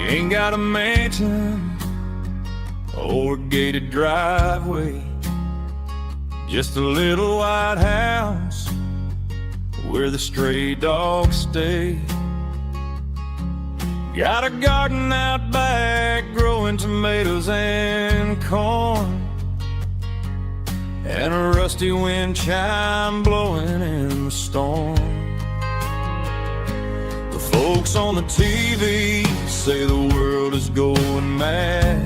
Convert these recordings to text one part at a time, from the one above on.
Ain't got a mansion or a gated driveway, just a little white house where the stray dogs stay. Got a garden out back growing tomatoes and corn, and a rusty wind chime blowing in the storm. The folks on the TV say the world is going mad,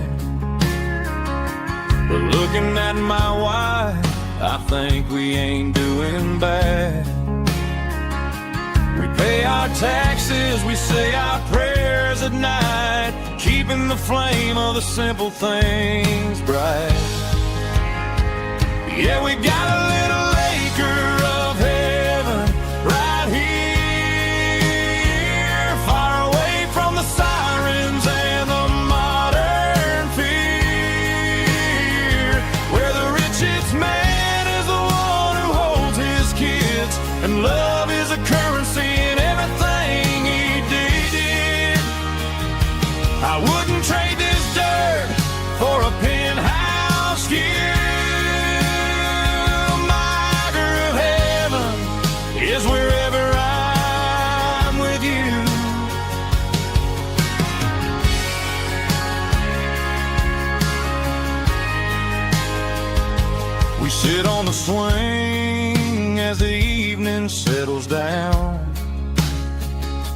but looking at my wife, I think we ain't doing bad. We pay our taxes, we say our prayers at night, keeping the flame of the simple things bright. Yeah, we got a little acre of heaven right here, far away from the sirens and the modern fear, where the richest man is the one who holds his kids, and love is a currency in everything he did. I wouldn't trade this dirt for a penthouse here. Is wherever I'm with you. We sit on the swing as the evening settles down,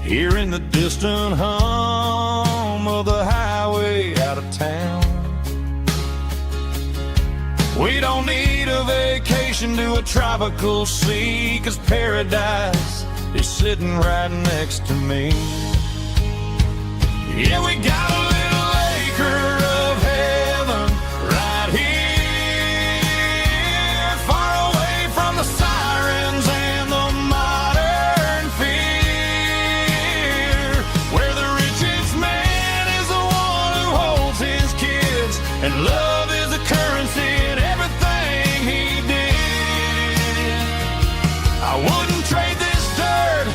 hearing the distant hum of the highway out of town. We don't need a vacation to a tropical sea, 'cause paradise is sitting right next to me. Yeah, we got a little acre of heaven right here, far away from the sirens and the modern fear, where the richest man is the one who holds his kids, and love is a currency in everything he did. I wouldn't trade this dirt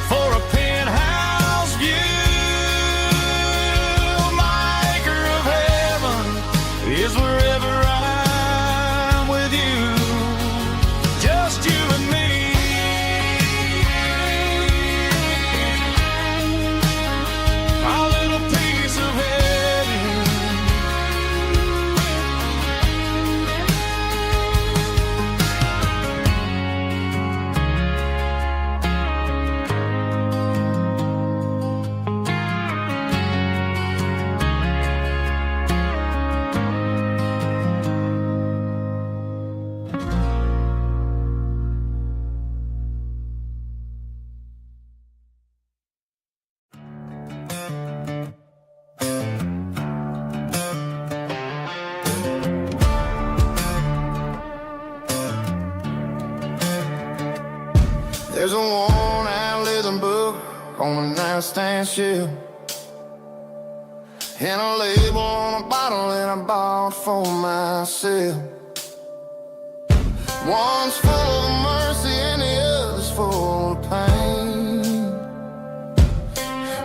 for a penthouse view. My acre of heaven is wherever I'm with you, just you and me. Our little piece of heaven. There's a worn-out living book on the nightstand shelf, and a label on a bottle that I bought for myself. One's full of mercy and the other's full of pain.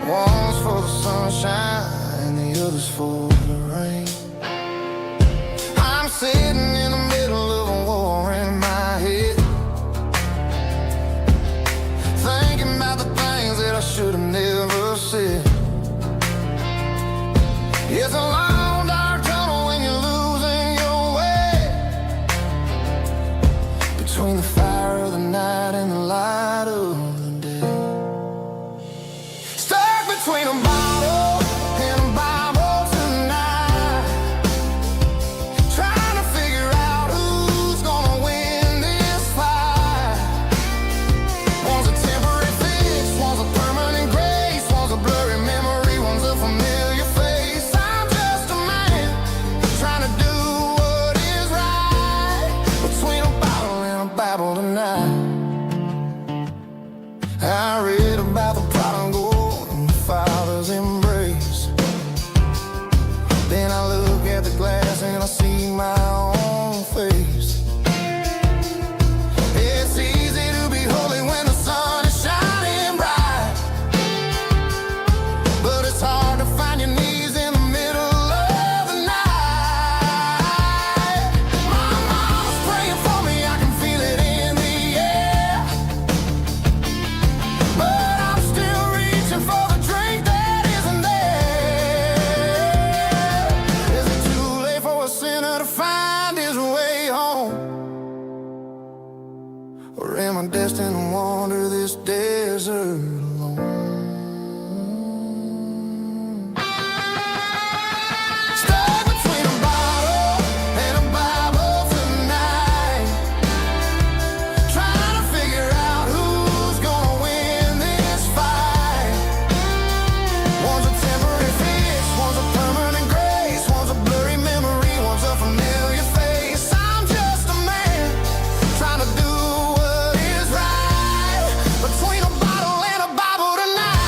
One's for the sunshine and the other's for the rain. I'm sitting in the middle of a war in my head, thinking about the things that I should have never said. It's a long dark tunnel when you're losing your way, between the fire of the night and the light of the day. Stuck between a bottle and a Bible tonight, trying to figure I see my own face. It's easy to be holy when the sun is shining bright, but it's hard to find your knees in the middle of the night. My mom's praying for me, I can feel it in the air, but I'm still reaching for the drink that isn't there. Is it too late for a sinner to find his way home? Or am I destined to wander this desert alone? Stuck between a bottle and a Bible tonight, trying to figure out who's gonna win this fight. One's a temporary fix, one's a permanent grace, one's a blurry memory, one's a familiar face. I'm just a man trying to do what is right, between a bottle and a Bible tonight.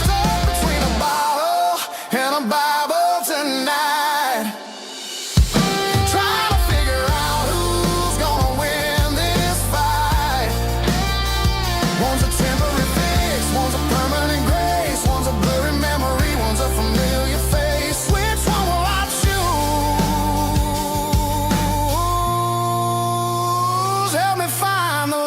Stuck between a bottle and a Bible tonight, trying to figure out who's gonna win this fight. One's a temporary fix, one's a permanent grace, one's a blurry memory, one's a familiar face. Which one will I choose? Help me find the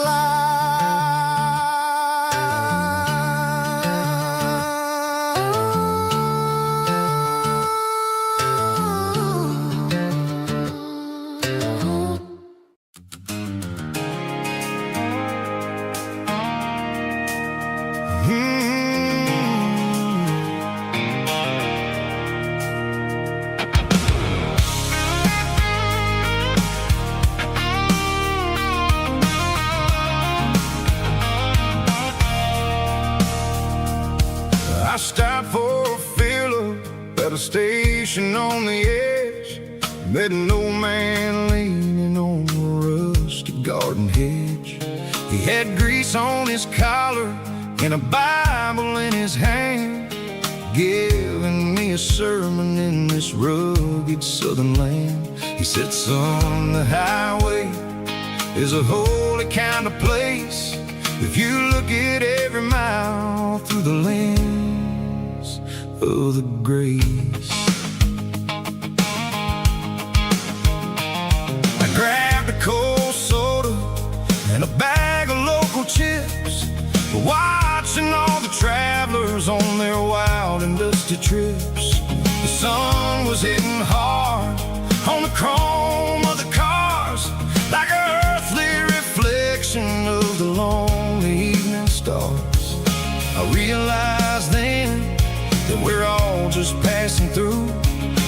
I stopped for a fill-up at a station on the edge. Met an old man leaning on a rusty garden hedge. He had grease on his collar and a Bible in his hand, giving me a sermon in this rugged southern land. He said, son, the highway is a holy kind of place if you look at every mile through the lens of the grace. I grabbed a cold soda and a bag of local chips, watching all the travelers on their wild and dusty trips. The sun was hitting hard on the chrome of the cars, like an earthly reflection of the lonely evening stars. I realized then that we're all just passing through,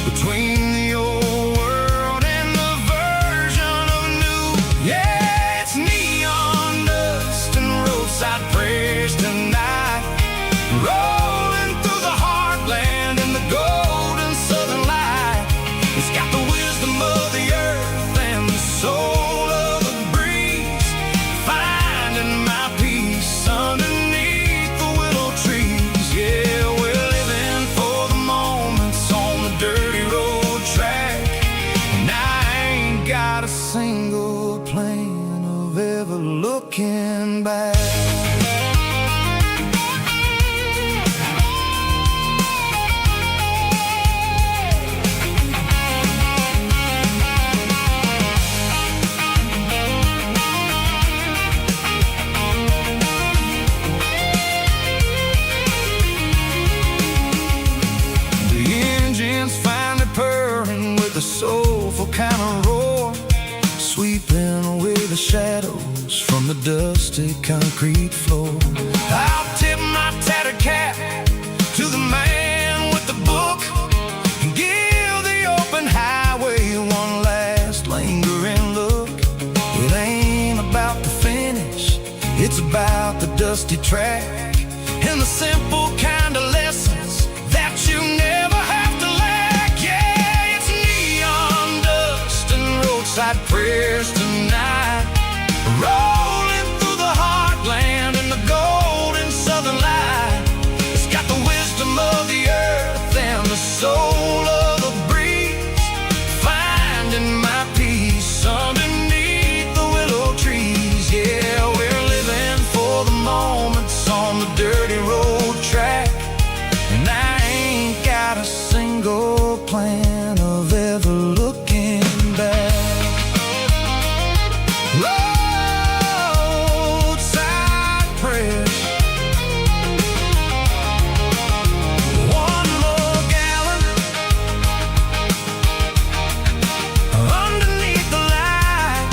between the old world and the version of new. Yeah, it's neon dust and roadside prayers tonight, rolling through the heartland in the golden southern light. It's got the wisdom of the earth and the soul of the breeze, finding my peace underneath the willow trees. Yeah, we're living for the moments on the dirty road track, and I ain't got a single plan of ever looking back. A soulful kind of roar, sweeping away the shadows from the dusty concrete floor. I'll tip my tattered cap to the man with the book and give the open highway one last lingering look. It ain't about the finish, it's about the dusty track, and the simple kind of lessons that you never have to lack. Yeah, it's neon dust and roadside prayers tonight, rolling through the heartland in the golden southern light. It's got the wisdom of the earth and the soul of the breeze, finding my peace underneath the willow trees. Yeah, we're living for the moments on the dirty road track, and I ain't got a single plan of ever looking back. Roadside prayers, one more gallon underneath the light.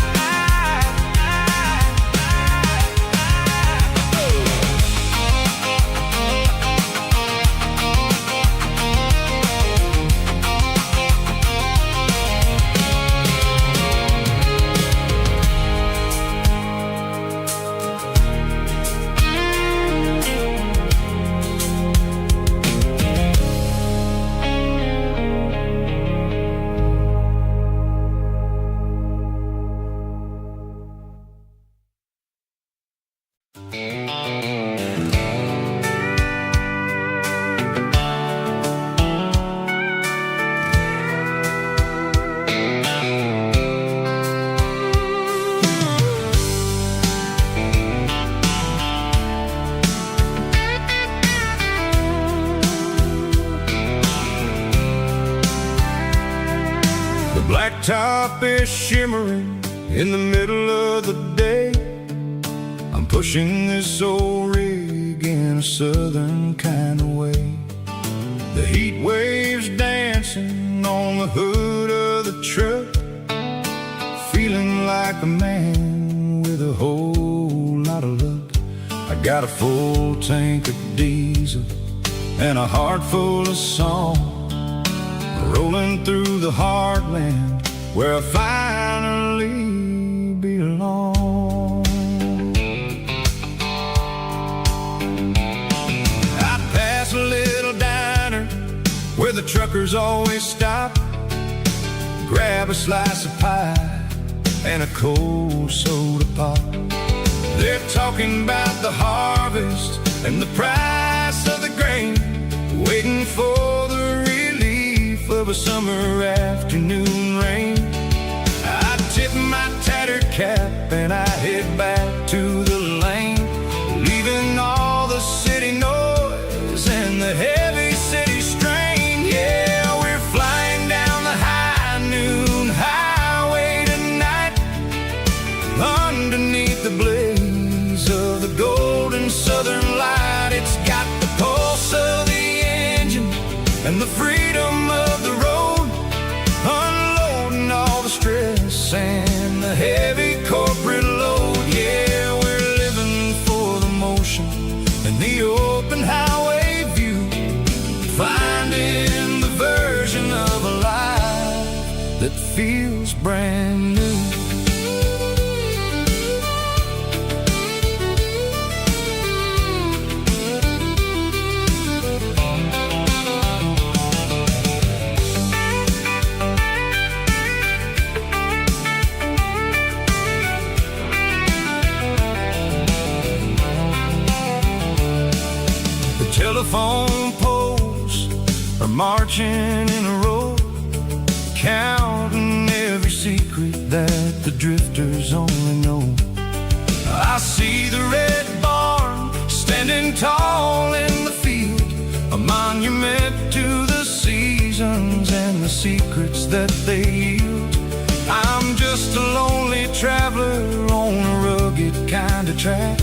The blacktop is shimmering in the middle of the day. I'm pushing this old rig in a southern kind of way. The heat waves dancing on the hood of the truck, feeling like a man with a whole lot of luck. I got a full tank of diesel and a heart full of song, rolling through the heartland where I finally belong. I pass a little diner where the truckers always stop, grab a slice of pie and a cold soda pop. They're talking about the harvest and the price of the grain, waiting for the relief of a summer afternoon rain. I tip my tattered cap and I head back to the lane, leaving all the city noise and the heavy city strain. Yeah, we're flying down the high noon highway tonight, underneath the blaze of the golden southern light. It's got the pulse of the engine and the freedom of the road, unloading all the stress and the heavy corporate load. Yeah, we're living for the motion and the open highway view, finding the version of a life that feels brand new. Telephone poles are marching in a row, counting every secret that the drifters only know. I see the red barn standing tall in the field, a monument to the seasons and the secrets that they yield. I'm just a lonely traveler on a rugged kind of track,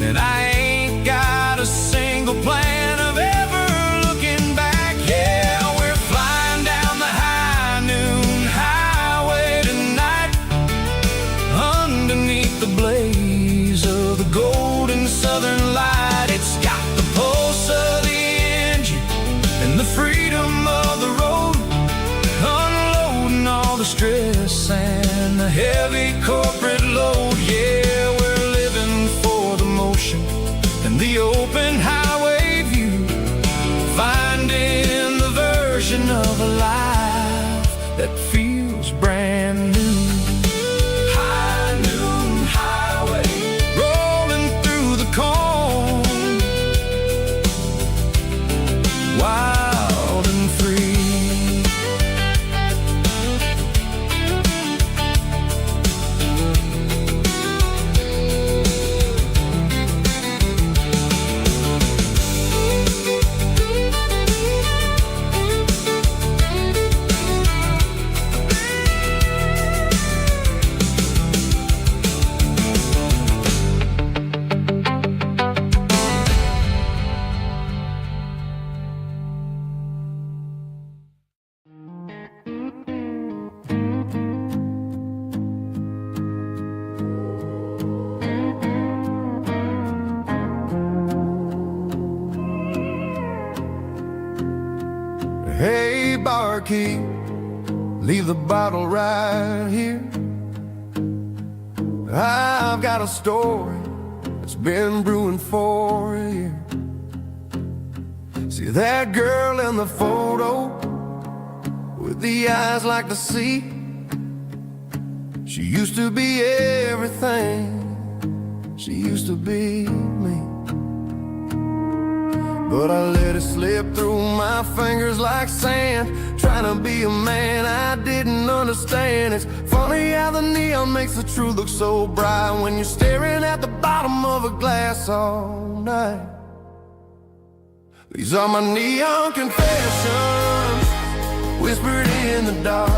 and I ain't got a single plan of ever looking back. Yeah, we're flying down the high noon highway tonight, underneath the blaze of the golden southern light. It's got the pulse of the engine and the freedom of the road, unloading all the stress and the heavy corporate load. Yeah, we're living for the motion open highway view, finding the version of a life that feels brand new. High noon highway, rolling through the corn, wild and free. Hey, barkeep, leave the bottle right here. I've got a story that's been brewing for a year. See that girl in the photo with the eyes like the sea? She used to be everything, she used to be me. But I let it slip through my fingers like sand, trying to be a man I didn't understand. It's funny how the neon makes the truth look so bright when you're staring at the bottom of a glass all night. These are my neon confessions, whispered in the dark,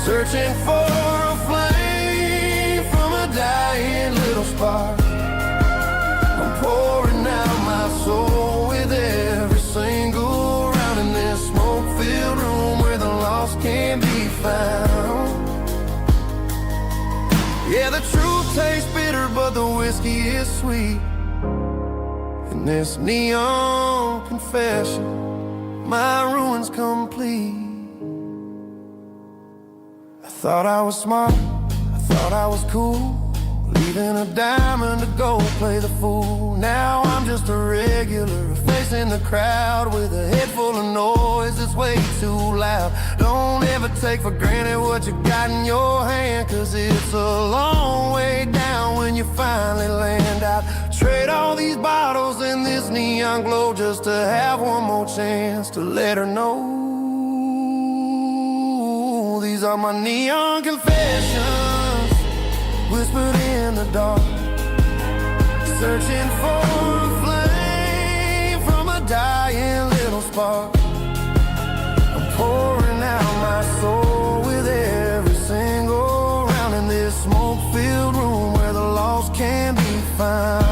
searching for a flame from a dying little spark. I'm pouring out my soul with every single round in this smoke-filled room where the lost can be found. Yeah, the truth tastes bitter, but the whiskey is sweet. In this neon confession, my ruin's complete. I thought I was smart, I thought I was cool, leaving a diamond to go play the fool. Now I'm just a regular, facing the crowd with a head full of noise that's way too loud. Don't ever take for granted what you got in your hand, cause it's a long way down when you finally land out. Trade all these bottles and this neon glow just to have one more chance to let her know. These are my neon confessions, whispered in the dark, searching for a flame from a dying little spark. I'm pouring out my soul with every single round in this smoke-filled room where the lost can be found.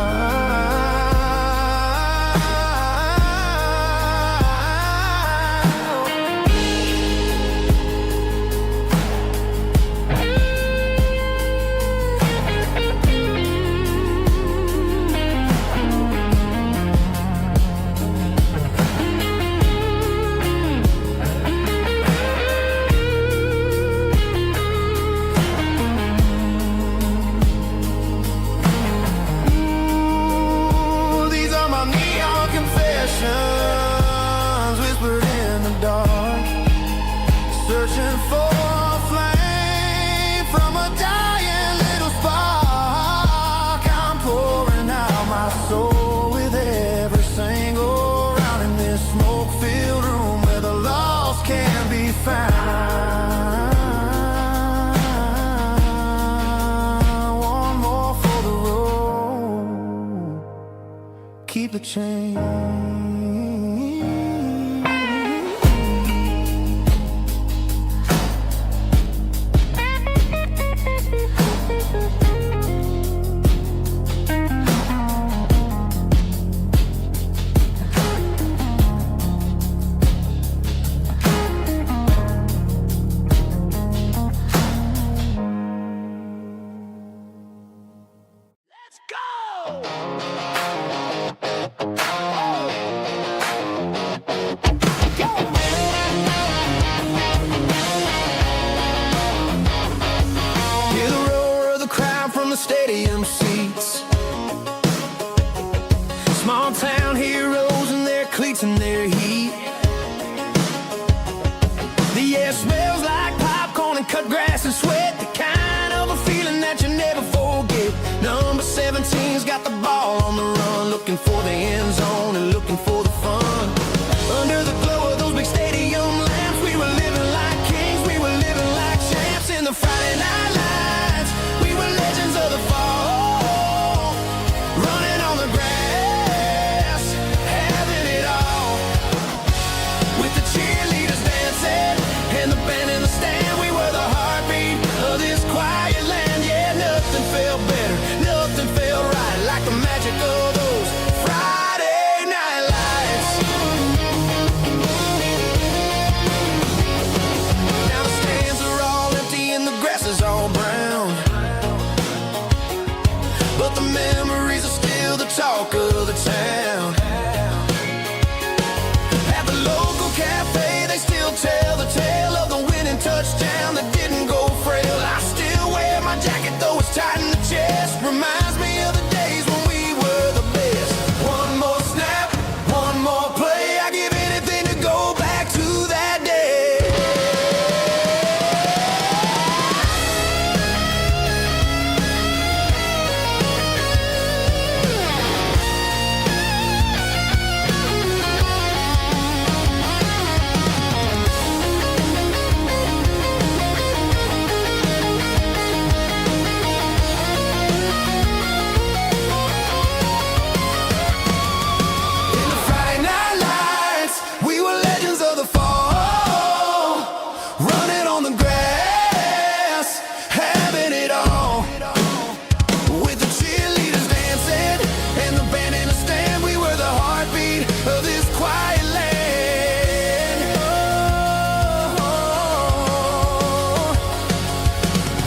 Whispered in the dark, searching for a flame from a dying little spark. I'm pouring out my soul with every single round in this smoke-filled room where the lost can be found. One more for the road, keep the change. Let's go! Small town heroes in their cleats and their heat. The air smells like popcorn and cut grass and sweat, the kind of a feeling that you never forget. Number 17's got the ball on the run, looking for the end zone and looking for the fun. Under the glow of those big stadium lamps, we were living like kings, we were living like champs. In the Friday night lights, we were legends of the fall, running on the grass, having it all. With the cheerleaders dancing and the band in the stand, we were the heartbeat of this quiet land. Yeah, nothing felt better, nothing felt right like the magic of those Friday night lights. Now the stands are all empty and the grass is all brown, but the memories are still the talk of the town. At the local cafe, they still tell the tale of the winning touchdown that didn't go frail. I still wear my jacket though it's tight in the chest. Reminds me of the days when we were the best. One more snap, one more play. I give anything to go back to that day. In the Friday night lights, we were legends of the fall, running on the grass, having it all. With the cheerleaders dancing and the band in the stand, we were the heartbeat of this quiet land. Oh,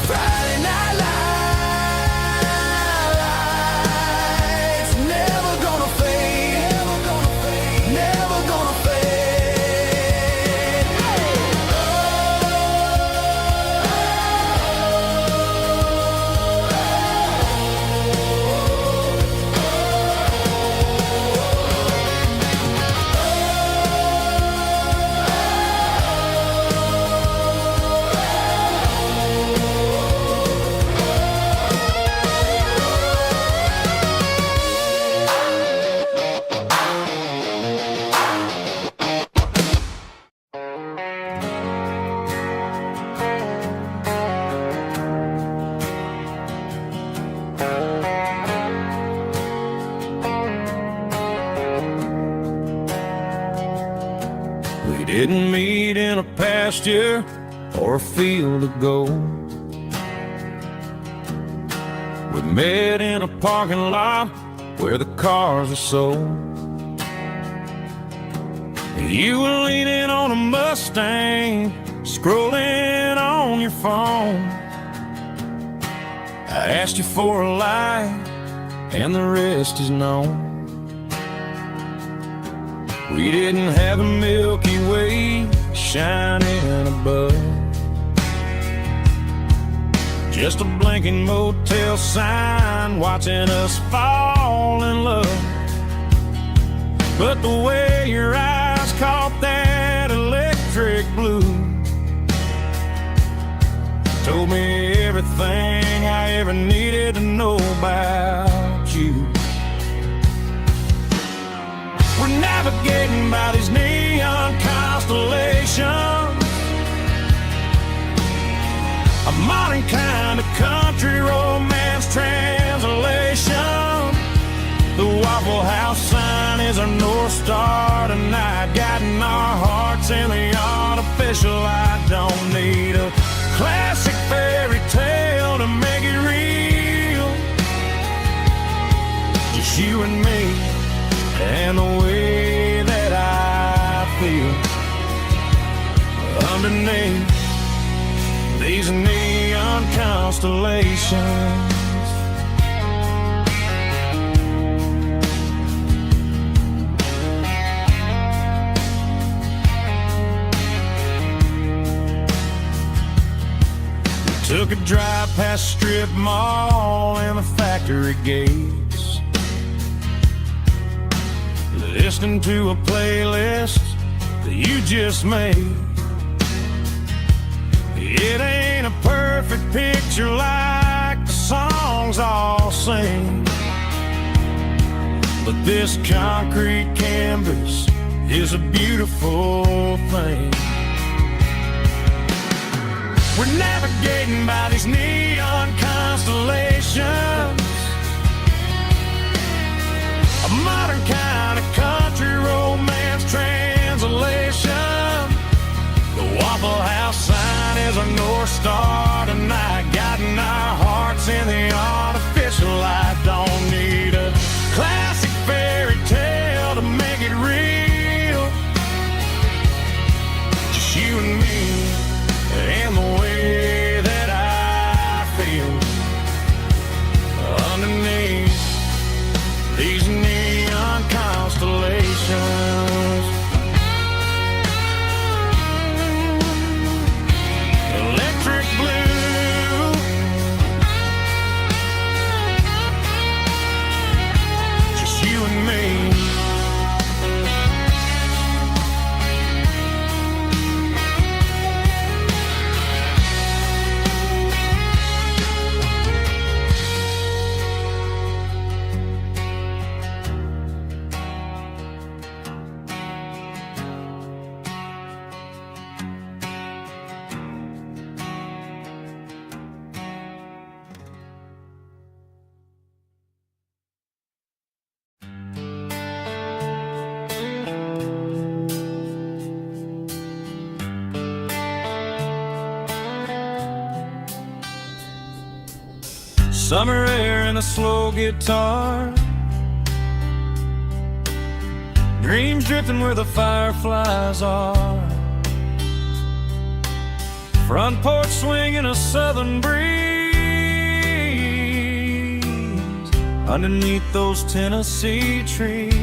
Friday night lights, never gonna fade, never gonna fade, never gonna fade. We didn't meet in a pasture or a field of gold. We met in a parking lot where the cars are sold. You were leaning on a Mustang, scrolling on your phone. I asked you for a light, and the rest is known. We didn't have a Milky Way shining above, just a blinking motel sign watching us fall in love. But the way your eyes caught that electric blue told me everything I ever needed to know about you. We're navigating by these neon constellations, a modern kind of country romance translation. The Waffle House sign is our North Star tonight, guiding our hearts in the artificial. I don't need a classic fairy tale to make it real, just you and me and the way that I feel underneath these neon constellations. Took a drive past strip mall and the factory gates. listening to a playlist that you just made. It ain't a perfect picture like the songs all sing, but this concrete canvas is a beautiful thing. We're navigating by these neon constellations, a modern kind of country romance translation. The Waffle House sign is a North Star tonight, guiding our hearts in the artificial light. Don't need a classic fairy tale to make it real. Just you and me and the way that I feel underneath these neon constellations. Electric blue, just you and me. Summer air and a slow guitar, dreams drifting where the fireflies are, front porch swinging a southern breeze underneath those Tennessee trees.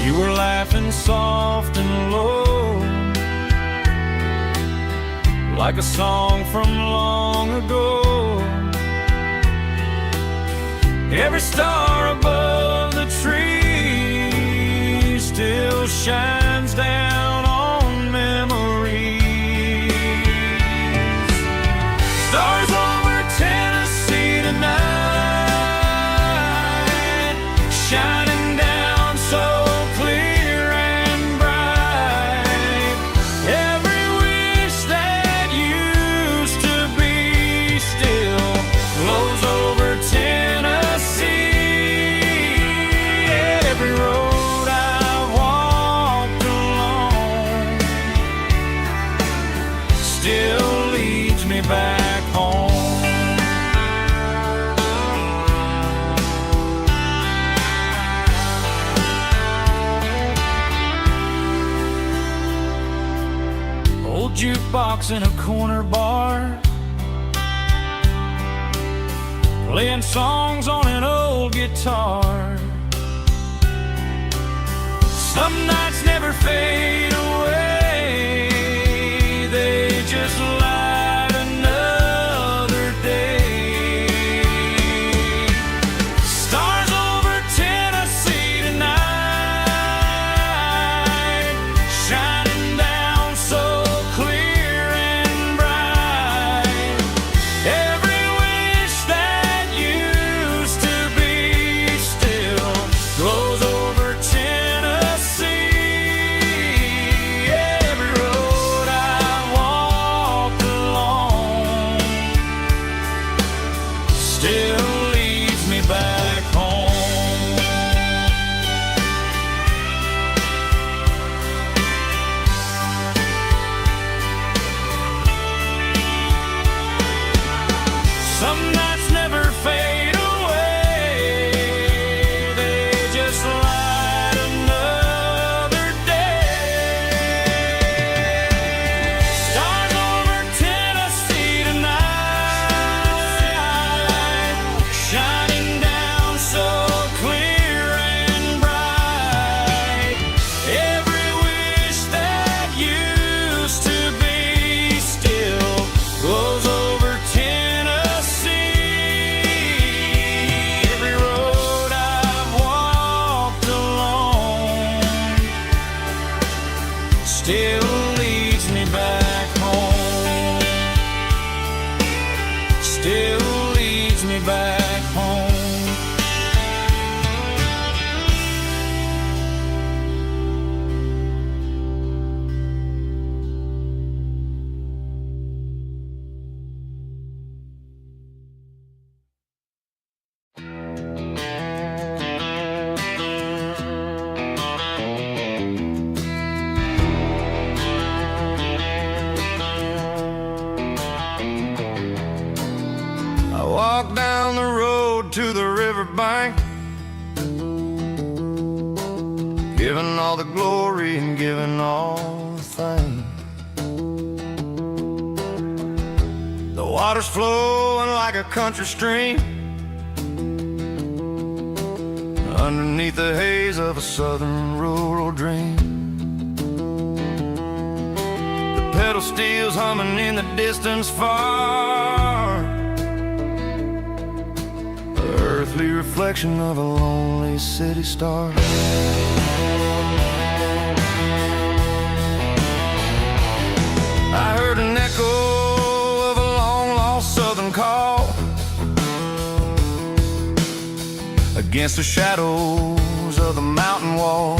You were laughing soft and low, like a song from long ago. Every star above the tree still shines down on memories. Stars over Tennessee tonight, shining down so clear and bright. Every wish that used to be still glows over Tennessee. Every road I've walked along still leads me back home. Old jukebox in a corner bar, playing songs on an old guitar. Some nights never fade away, they just light another day. Stars over Tennessee tonight, shining down so clear and bright. Every wish that used to be still glows over Tennessee. giving all the glory and giving all the thanks. The water's flowing like a country stream underneath the haze of a southern rural dream. The pedal steel's humming in the distance far, the earthly reflection of a lonely city star. I heard an echo of a long-lost southern call against the shadows of the mountain wall,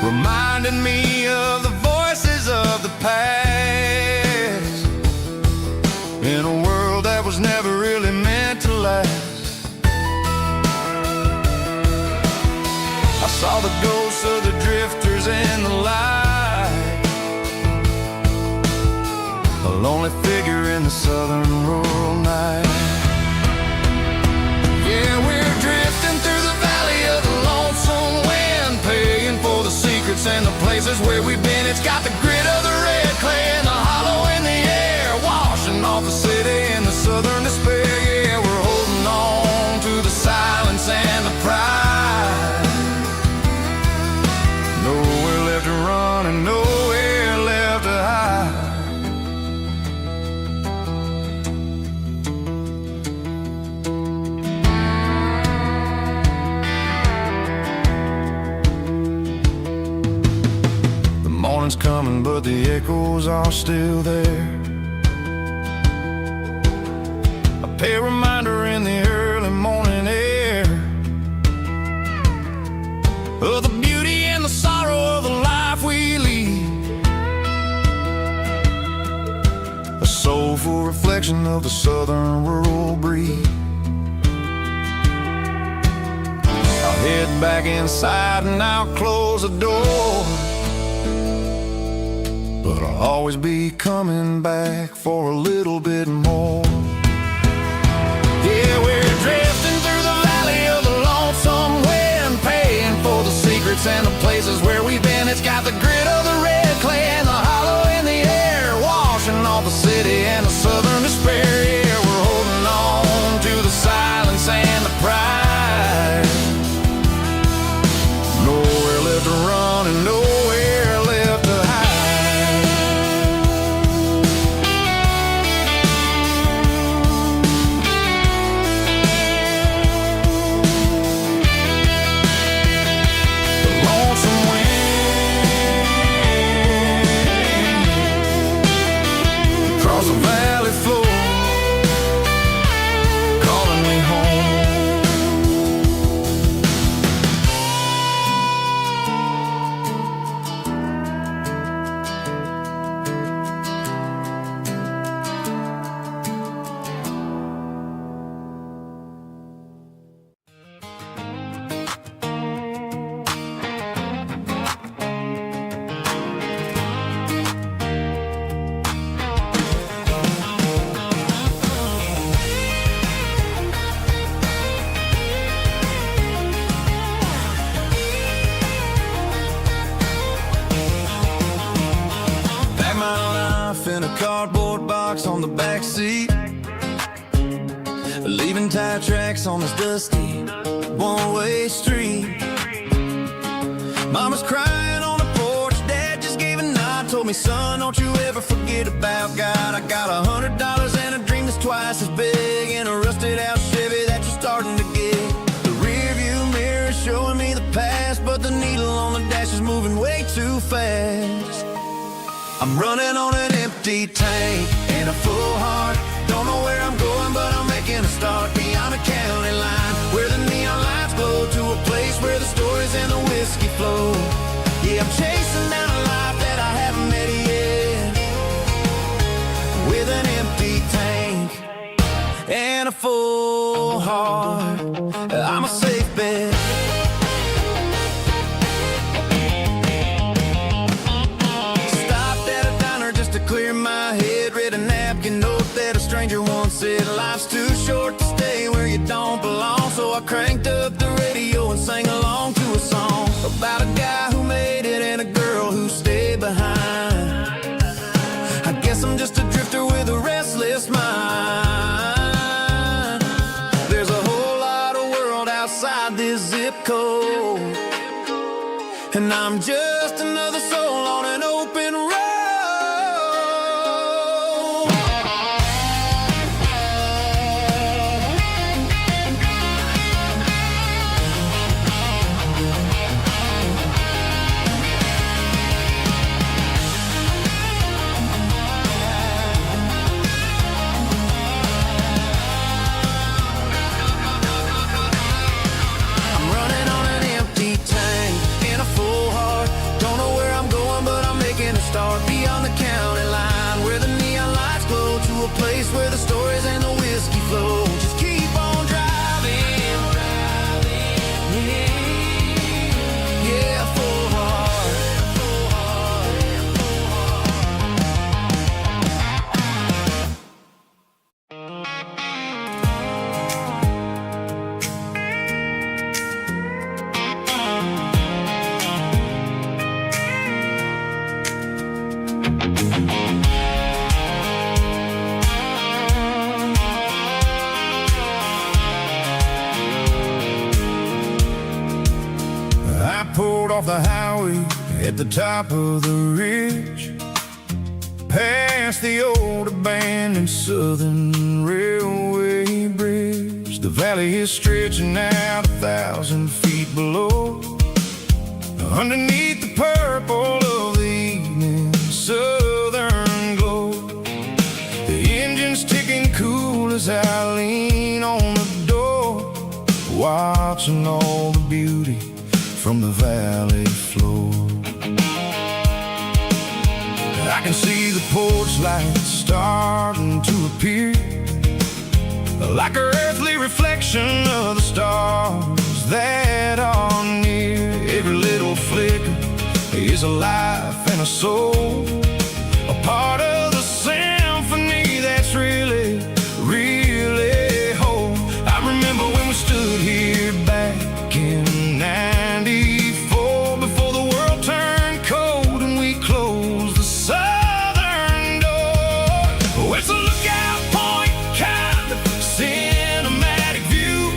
reminding me of the voices of the past in a world that was never really meant to last. I saw the ghosts of the drifters in the light, a lonely figure in the southern rural night. Yeah, we're drifting through the valley of the lonesome wind, paying for the secrets and the places where we've been. It's got the grit of the red clay and the hollow in the air, washing off the city and the southern despair. Yeah, we're holding on to the silence and the pride. Nowhere left to run and nowhere left to hide. Morning's coming, but the echoes are still there. A pale reminder in the early morning air of the beauty and the sorrow of the life we lead, a soulful reflection of the southern rural breed. I'll head back inside and I'll close the door, but I'll always be coming back for a little bit more. Yeah, we're drifting through the valley of the lonesome wind, paying for the secrets and the places where we've been. It's got the grit of the red clay and the hollow in the air, washing off the city and the southern despair. Yeah, we're holding on to the silence and the pride. Nowhere left to run and nowhere left to hide. In a cardboard box on the back seat, leaving tire tracks on this dusty one-way street. Mama's crying on the porch, Dad just gave a nod, told me, son, don't you ever forget about God. I got $100 and a dream that's twice as big, and a rusted out Chevy that you're starting to get. The rear view mirror is showing me the past, but the needle on the dash is moving way too fast. I'm running on an empty tank and a full heart. Don't know where I'm going, but I'm making a start beyond a county line, where the neon lights glow, to a place where the stories and the whiskey flow. Yeah, I'm chasing down a life that I haven't met yet, with an empty tank and a full heart. I'm a safe bet. Clear my head, read a napkin note that a stranger once said, life's too short to stay where you don't belong. So I cranked up the radio and sang along. his zip code, and I'm just another soul on an open road. Beyond the county line, where the neon lights glow, to a place where the stories and the whiskey flow. Just keep on driving, yeah, full heart. Pulled off the highway at the top of the ridge, past the old abandoned Southern Railway bridge. The valley is stretching out 1,000 feet below, underneath the purple of the evening southern glow. The engine's ticking cool as I lean on the door, watching all the beauty from the valley floor. I can see the porch lights starting to appear, like an earthly reflection of the stars that are near. Every little flicker is a life and a soul, a part of the symphony that's really, really whole. I remember when we stood here back in '94, before the world turned cold and we closed the southern door. Oh, it's a lookout point, kind of cinematic view,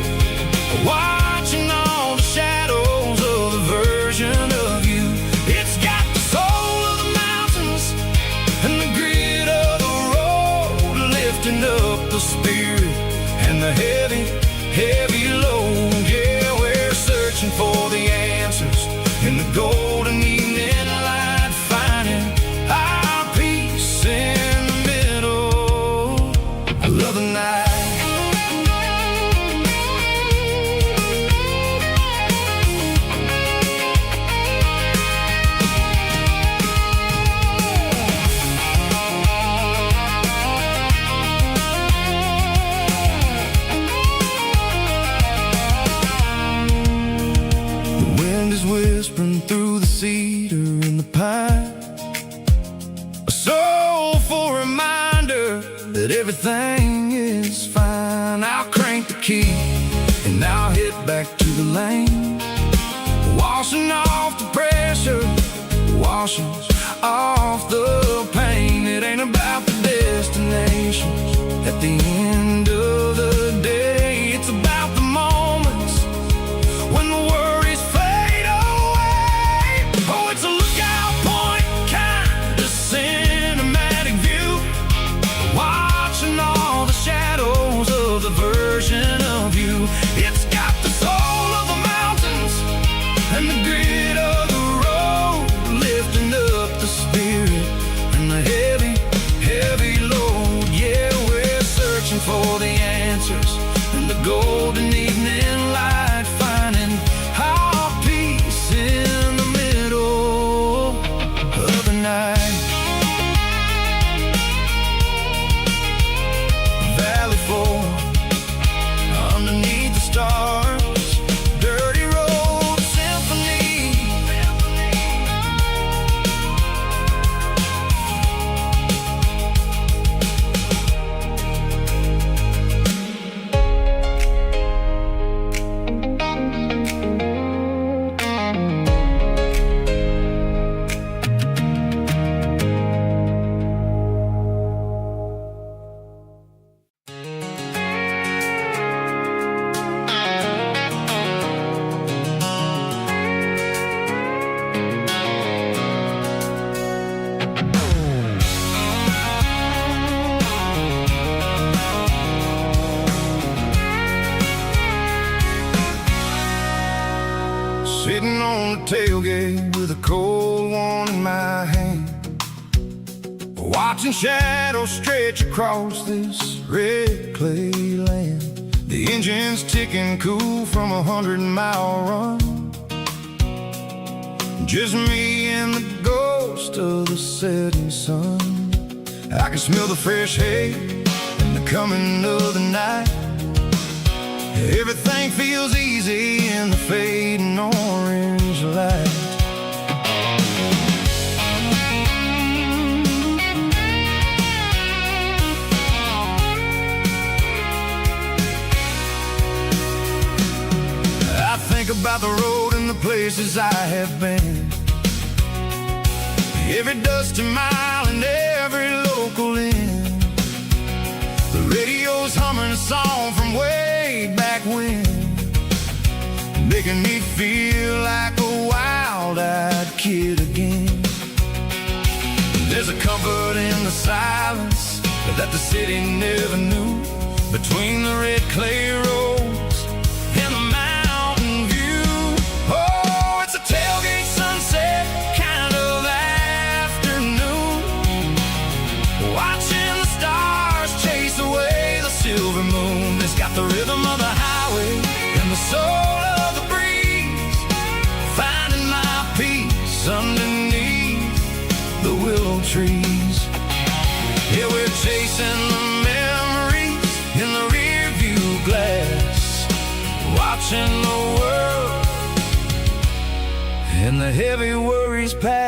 watching all the shadows of the version of you. It's got the soul of the mountains and the grit of the road, lifting up the spirit and the heavy, heavy load. Yeah, we're searching for the answers in the golden evening light, finding our peace in the middle. I love the night. Whispering through the cedar and the pine, a soulful reminder that everything is fine. I'll crank the key and I'll hit back to the lane, washing off the pressure, washing off the pain. It ain't about the destinations at the end of the day, it's about the moments when the worries fade away. Oh, it's a lookout point, kind of cinematic view, watching all the shadows of the version of you. It's got the soul of the mountains and the grit of the road, lifting up the spirit and the heavy, heavy load. Yeah, we're searching for the Sitting on the tailgate with a cold one in my hand, watching shadows stretch across this red clay land. The engine's ticking cool from a 100-mile run. Just me and the ghost of the setting sun. I can smell the fresh hay and the coming of the night. Everything feels easy in the fading orange light. I think about the road and the places I have been, every dusty mile and every local inn. The radio's humming a song from way back when, making me feel like a wild-eyed kid again. There's a comfort in the silence that the city never knew, between the red clay roads and the mountain view. Oh, it's a tailgate sunset kind of afternoon, watching the stars chase away the silver moon. It's got the rhythm of the highway and the soul of the breeze, finding my peace underneath the willow trees. Yeah, we're chasing the memories in the rear view glass, watching the world and the heavy worries pass.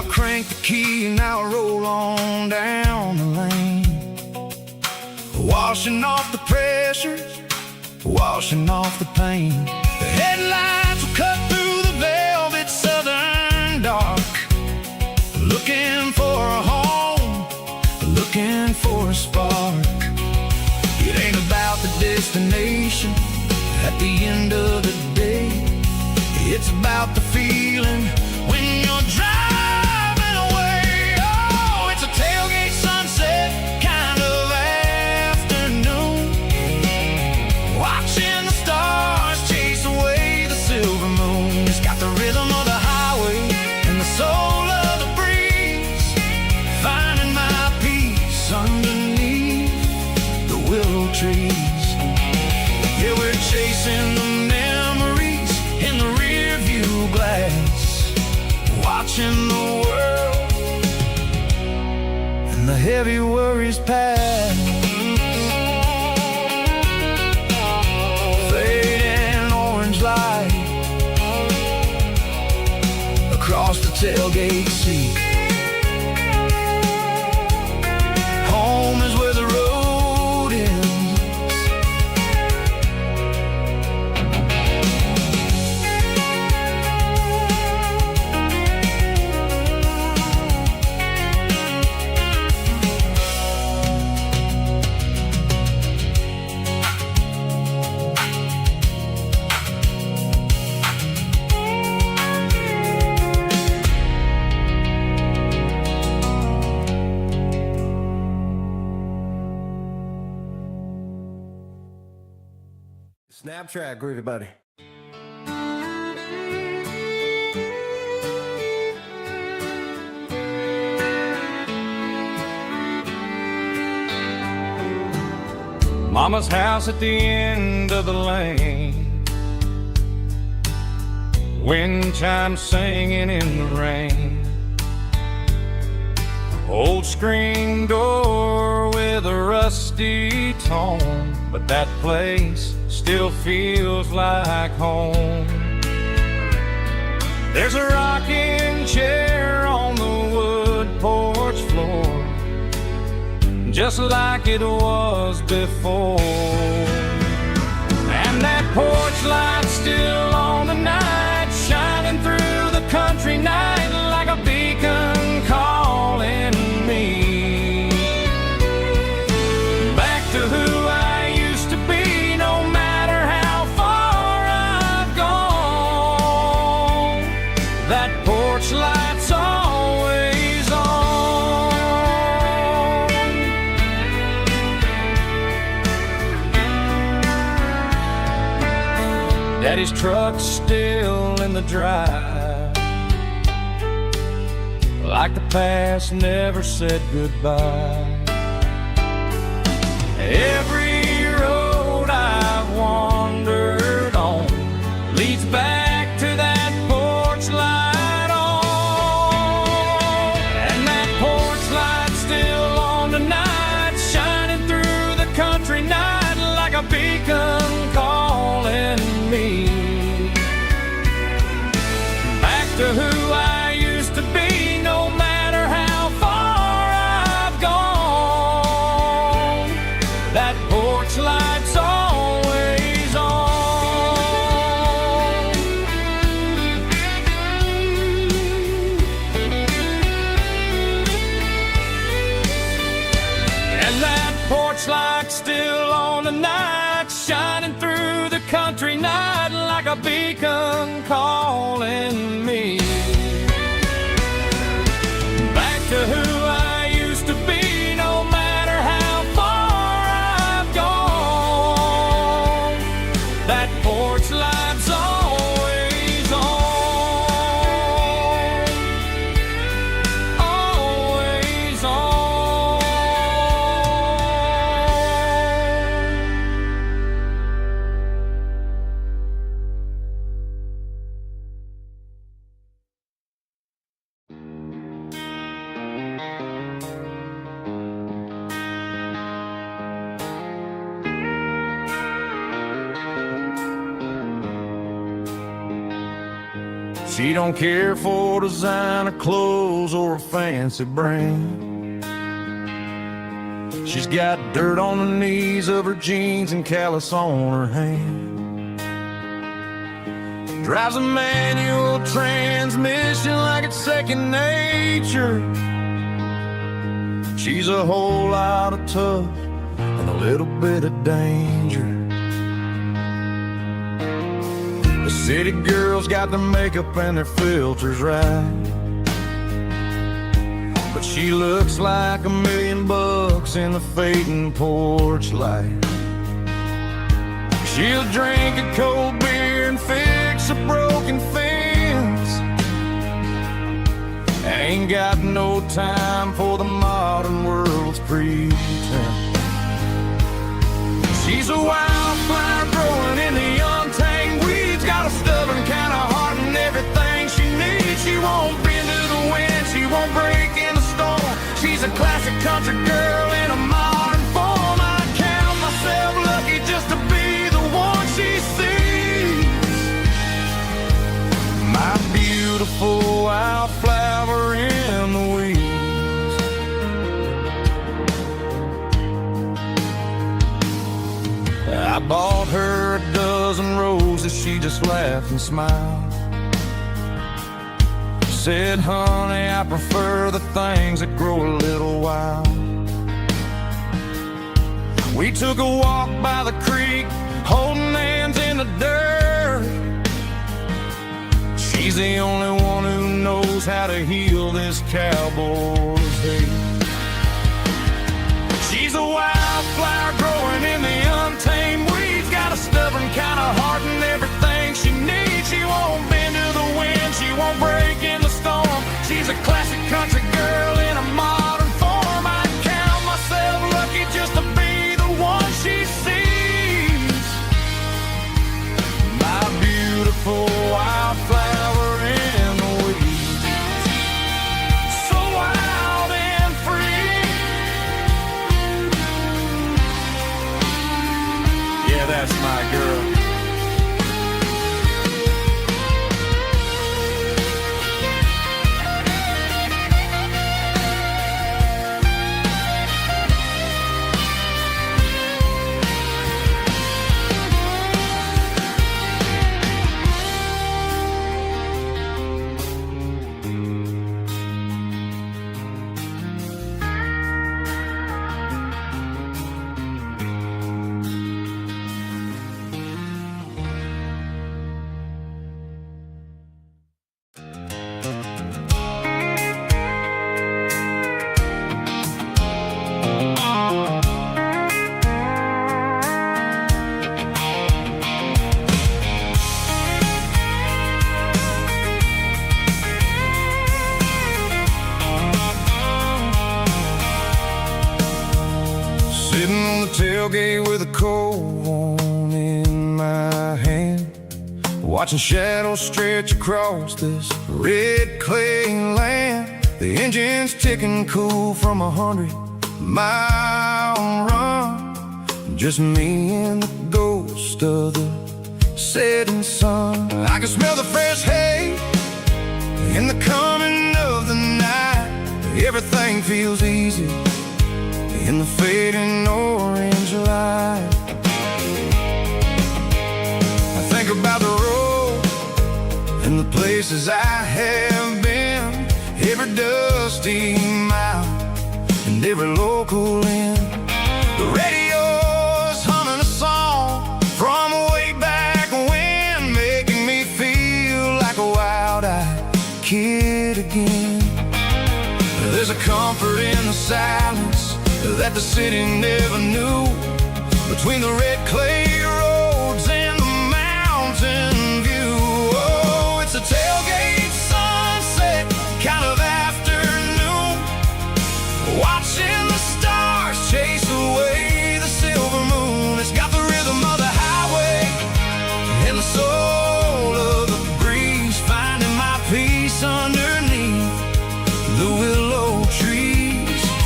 Crank the key and I'll roll on down the lane, washing off the pressure, washing off the pain. The headlights will cut through the velvet southern dark, looking for a home, looking for a spark. It ain't about the destination at the end of the day, it's about the feeling when you're driving. Tailgate sunset kind of afternoon, watching the stars chase away the silver moon. It's got the rhythm of the highway and the soul of the breeze, finding my peace underneath the willow trees. Yeah, we're chasing the memories in the rear view glass, watching the world and the heavy worries pass. Fading orange light across the tailgate seat. Home is where the road ends. Snap track, groovy buddy. Mama's house at the end of the lane, wind chimes singing in the rain. Old screen door with a rusty tone, but that place still feels like home. There's a rocking chair on the wood porch floor, just like it was before. And that porch light's still on the night, shining through the country night like a beacon calling me back to who I Daddy's truck's still in the drive, like the past never said goodbye. Every road I've wandered on leads back to that porch light on. And that porch light's still on tonight, shining through the country night like a beacon calling me back to who I used to be, no matter how far I've gone. That porch light's always on. And that porch light's still on tonight, shining through the country night like a beacon calling me back to who I used to be, no matter how far I've gone. That porch light's always on, always on. She don't care for designer clothes or a fancy brand. She's got dirt on the knees of her jeans and callus on her hand. Drives a manual transmission like it's second nature. She's a whole lot of tough and a little bit of danger. The city girls got their makeup and their filters right, but she looks like $1 million in the fading porch light. She'll drink a cold beer and fix a broken fence. Ain't got no time for the modern world's pretense. She's a wildflower growing in the untamed weeds, got a stubborn kind of heart and everything she needs. She won't bend to the wind, she won't break in the storm. She's a classic country girl in a modern form. I count myself lucky just to be the one she sees. My beautiful wildflower in the weeds. I bought her a dozen roses, she just laughed and smiled. Said, honey, I prefer the things that grow a little wild. We took a walk by the creek, holding hands in the dirt. She's the only one who knows how to heal this cowboy's hate. She's a wildflower growing in the untamed weeds, got a stubborn kind of heart and everything she needs. She won't bend to the wind, she won't break in the storm. She's a classic country girl in a modern form. I count myself lucky just to be the one she sees. My beautiful wildflower in the weeds, so wild and free. Yeah, that's my girl. Sitting on the tailgate with a cold one in my hand, watching shadows stretch across this red clay land. The engine's ticking cool from 100-mile run. Just me and the ghost of the setting sun. I can smell the fresh hay in the coming of the night. Everything feels easy in the fading orange light. I think about the road and the places I have been, every dusty mile and every local inn. The radio's humming a song from way back when, making me feel like a wild-eyed kid again. There's a comfort in the silence that the city never knew, between the red clay roads and the mountain view. Oh, it's a tailgate sunset kind of afternoon, watching the stars chase away the silver moon. It's got the rhythm of the highway and the soul of the breeze, finding my peace underneath the willow trees.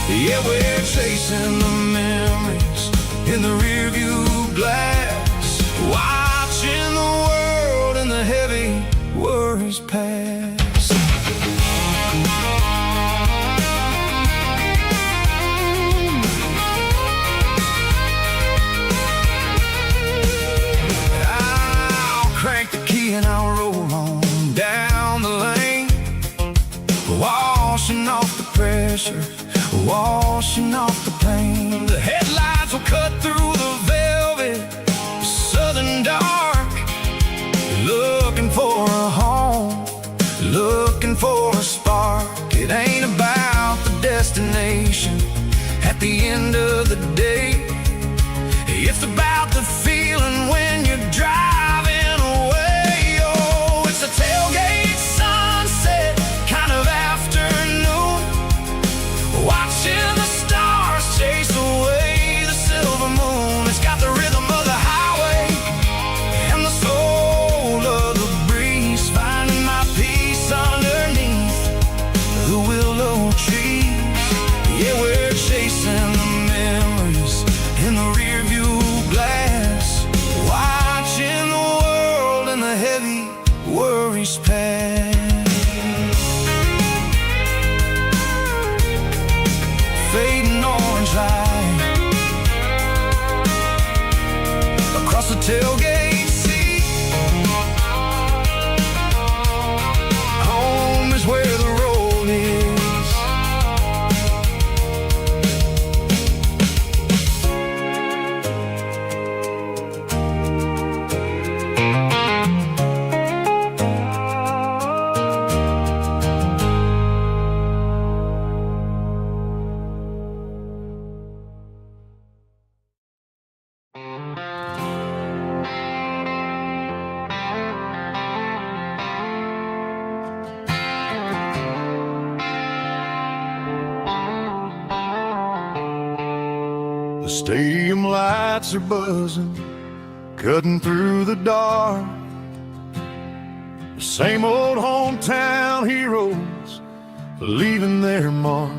Yeah, we're chasing the memories in the rearview glass, watching the world and the heavy worries pass. I'll crank the key and I'll roll on down the lane, washing off the pressure, washing off the pain. The headlights will cut through the velvet southern dark, looking for a home, looking for a spark. It ain't about the destination at the end of the day, it's about the feeling when you're driving away. Oh, it's a tailgate sunset kind of afternoon, watching the stars chase away the silver moon. It's got the rhythm of the highway and the soul of the breeze, finding my peace underneath the willow trees. Yeah, we're chasing the memories in the rearview glass, watching the world and the heavy worries pass. Fading orange light across the tailgate seat. Home is where the road is. The stadium lights are buzzing, cutting through the dark. The same old hometown heroes leaving their mark.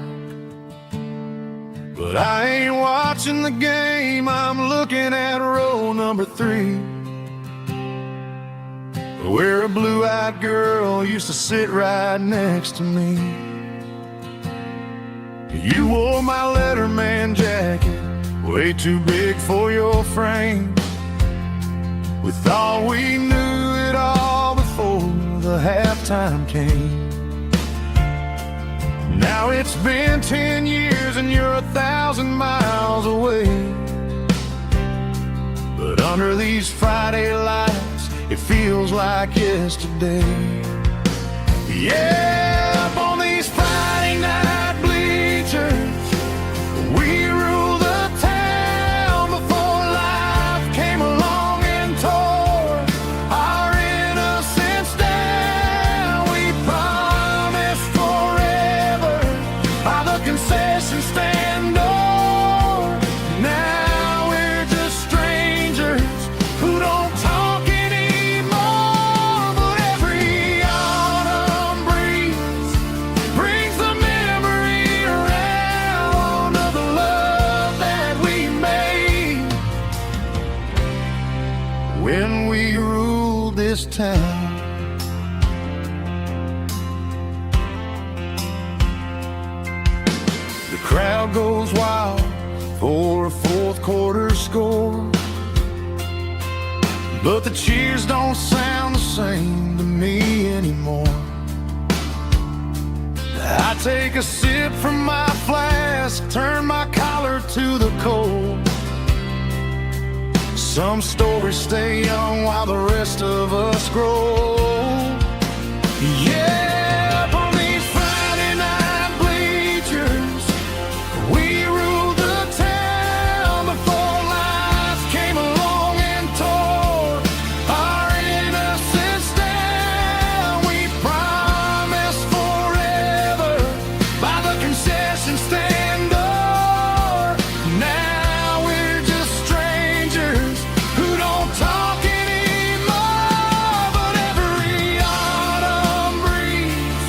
But I ain't watching the game, I'm looking at row number 3, where a blue-eyed girl used to sit right next to me. You wore my Letterman jacket, way too big for your frame. We thought we knew it all before the halftime came. Now it's been 10 years and you're 1,000 miles away, but under these Friday lights it feels like yesterday. Yeah, up on these Friday night bleachers, we rule the town before life came along and tore our innocence down. We promised forever by the concession stand door. Now town. The crowd goes wild for a fourth quarter score, but the cheers don't sound the same to me anymore. I take a sip from my flask, turn my collar to the cold. Some stories stay young while the rest of us grow. Yeah, up on these Friday night bleachers, we ruled the town before life came along and tore our innocence down. We promised forever by the concession stand door. Now we're just strangers who don't talk anymore. But every autumn breeze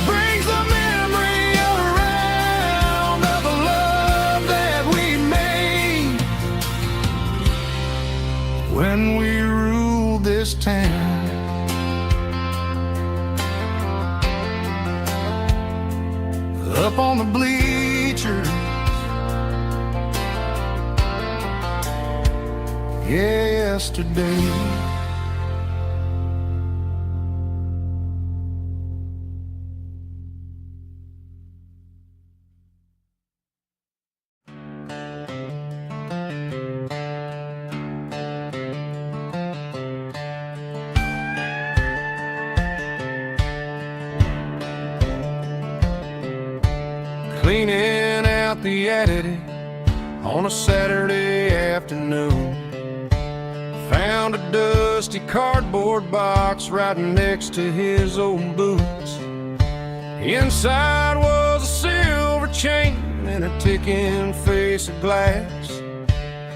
brings the memory around of the love that we made when we ruled this town. Up on the bleachers, yesterday. Cleaning out the attic on a Saturday afternoon, found a dusty cardboard box right next to his old boots. Inside was a silver chain and a ticking face of glass,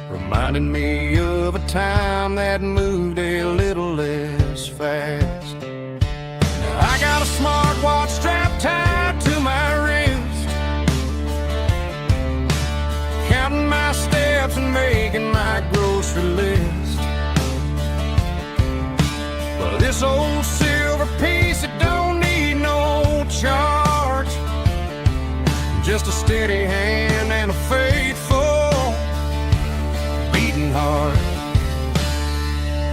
reminding me of a time that moved a little less fast. Now I got a smartwatch strapped tied to my wrist, counting my steps and making my grocery list. But this old silver piece, it don't need no charge, just a steady hand and a faithful beating heart.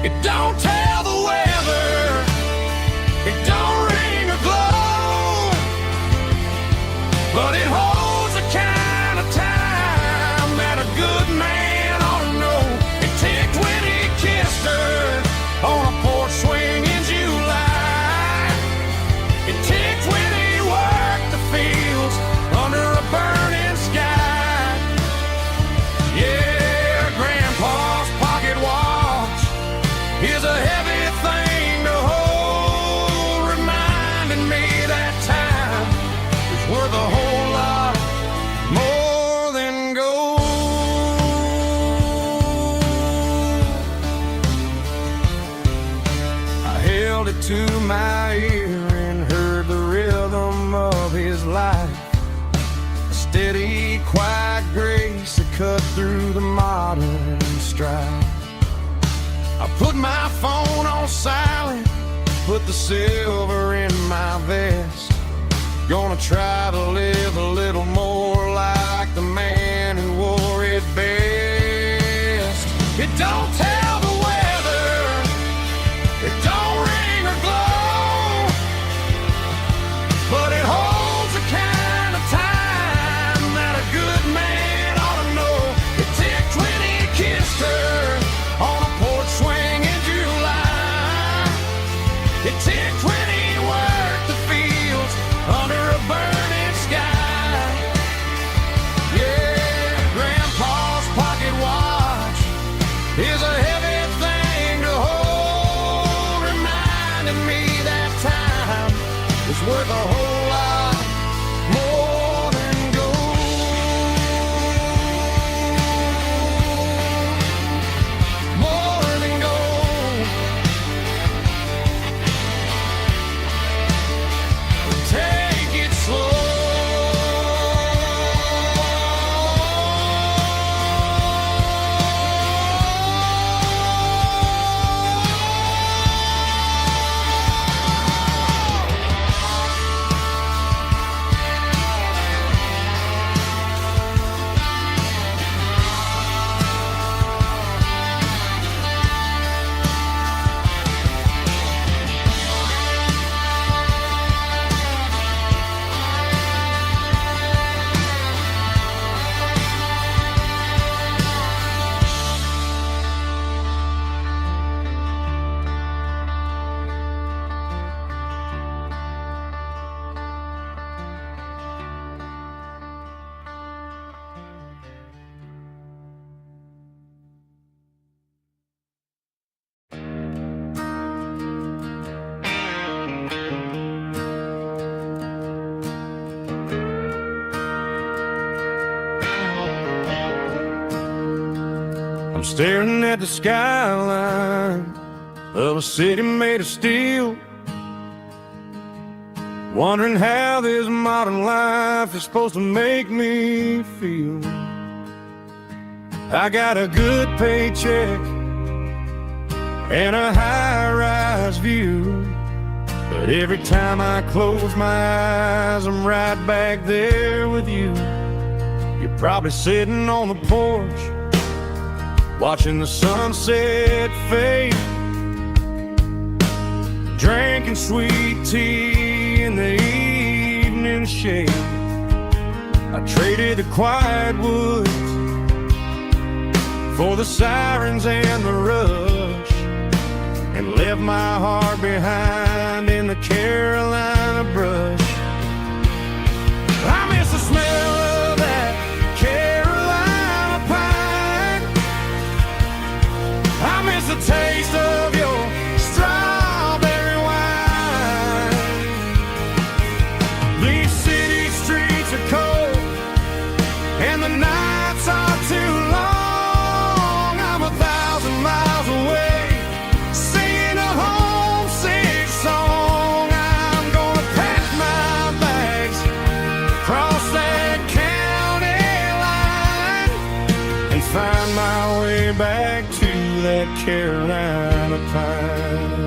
It don't tell the weather, it don't ring or glow, but it holds the kind of time that a good man ought to know. It ticked when he kissed her on a porch swing in July. It ticked when he worked the fields under a burning sky. Yeah, Grandpa's pocket watch is a heavy thing to hold, reminding me that time is worth a whole lot more than gold. I held it to my ear and heard the rhythm of his life, a steady, quiet grace that cut through the modern strife. I put my phone on silent, put the silver in my vest. Gonna try to live a little more like the man who wore it best. It don't tell the weather, it don't ring or glow, but it holds the kind of time that a good man ought to know. It ticked when he kissed her on a porch swing in July. It ticked when he worked the fields under a burning sky. I'm staring at the skyline of a city made of steel, wondering how this modern life is supposed to make me feel. I got a good paycheck and a high-rise view, but every time I close my eyes, I'm right back there with you. You're probably sitting on the porch, watching the sunset fade, drinking sweet tea in the evening shade. I traded the quiet woods for the sirens and the rush, and left my heart behind in the Carolina brush. I miss the smell of that Carolina pine. I miss the taste of your strawberry wine. These city streets are cold and the nights are too long. I'm 1,000 miles away, singing a homesick song. I'm gonna pack my bags, cross that county line, and find my way back to that Carolina pine.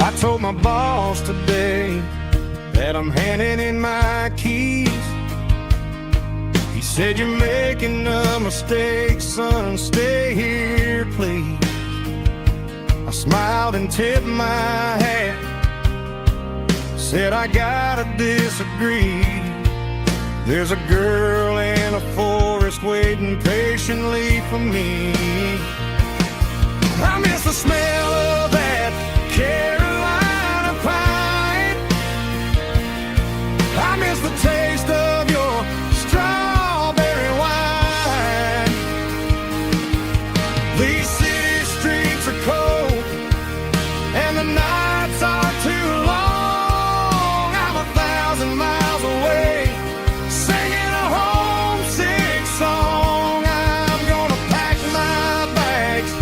I told my boss today that I'm handing in my keys. He said, "You're making a mistake, son, stay here, please." I smiled and tipped my hat, said, "I gotta disagree. There's a girl in a forest waiting patiently for me." I miss the smell of that Carolina pine. I miss the taste of your strawberry wine. These city streets are cold and the nights are too long. I'm 1,000 miles away, singing a homesick song. I'm gonna pack my bags,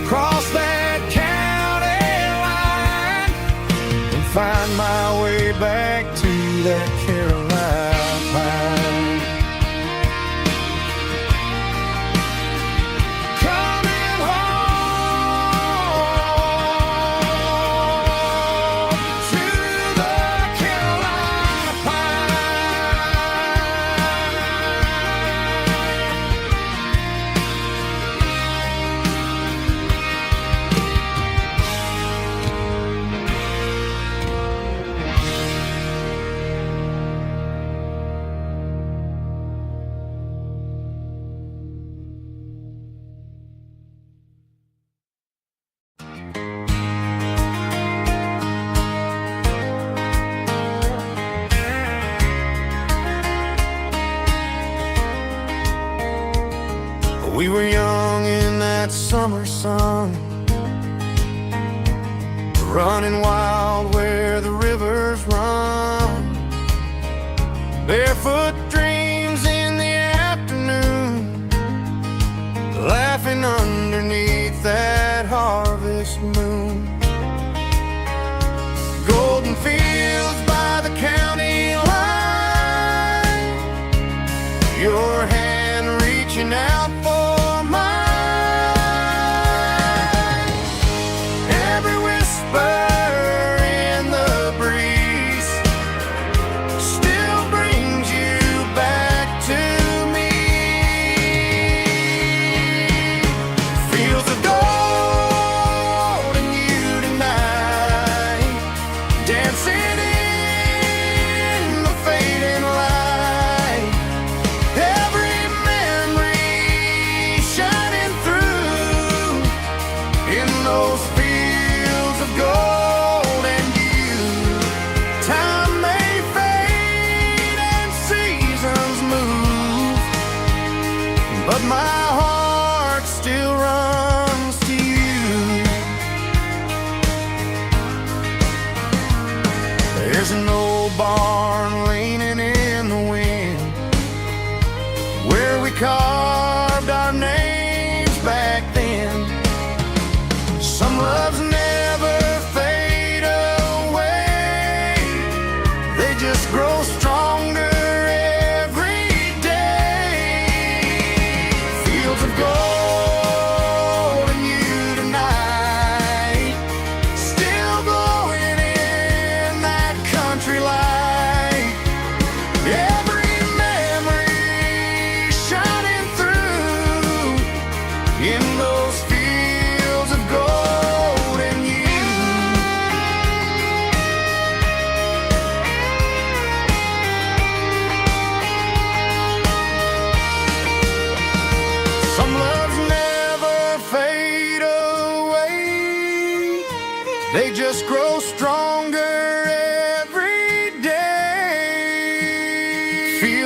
cross that county line, and find my way back to that Carolina pine. Coming home to the Carolina We were young in that summer sun, running wild where the rivers run, barefoot dreams in the afternoon, laughing underneath that harvest moon. Golden fields by the county line, your hand reaching out for mine. Every whisper in the breeze still brings you back to me. Fields of gold and you tonight, dancing in the fading light. Every memory shining through in those fields of gold and you. Time may fade and seasons move, but my heart still runs to you. There's an old barn leaning in the wind,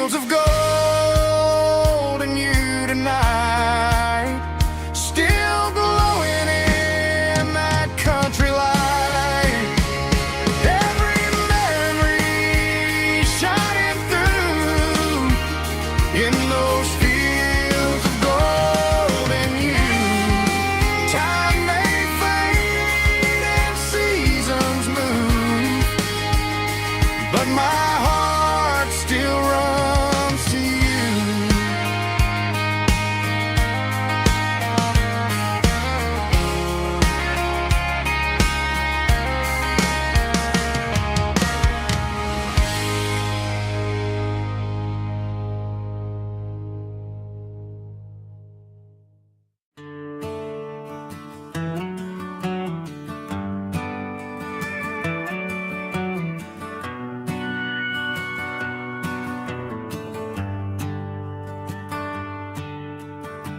fields of gold and you tonight, still glowing in that country light. Every memory shining through in those fields of gold and you. Time may fade and seasons move, but my heart still runs to you.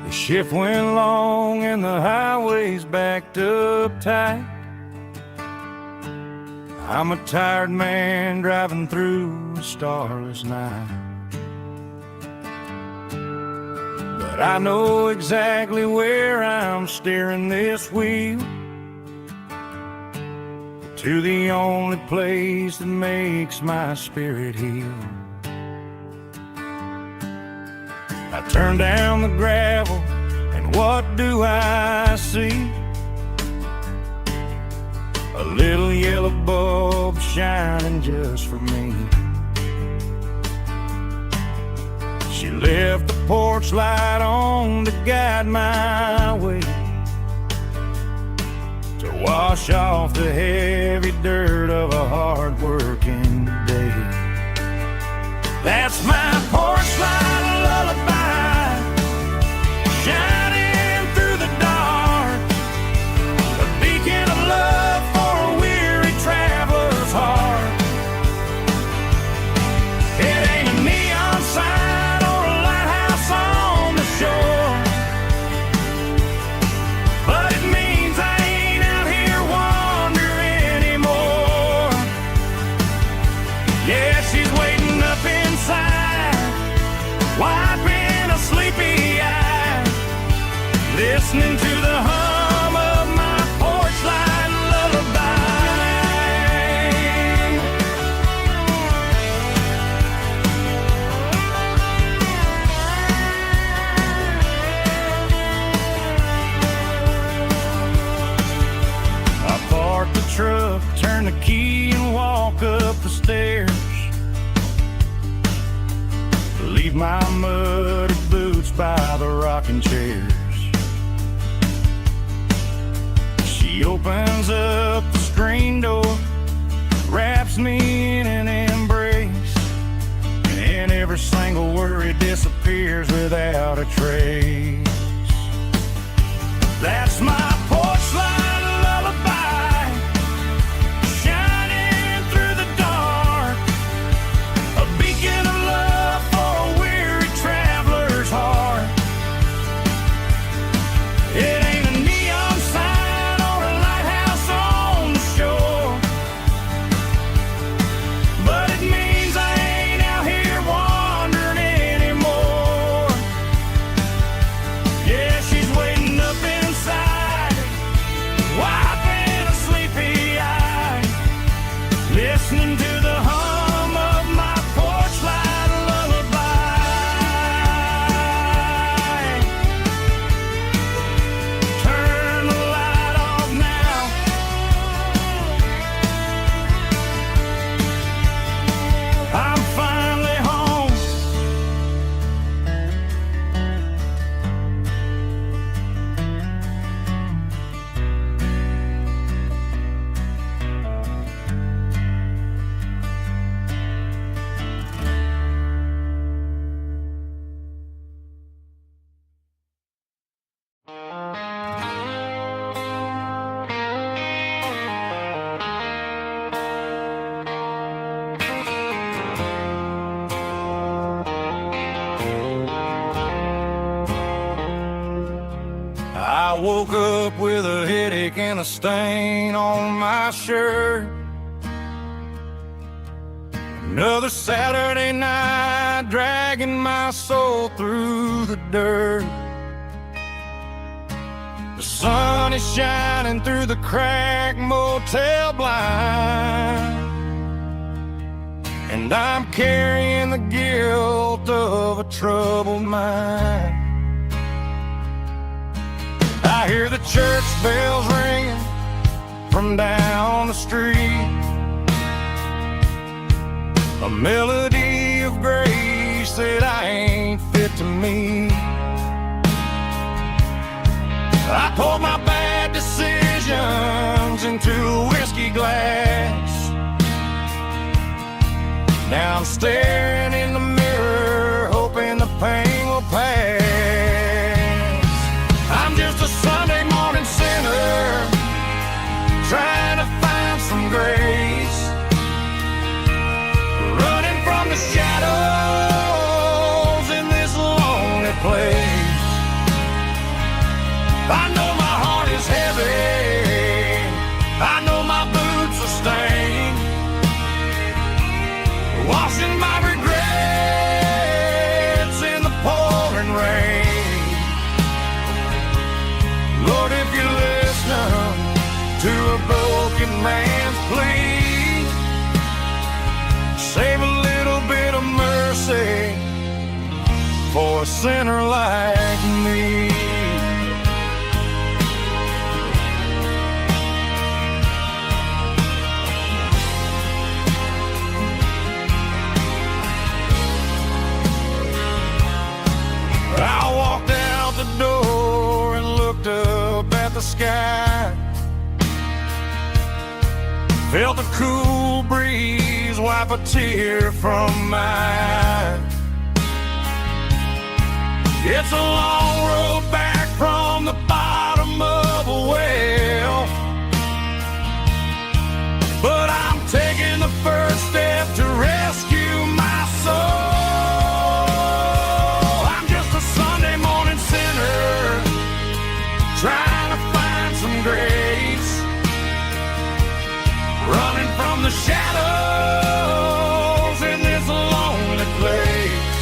The shift went long and the highway's backed up tight. I'm a tired man driving through a starless night. But I know exactly where I'm steering this wheel, to the only place that makes my spirit heal. I turn down the gravel, and what do I see? A little yellow bulb shining just for me. She left the porch light on to guide my way, to wash off the heavy dirt of a hard-working day. That's my porch light lullaby, shining through the dark, a beacon of love for a weary traveler's heart. It ain't a neon sign or a lighthouse on the shore, but it means I ain't out here wandering anymore. Yeah, she's waiting up inside, wiping a sleepy eye, listening to the hum of my porch light lullaby. I park the truck, turn the key and walk up the stairs, leave my muddy boots by the rocking chairs. She opens up the screen door, wraps me in an embrace, and every single worry disappears without a trace. That's my porch light lullaby, shining through the dark, a beacon of love for a weary traveler's heart. It ain't a neon sign or a lighthouse on the shore, but it means I ain't out here wandering anymore. Yeah, she's waiting up inside, wiping a sleepy eye, listening to the hum of my porch light lullaby. Turn the light off now, I'm finally home. I woke up with a headache and a stain on my shirt. Another Saturday night drag dragging my soul through the dirt. The sun is shining through the cracked motel blind, and I'm carrying the guilt of a troubled mind. I hear the church bells ringing from down the street, a melody of grace that I ain't fit to meet. I poured my bad decisions into a whiskey glass. Now I'm staring in the mirror, hoping the pain will pass. I'm just a Sunday morning sinner, trying to find some grace, running from the shadows in this lonely place. I know my heart is heavy, I know my boots are stained, washing my regrets in the pouring rain. Lord, if you're listening to a broken man's plea, save a little bit of mercy for a sinner like me. I walked out the door and looked up at the sky, felt the cool breeze wipe a tear from my eye. It's a long road back from the bottom of a well, but I'm taking the first step to rescue my soul. Trying to find some grace, running from the shadows in this lonely place.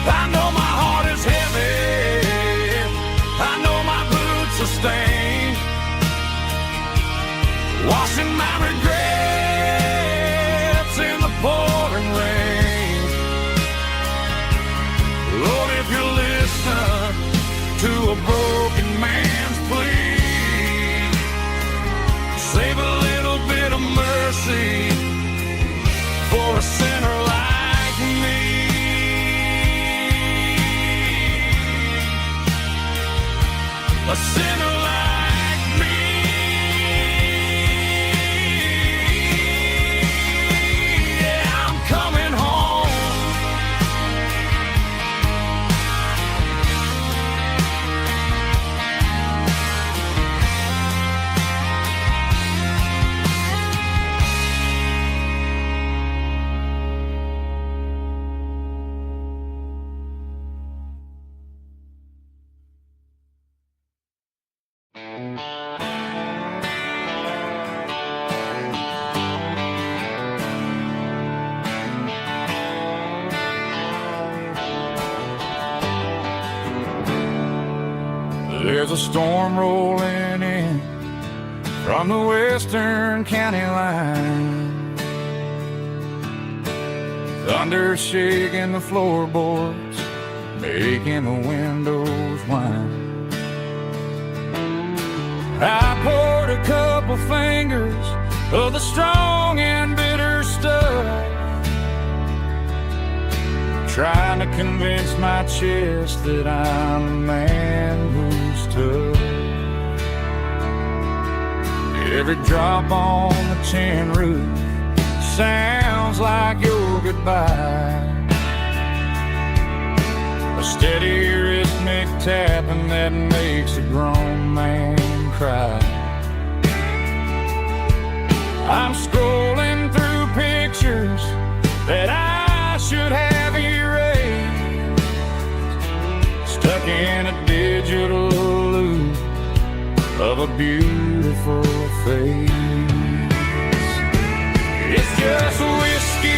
I know my heart is heavy, I know my boots are stained, washing my regrets in the pouring rain. Lord, if you're listening to a broken man's plea, save a little bit of mercy for a sinner like me. A sinner like me. Yeah, I'm coming home. There's a storm rolling in from the western county line, thunder shaking the floorboards, making the windows whine. I poured a couple fingers of the strong and bitter stuff, trying to convince my chest that I'm a man who's tough. Every drop on the tin roof sounds like your goodbye, a steady rhythmic tapping that makes a grown man cry. I'm scrolling through pictures that I should have erased, stuck in a digital loop of a beautiful face. It's just whiskey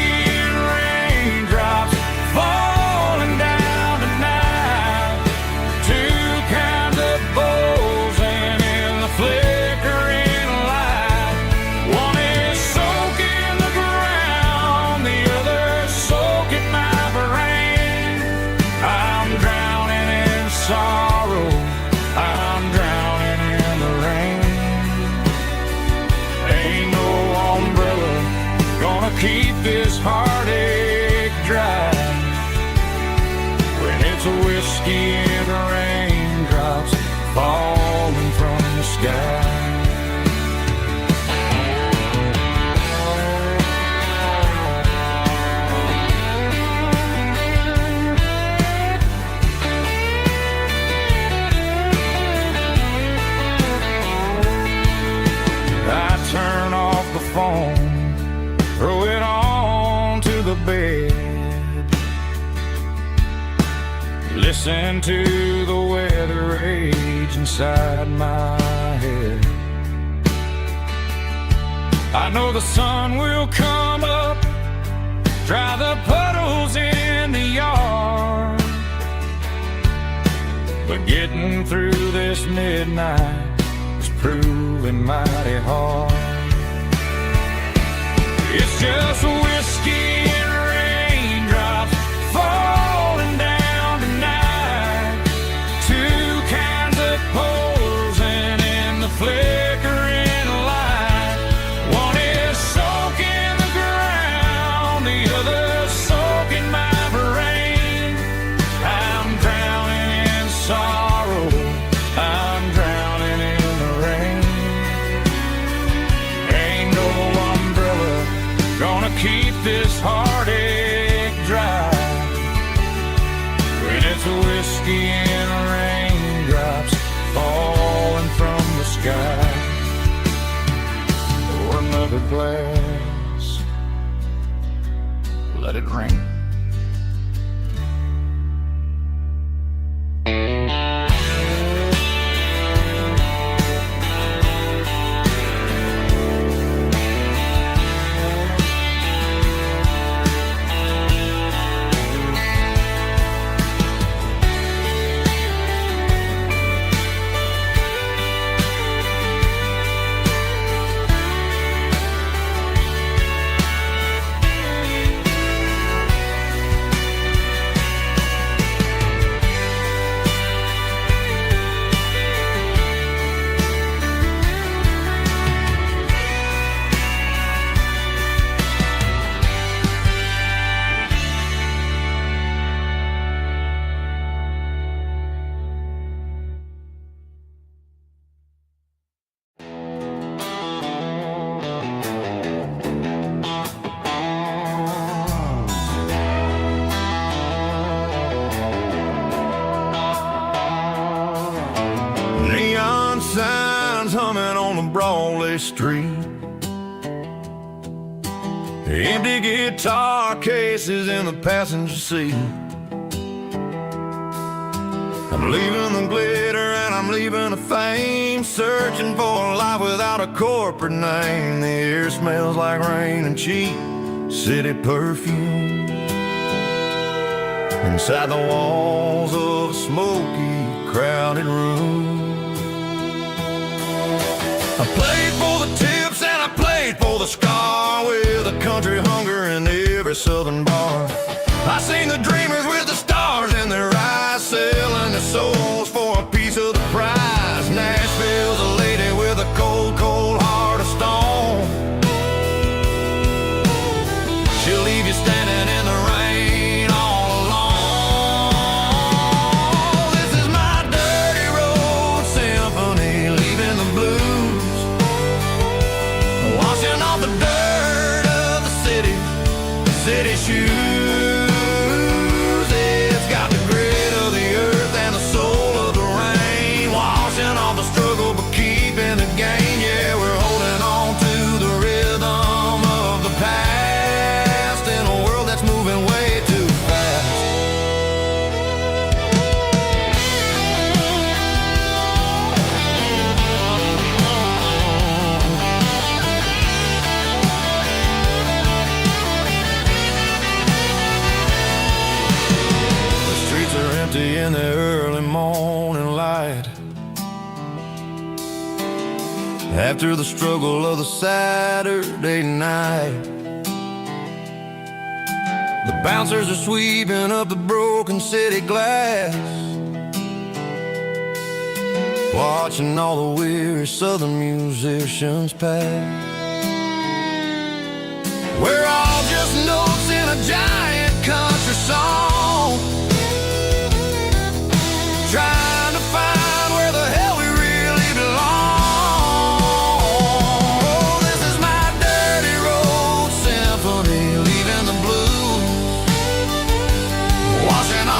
and raindrops just whiskey and raindrops falling from the sky. Turn off the phone, throw it on to the bed, listen to the weather rage inside my head. I know the sun will come up, dry the puddles in the yard, but getting through this midnight is proving mighty hard. It's just whiskey and raindrops falling down tonight. Two kinds of posing in the flickering light. One is soaking the ground, the other soaking my brain. I'm drowning in sorrow, I'm drowning in the rain. Ain't no umbrella gonna keep this heartache dry when it's whiskey and raindrops falling from the sky. Pour another glass, let it rain. Neon signs humming on the Broadway street, empty guitar cases in the passenger seat. I'm leaving the glitter and I'm leaving the fame, searching for a life without a corporate name. The air smells like rain and cheap city perfume inside the walls of a smoky, crowded room. I played for the tips and I played for the scar, with a country hunger in every southern bar. I seen the dreamers with the stars in their eyes, selling their souls for a piece of the prize. Nashville's a lady with a cold, cold heart of stone. She'll leave you standing in the rain all alone. This is my dirty road symphony, leaving the blues, washing off the dirt of the city shoes. It's got the grit of the earth and the soul of the rain, washing off the struggle but keeping the gain. Yeah, we're holding on to the rhythm of the past in a world that's moving way too fast. The streets are empty in the early morning light, after the struggle of the Saturday night. The bouncers are sweeping up the broken city glass, watching all the weary southern musicians pass. We're all just notes in a giant country song,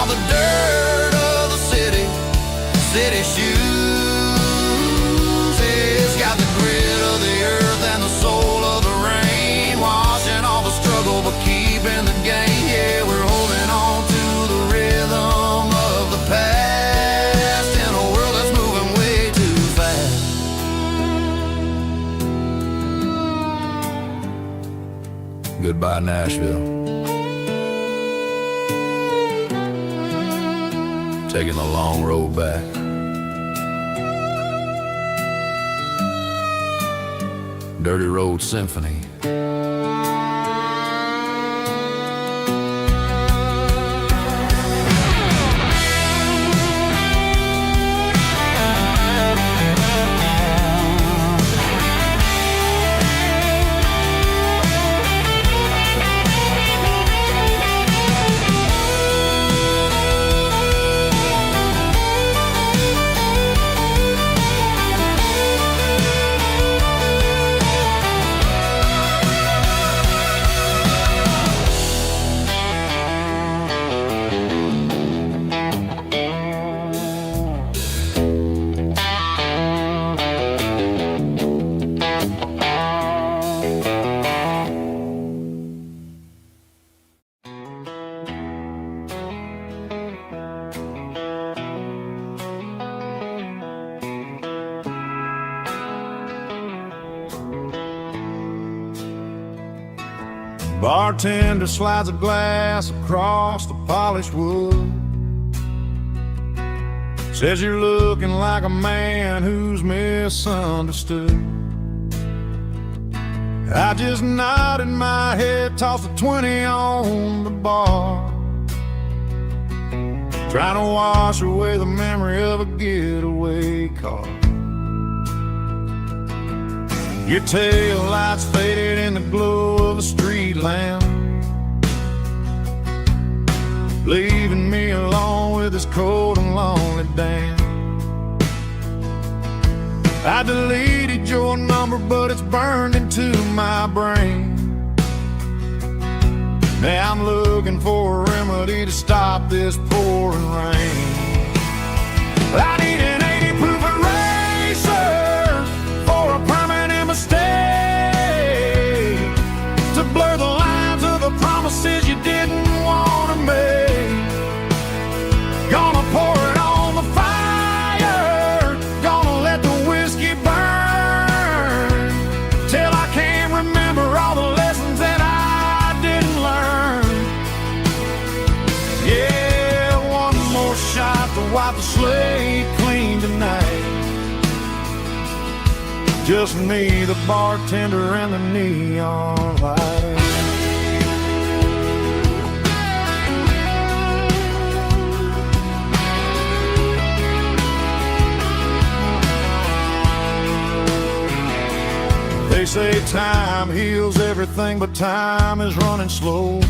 got the dirt of the city shoes. It's got the grit of the earth and the soul of the rain, washing all the struggle but keeping the game. Yeah, we're holding on to the rhythm of the past in a world that's moving way too fast. Goodbye, Nashville. Taking the long road back. Dirty Road Symphony. Bartender slides a glass across the polished wood. Says you're looking like a man who's misunderstood. I just nodded my head, tossed a 20 on the bar, trying to wash away the memory of a getaway car. Your tail lights faded in the glow of a street lamp, leaving me alone with this cold and lonely damn. I deleted your number, but it's burned into my brain. Now I'm looking for a remedy to stop this pouring rain. I need an 80 proof eraser for a permanent mistake, to blur the lines of the promises you didn't want to make. Gonna pour it on the fire, gonna let the whiskey burn, till I can't remember all the lessons that I didn't learn. Yeah, one more shot to wipe the slate clean tonight. Just me, the bartender, and the neon light. They say time heals everything, but time is running slow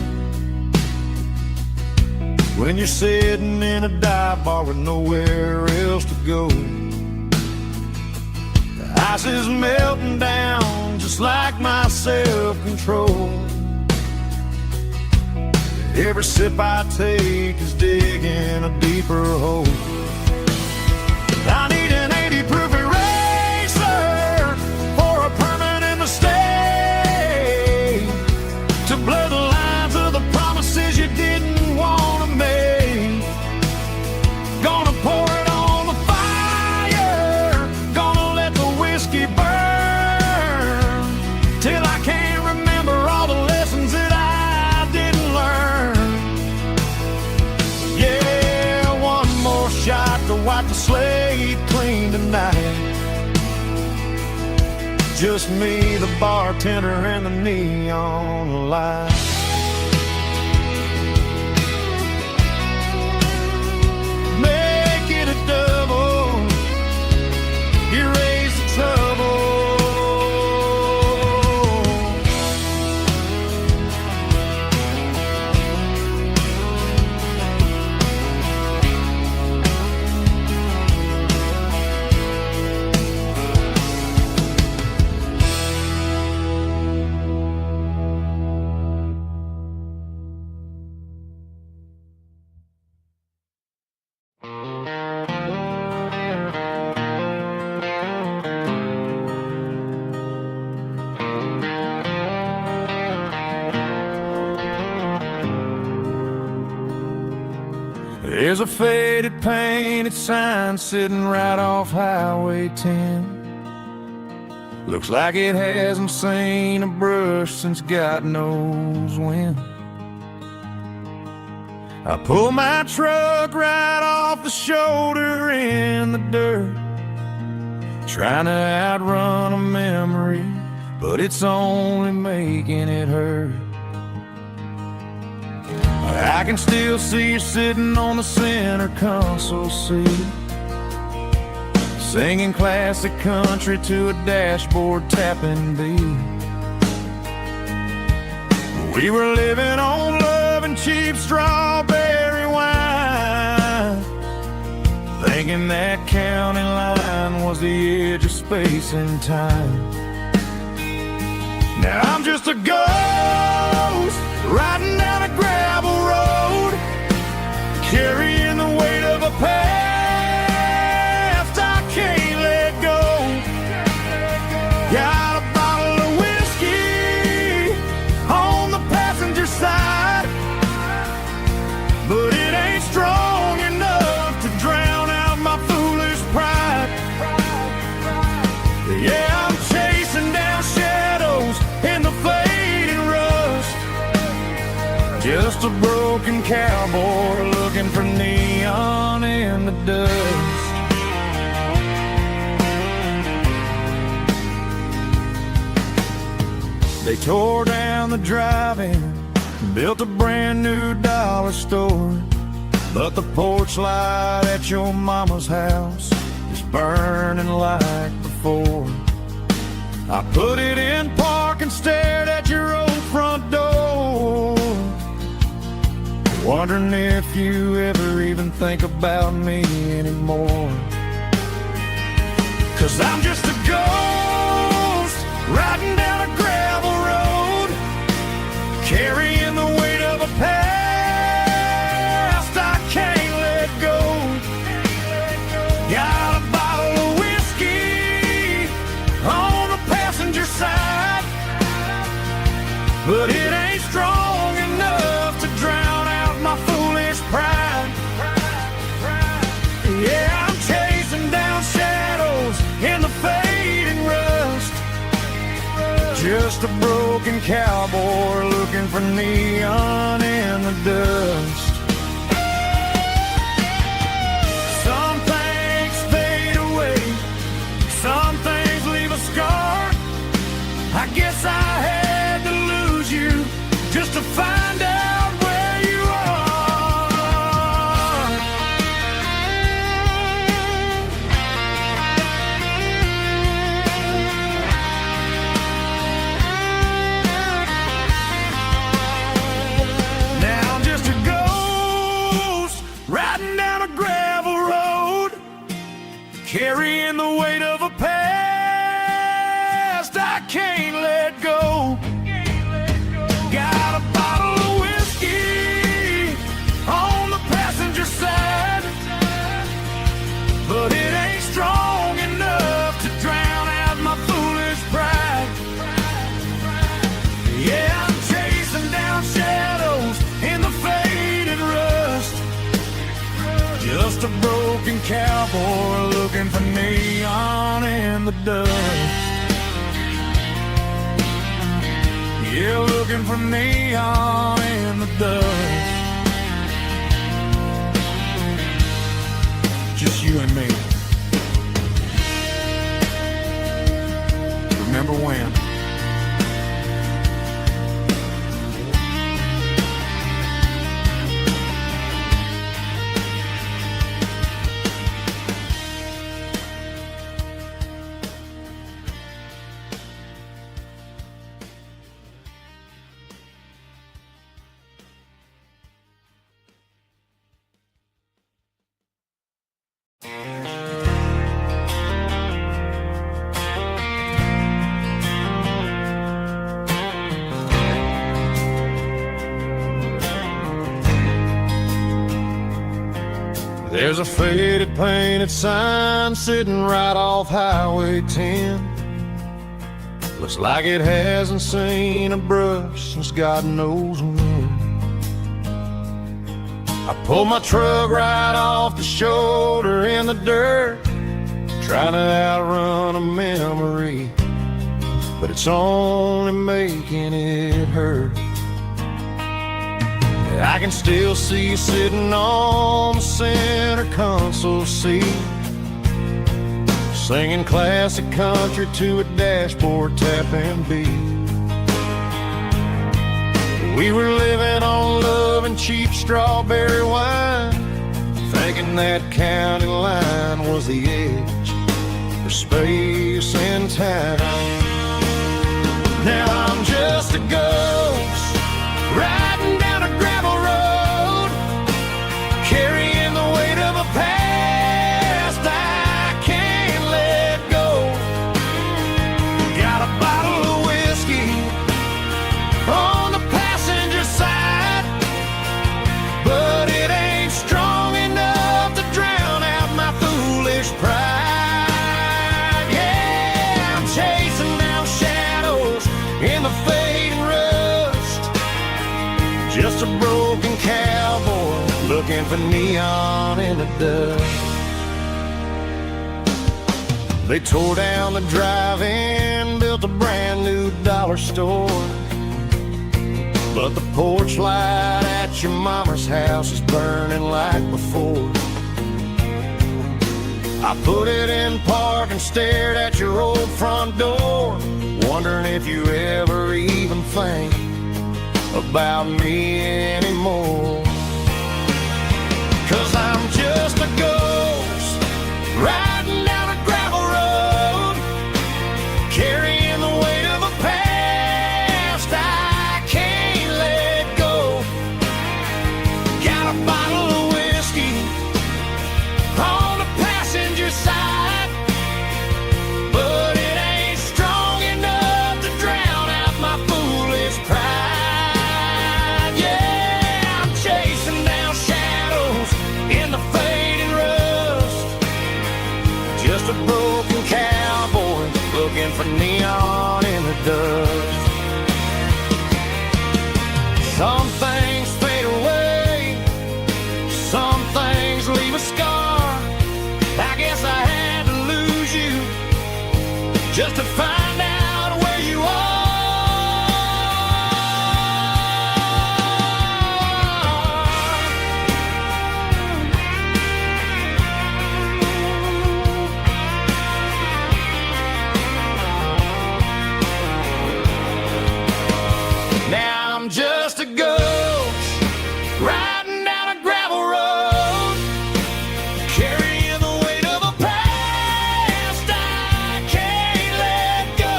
when you're sitting in a dive bar with nowhere else to go. The ice is melting down just like my self-control. Every sip I take is digging a deeper hole. I need an 80 proof eraser for a permanent mistake, to blur the lines of the promises you didn't want to make. Gonna pour it on the fire, gonna let the whiskey burn, till I can't remember all the lessons that I didn't learn. Yeah, one more shot to wipe the slate clean tonight. Just me, the bartender, and the neon light. Make it a double, erase the trouble. There's a faded painted sign sitting right off Highway 10. Looks like it hasn't seen a brush since God knows when. I pull my truck right off the shoulder in the dirt, trying to outrun a memory, but it's only making it hurt. I can still see you sitting on the center console seat, singing classic country to a dashboard tapping beat. We were living on love and cheap strawberry wine, thinking that county line was the edge of space and time. Now I'm just a ghost riding down a gravel road, carrying the weight of a past I can't let go. Got a bottle of whiskey on the passenger side, but it ain't strong enough to drown out my foolish pride. Yeah, I'm chasing down shadows in the fading rust, just a broken cowboy looking for neon in the dust. They tore down the drive-in, built a brand new dollar store, but the porch light at your mama's house is burning like before. I put it in park and stared at your old front door, wondering if you ever even think about me anymore. 'Cause I'm just a ghost riding down a gravel road, carrying the weight of a past I can't let go. Got a bottle of whiskey on the passenger side, but it ain't strong enough to drown out my foolish pride. Yeah, I'm chasing down shadows in the fading rust, just a broken cowboy looking for neon in the dust. Some things fade away, some things leave a scar. I guess I had to lose you just to find out where you are. Now I'm just a ghost riding down a gravel road, carrying the weight of a past I can't let go. Got a bottle of whiskey on the passenger side, but it ain't strong enough to drown out my foolish pride. Yeah, I'm chasing down shadows in the faded rust, just a broken cowboy looking for neon in the dust. Yeah, looking for neon in the dust. Just you and me. Remember when? There's a faded painted sign sitting right off Highway 10. Looks like it hasn't seen a brush since God knows when. I pulled my truck right off the shoulder in the dirt, trying to outrun a memory, but it's only making it hurt. I can still see you sitting on the center console seat, singing classic country to a dashboard tapping beat. We were living on love and cheap strawberry wine, thinking that county line was the edge for space and time. Now I'm just a ghost riding down a gravel road, carrying the weight of a past I can't let go. Got a bottle of whiskey on the passenger side, but it ain't strong enough to drown out my foolish pride. Yeah, I'm chasing down shadows in the fading rust, just a broken cowboy looking for neon in the dust. They tore down the drive-in, built a brand new dollar store, but the porch light at your mama's house is burning like before. I put it in park and stared at your old front door, wondering if you ever even think about me anymore. 'Cause I'm just a ghost riding down a gravel road, carrying the weight of a past I can't let go. Got a bottle of whiskey on the passenger side, but it ain't strong enough to drown out my foolish pride. Yeah, I'm chasing down shadows in the fading rust, just a broken cowboy looking for neon in the dust. Some things fade away, some things leave a scar. I guess I had to lose you just to find out where you are. Now I'm just a ghost riding down a gravel road, carrying the weight of a past I can't let go.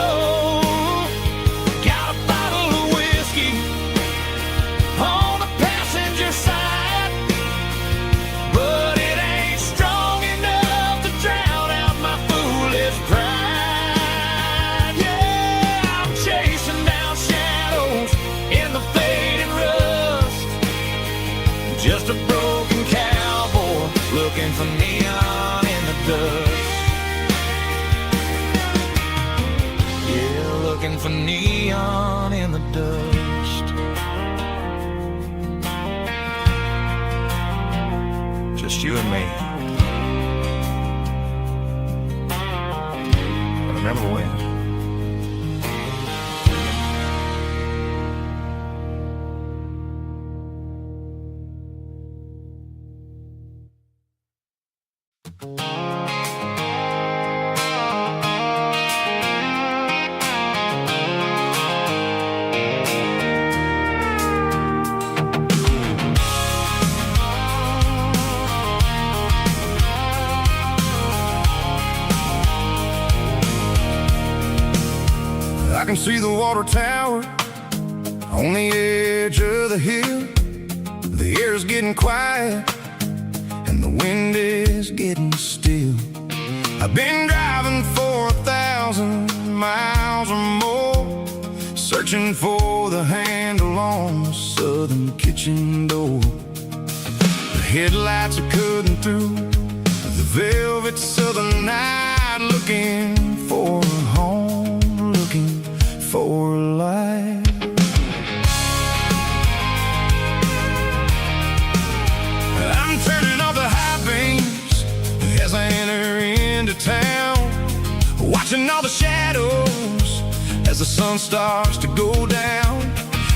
Got a bottle of whiskey on the passenger side, but it ain't strong enough to drown out my foolish pride. Yeah, I'm chasing down shadows in the fading rust, just a broken cowboy looking for neon in the dust. Yeah, looking for neon in the dust. Just you and me. But remember when? I can see the water tower on the edge of the hill. The air's getting quiet and the wind is getting still. I've been driving for 1,000 miles or more, searching for the handle on the southern kitchen door. The headlights are cutting through the velvet southern night, looking for a home, looking for a life. watching all the shadows as the sun starts to go down.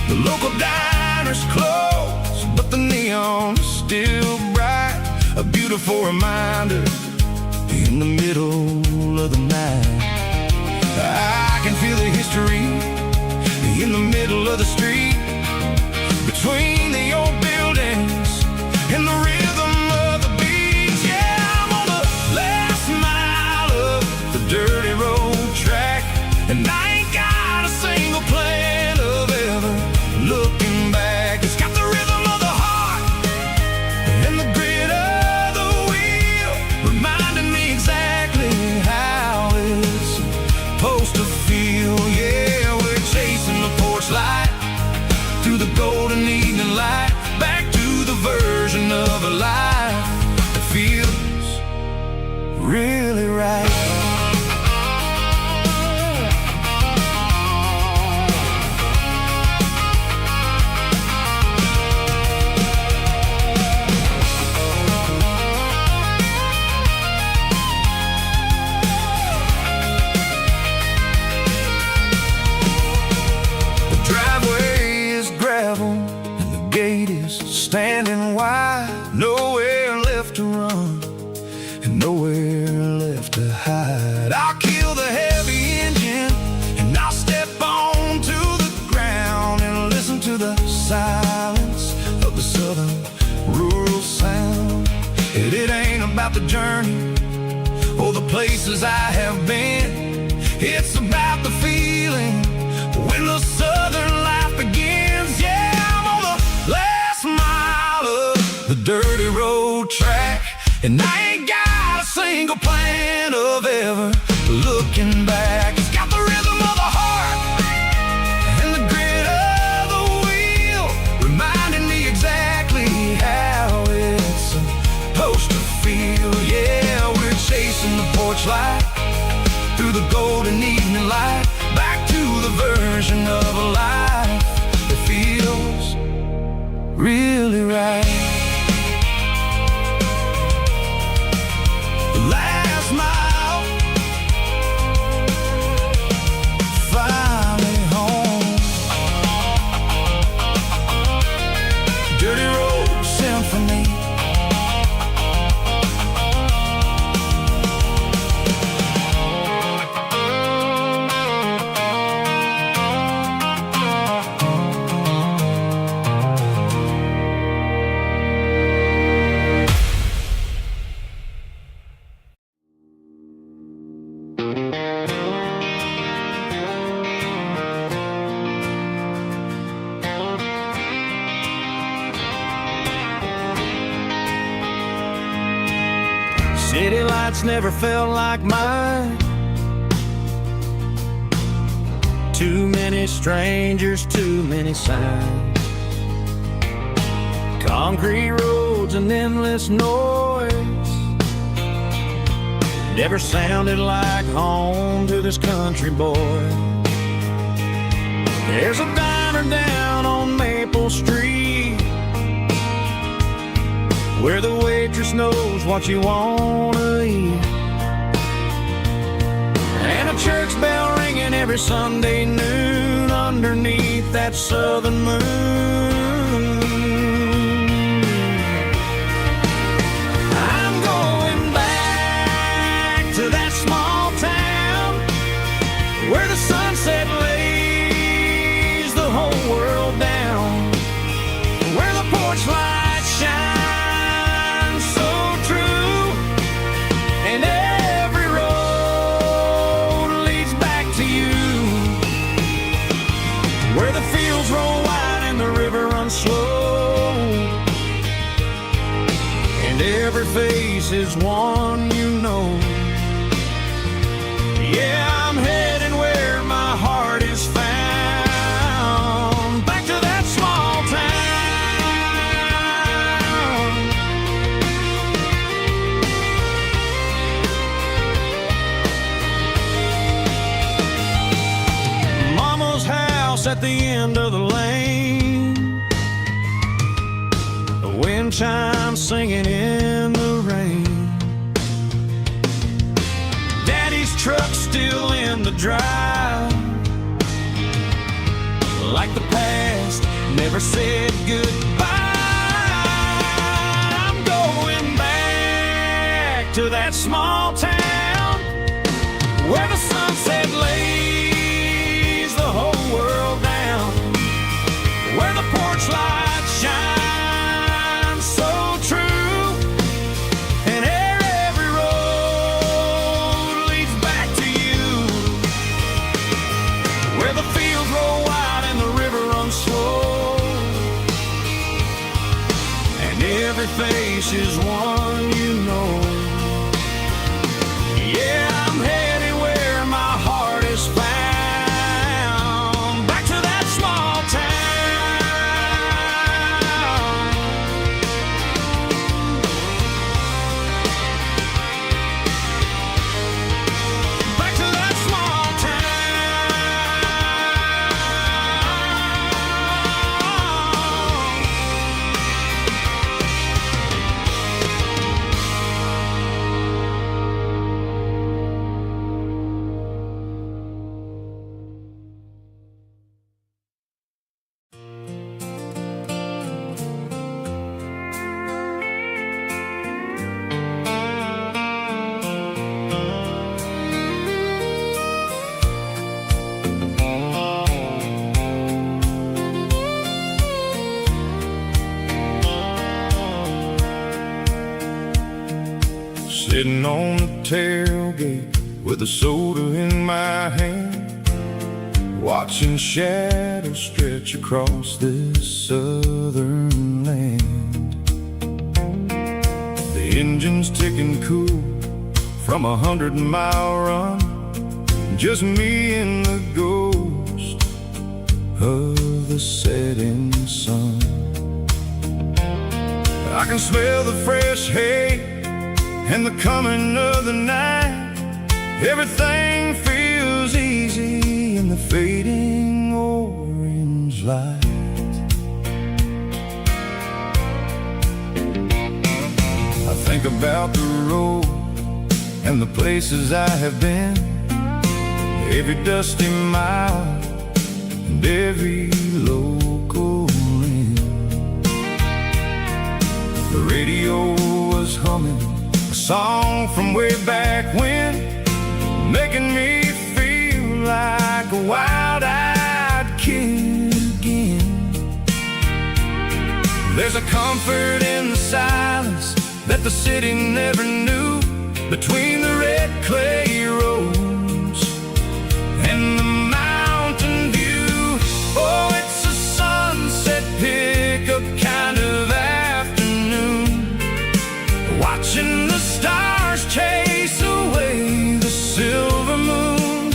The local diner's closed, but the neon's still bright. A beautiful reminder in the middle of the night. I can feel the history in the middle of the street, between the old buildings and the rhythm of the beats. Yeah, I'm on the last mile of the dirty road track, and I ain't got a single plan of ever looking back. It's got the rhythm of the heart and the grit of the wheel, reminding me exactly how it's supposed to feel. Yeah, we're chasing the porch light through the golden evening light, back to the version of a life that feels really right. Standing wide, nowhere left to run and nowhere left to hide. I'll kill the heavy engine and I'll step onto the ground and listen to the silence of the southern rural sound. It ain't about the journey or the places I have been. It's about the feeling when the southern life begins. Yeah, I'm on the last mile of the dirty road track, and I ain't got a single plan of ever looking back. It's got the rhythm of the heart and the grit of the wheel, reminding me exactly how it's supposed to feel. Yeah, we're chasing the porch light through the golden evening light, back to the version of a life that feels really right. The last mile, finally home. Dirty Road Symphony. City lights never felt like mine. Too many strangers, too many signs. Concrete roads and endless noise never sounded like home to this country boy. There's a diner down on Maple Street where the waitress knows what you wanna eat, and a church bell ringing every Sunday noon underneath that southern moon. I'm going back to that small town where the sunset lays the whole world down, where the porch lights shine slow, and every face is one you know. Yeah, I'm heading where my heart is found, back to that small town. Mama's house at the end of the lane, wind chimes singing in the rain. Daddy's truck still in the drive. Like the past never said goodbye. I'm going back to that small town where the sunset lays the whole world down, where the porch light shines so true, and every road leads back to you, where the fields roll wide and the river runs slow, and every face is one you know. Yeah, I'm headed where my heart is found, back to that small town. Back to that small Sitting on the tailgate with a soda in my hand, watching shadows stretch across this southern land. The engine's ticking cool from 100-mile run, just me and the ghost of the setting sun. I can smell the fresh hay and the coming of the night. Everything feels easy in the fading orange light. I think about the road and the places I have been, every dusty mile and every local inn. The radio was humming a song from way back when, making me feel like a wild-eyed kid again. There's a comfort in the silence that the city never knew, between the red clay roads and the mountain view. Oh, it's a sunset pickup kind of afternoon, watching the stars chase away the silver moon.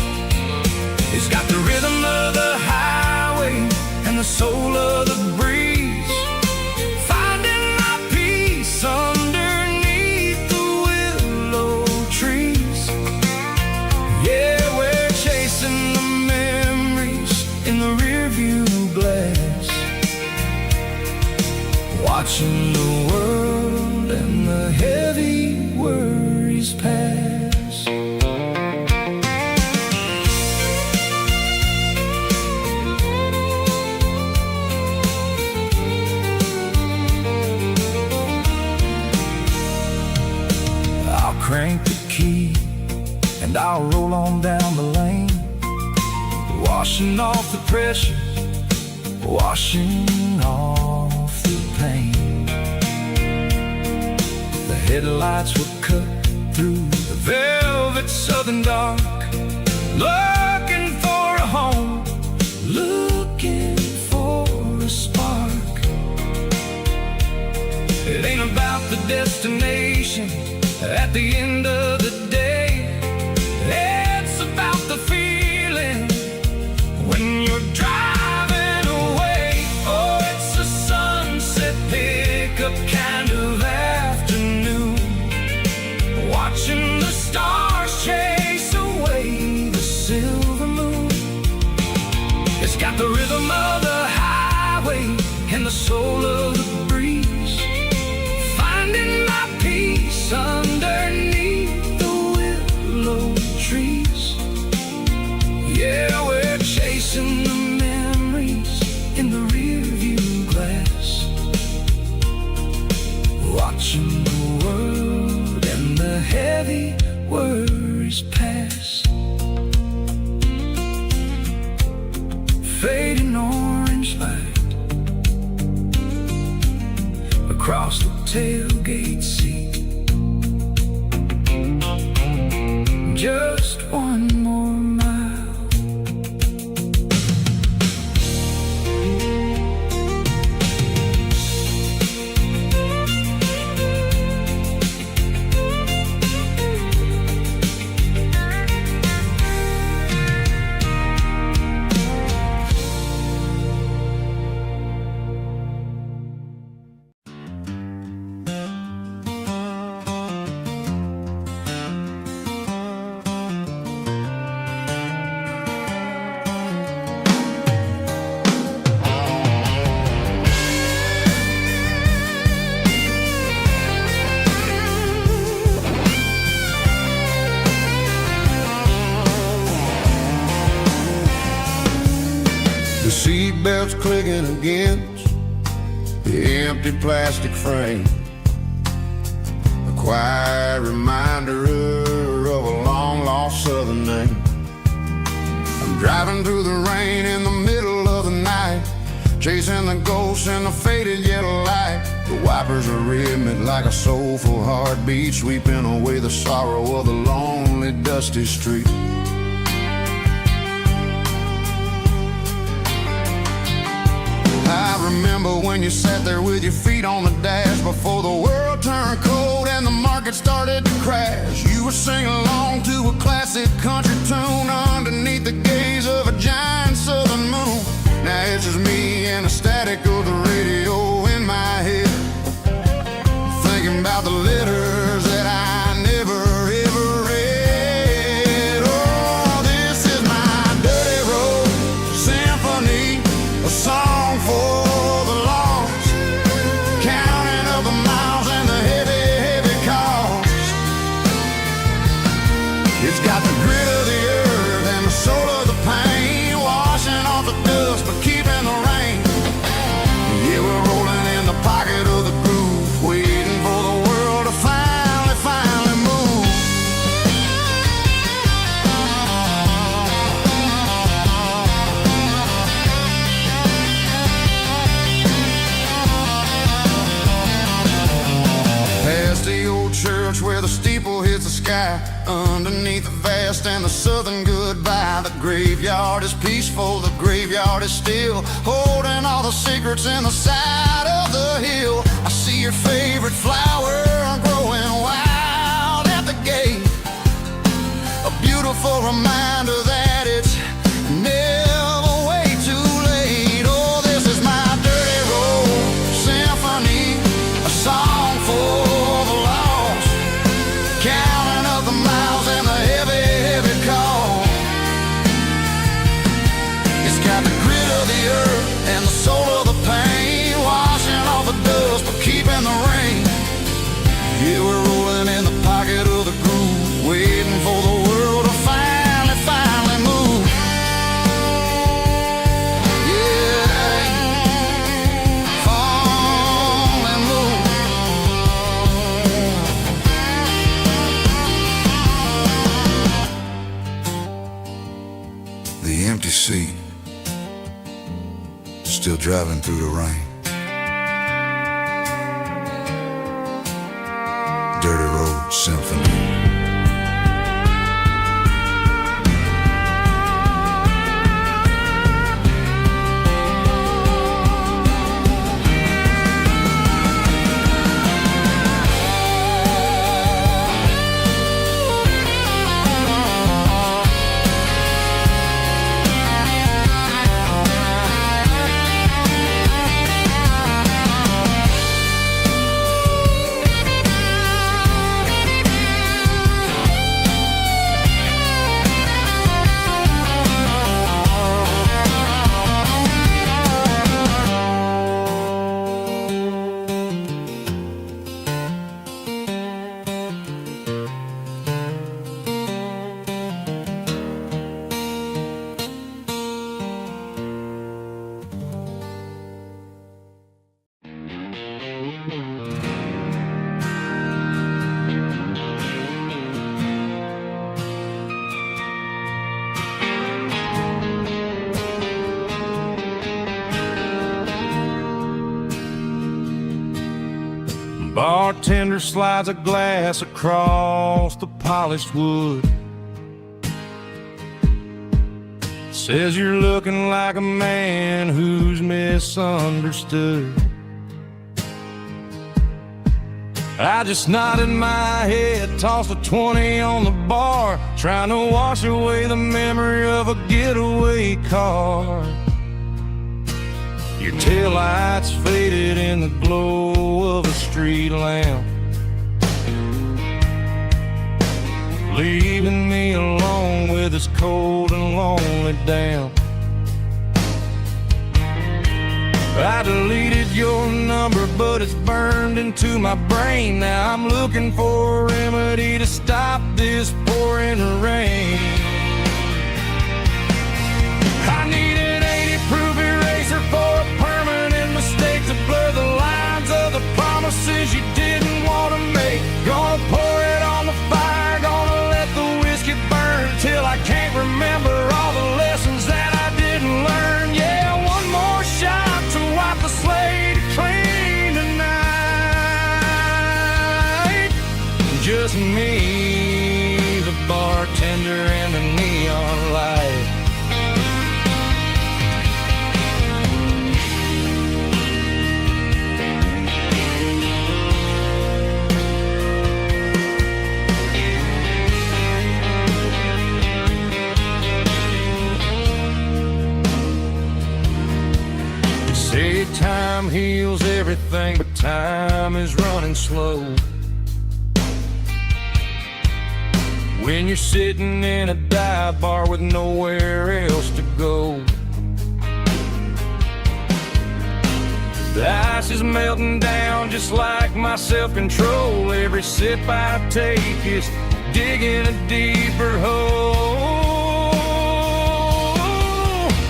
It's got the rhythm of the highway and the soul of the breeze, finding my peace underneath the willow trees. Yeah, we're chasing the memories in the rearview glass, watching the world and the heavy worries pass. I'll crank the key and I'll roll on down the lane, washing off the pressure, washing off the pain. The headlights were cut through the velvet southern dark, looking for a home, looking for a spark. It ain't about the destination at the end of the day, it's about the feeling when you're driving away. Oh, it's a sunset pickup kind of afternoon, watching the stars chase away the silver moon. It's got the rhythm of the highway and the soul of the breeze, finding my peace underneath the watching the world and the heavy worries pass. Fading orange light across the tailgate seat. Just one more mile. The seatbelt's clicking against the empty plastic frame, a quiet reminder of a long-lost southern name. I'm driving through the rain in the middle of the night, chasing the ghosts in the faded yellow light. The wipers are rhythmic like a soulful heartbeat, sweeping away the sorrow of the lonely, dusty street. I remember when you sat there with your feet on the dash before the world turned cold and the market started to crash. You were singing along to a classic country tune underneath the gaze of a giant southern moon. Now it's just me and the static of the radio in my head, thinking about the letters that I never ever read. Oh, this is my dirty road symphony, a song for the lost, counting up the miles and the heavy, heavy cost. It's got the grit of the earth and the soul of the pain, washing off the dust but keeping the rain. Yeah, we're rolling in the pocket of the groove, waiting for the world to finally move. Past the old church where the steeple hits the sky, underneath the vast and the southern goodbye. The graveyard is peaceful, the graveyard is still, holding all the secrets in the side of the hill. I see your favorite flower growing wild at the gate, a beautiful reminder that it's never way too late. Oh, this is my dirty road symphony, a song for the lost, counting up the miles and the heavy, heavy call. It's got the grit of the earth and the soul of the pain, washing off the dust but keeping the rain. Yeah, we're rolling in the pocket of the groove, waiting for the world to finally move. Yeah, finally move. The empty seat, still driving through the rain. Dirty road symphony. bartender slides a glass across the polished wood. Says you're looking like a man who's misunderstood. I just nodded my head, tossed a 20 on the bar, trying to wash away the memory of a getaway car. Your taillights faded in the glow of a street lamp, leaving me alone with this cold and lonely damp. I deleted your number, but it's burned into my brain. Now I'm looking for a remedy to stop this pouring rain. I need an 80-proof eraser for a permanent mistake to blur the lines of the promises you didn't want to make. Gonna pour it on the fire, gonna let the whiskey burn till I can't remember all the lessons that I didn't learn. Yeah, one more shot to wipe the slate clean tonight. Just me, the bartender, and the neon light. Say time heals everything, but time is running slow. When you're sitting in a dive bar with nowhere else to go, the ice is melting down just like my self-control. Every sip I take is digging a deeper hole.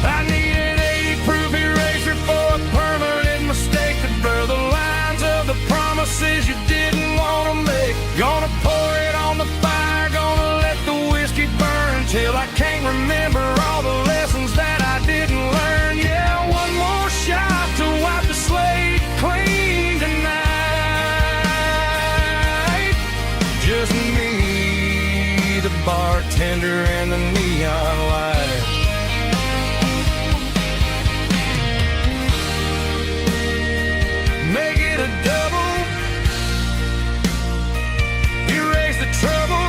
I need an 80-proof eraser for a permanent mistake to blur the lines of the promises you didn't want to make. Gonna pour it on the fire, gonna let the whiskey burn till I can't remember all the lessons that I didn't learn. Yeah, one more shot to wipe the slate clean tonight. Just me, the bartender, and the neon light. Make it a double, erase the trouble.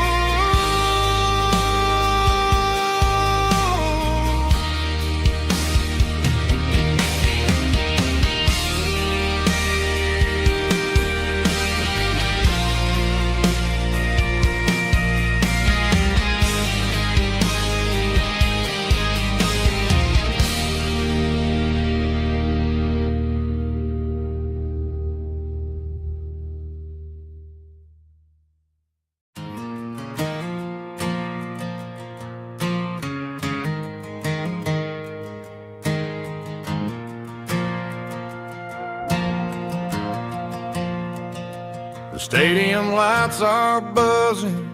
The stadium lights are buzzing,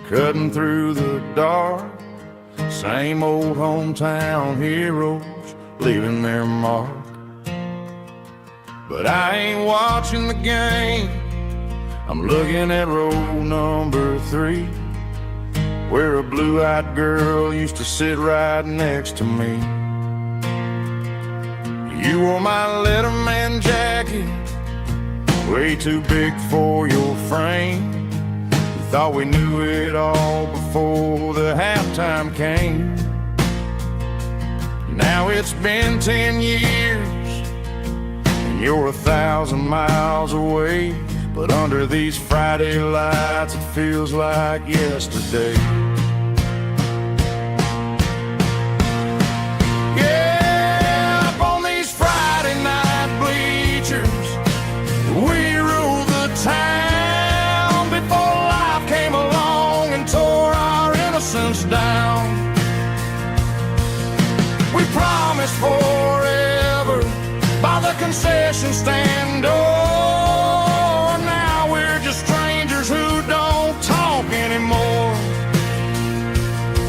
cutting through the dark. Same old hometown heroes leaving their mark. But I ain't watching the game, I'm looking at row number 3, where a blue-eyed girl used to sit right next to me. You wore my Letterman jacket, way too big for your frame. We thought we knew it all before the halftime came. Now it's been 10 years and you're 1,000 miles away, but under these Friday lights it feels like yesterday. Yeah, up on these Friday night bleachers, we ruled the town before life came along and tore our innocence down. We promised forever by the concession stand door. Now we're just strangers who don't talk anymore.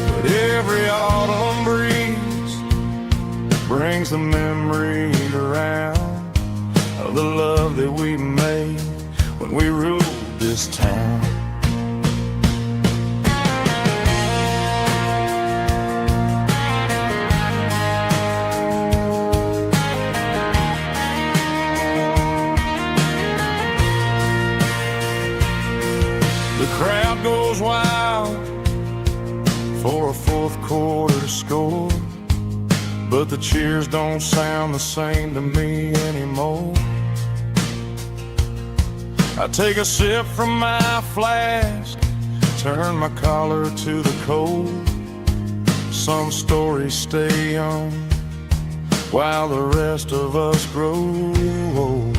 But every autumn breeze brings the memory around of the love that we made when we ruled this town. The crowd goes wild for a fourth quarter score, but the cheers don't sound the same to me anymore. I take a sip from my flask, turn my collar to the cold. Some stories stay on while the rest of us grow old.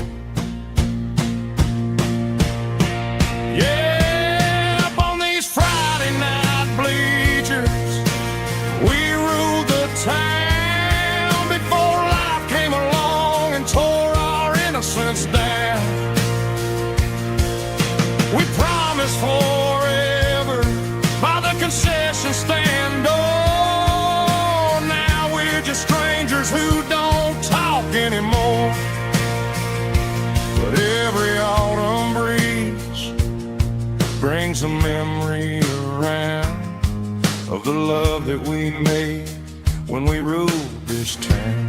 Yeah, up on these Friday night bleachers, we ruled the town before life came along and tore our innocence down. We promised forever by the concession stand. Oh, now we're just strangers who don't talk anymore. But every autumn breeze brings a memory around of the love that we made when we ruled this town.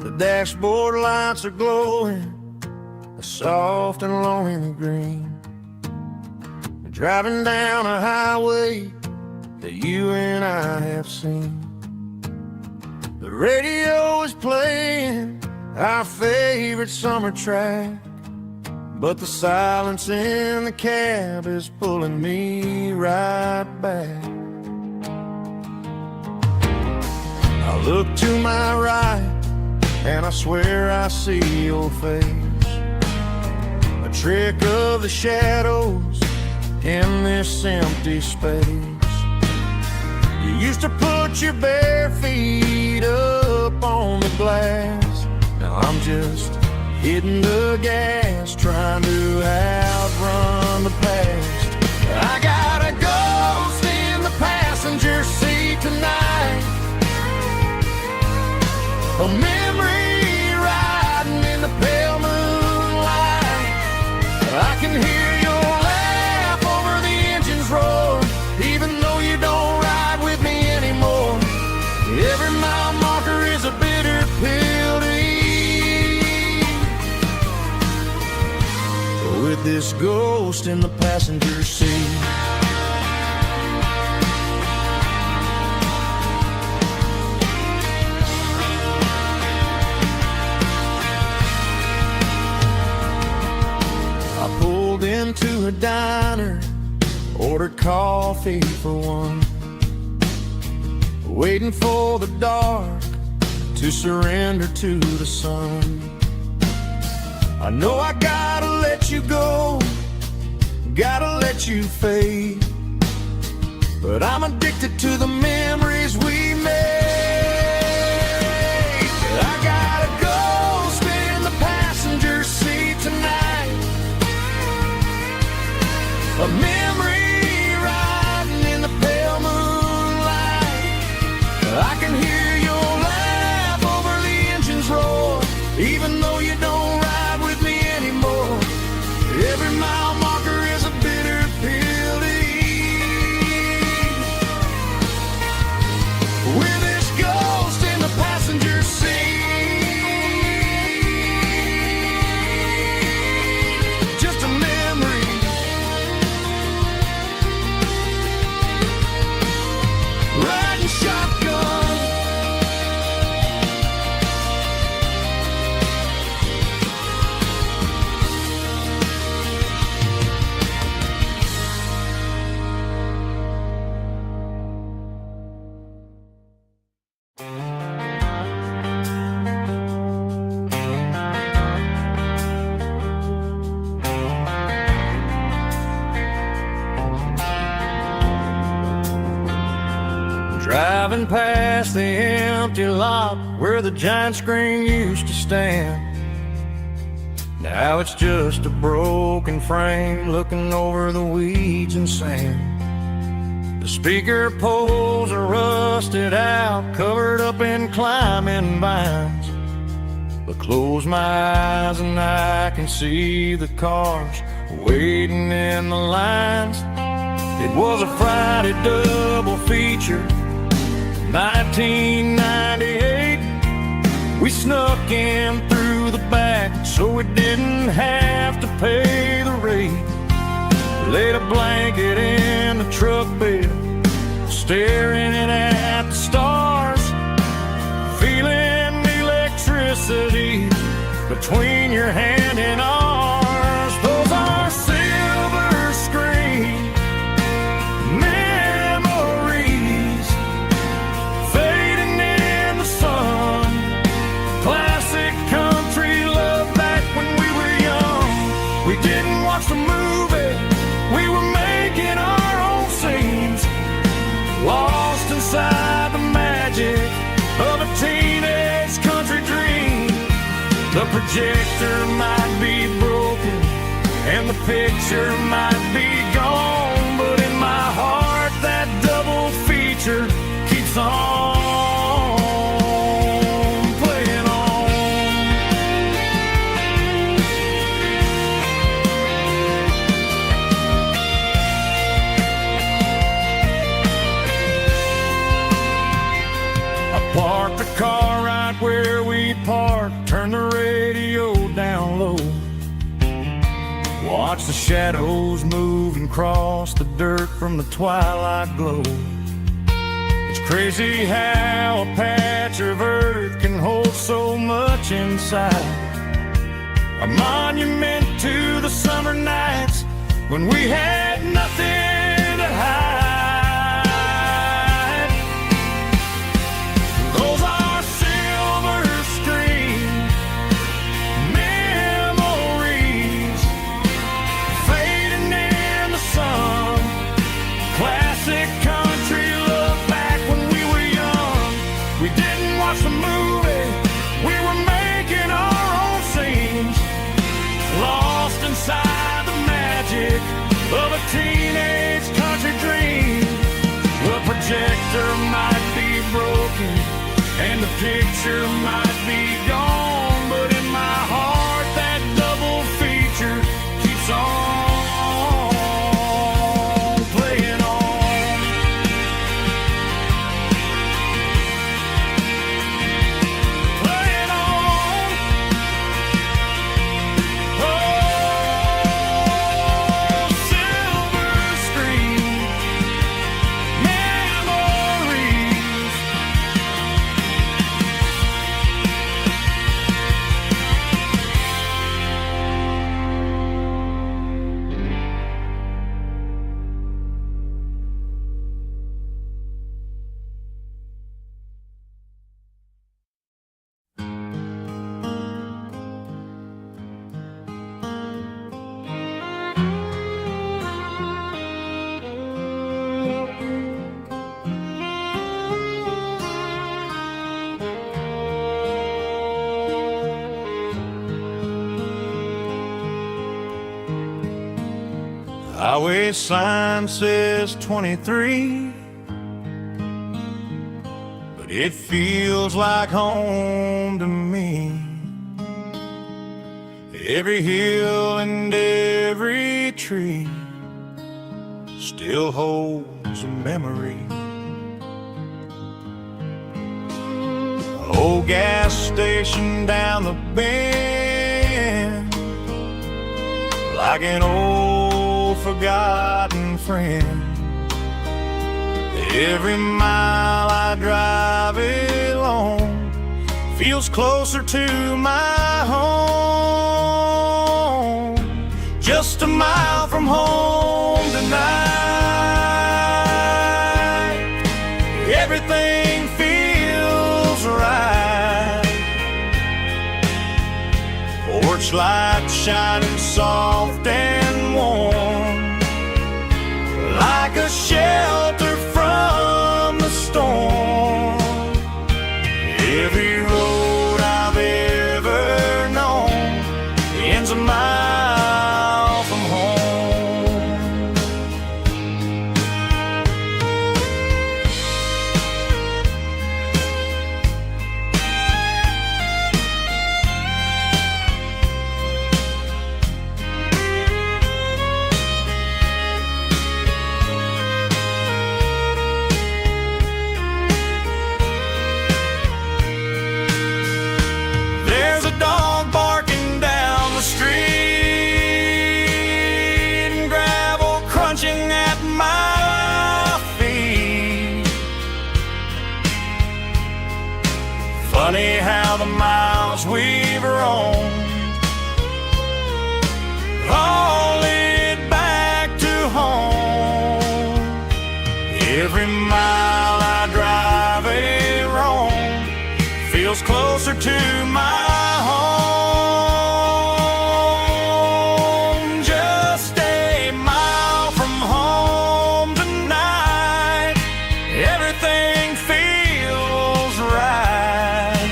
The dashboard lights are glowing, a soft and lonely green. We're driving down a highway that you and I have seen. The radio is playing our favorite summer track, but the silence in the cab is pulling me right back. I look to my right and I swear I see your face, a trick of the shadows in this empty space. You used to put your bare feet up on the glass. Now I'm just hitting the gas, trying to outrun the past. I got a ghost in the passenger seat tonight, a memory riding in the pale moonlight. I can hear your laugh over the engine's roar, even though you don't ride with me anymore. Every mile marker is a bitter pill to eat, with this ghost in the passenger seat. Into a diner, ordered coffee for one, waiting for the dark to surrender to the sun. I know I gotta let you go, gotta let you fade, but I'm addicted to the memories we made. I gotta go even though you don't ride with me anymore. Every mile marker is a bitter pill to eat. With this ghost in the passenger seat, just a memory. Riding shotgun. Driving past the empty lot where the giant screen used to stand. Now it's just a broken frame looking over the weeds and sand. The speaker poles are rusted out, covered up in climbing vines. But close my eyes and I can see the cars waiting in the lines. It was a Friday double feature, 1998. We snuck in through the back so we didn't have to pay the rate. Laid a blanket in the truck bed, staring at the stars, feeling the electricity between your hand and ours. Those are silver screen memories fading in the sun. Classic country love back when we were young. We didn't watch the movie, we were making our own scenes, lost inside the magic of a teenage country dream. The projector might be broken and the picture might be gone, but in my heart that double feature keeps on playing on. I parked the car right where we parked, turned the radio down low, watch the shadows move and cross the dirt from the twilight glow. It's crazy how a patch of earth can hold so much inside. A monument to the summer nights when we had nothing to hide. Those are silver screen memories fading in the sun. Classic country love back when we were young. We didn't watch the movie, we were making our own scenes, lost inside the magic of a teenage country dream. The projector might be broken and the picture might be gone, but in my heart that double feature keeps on playing on. Playing on. Oh, silver screen memories. Highway sign says 23, but it feels like home to me. Every hill and every tree still holds a memory. Old gas station down the bend, like an old forgotten friend. Every mile I drive alone feels closer to my home. Just a mile from home tonight, everything feels right. Porch light shining soft and warm, like a shelter from the storm. Every road I've ever known ends a mile from home. There's a dog barking down the street and gravel crunching at my feet. Funny how the miles we've roamed all lead back to home. Every mile I drive roam feels closer to my home. Just a mile from home tonight, everything feels right.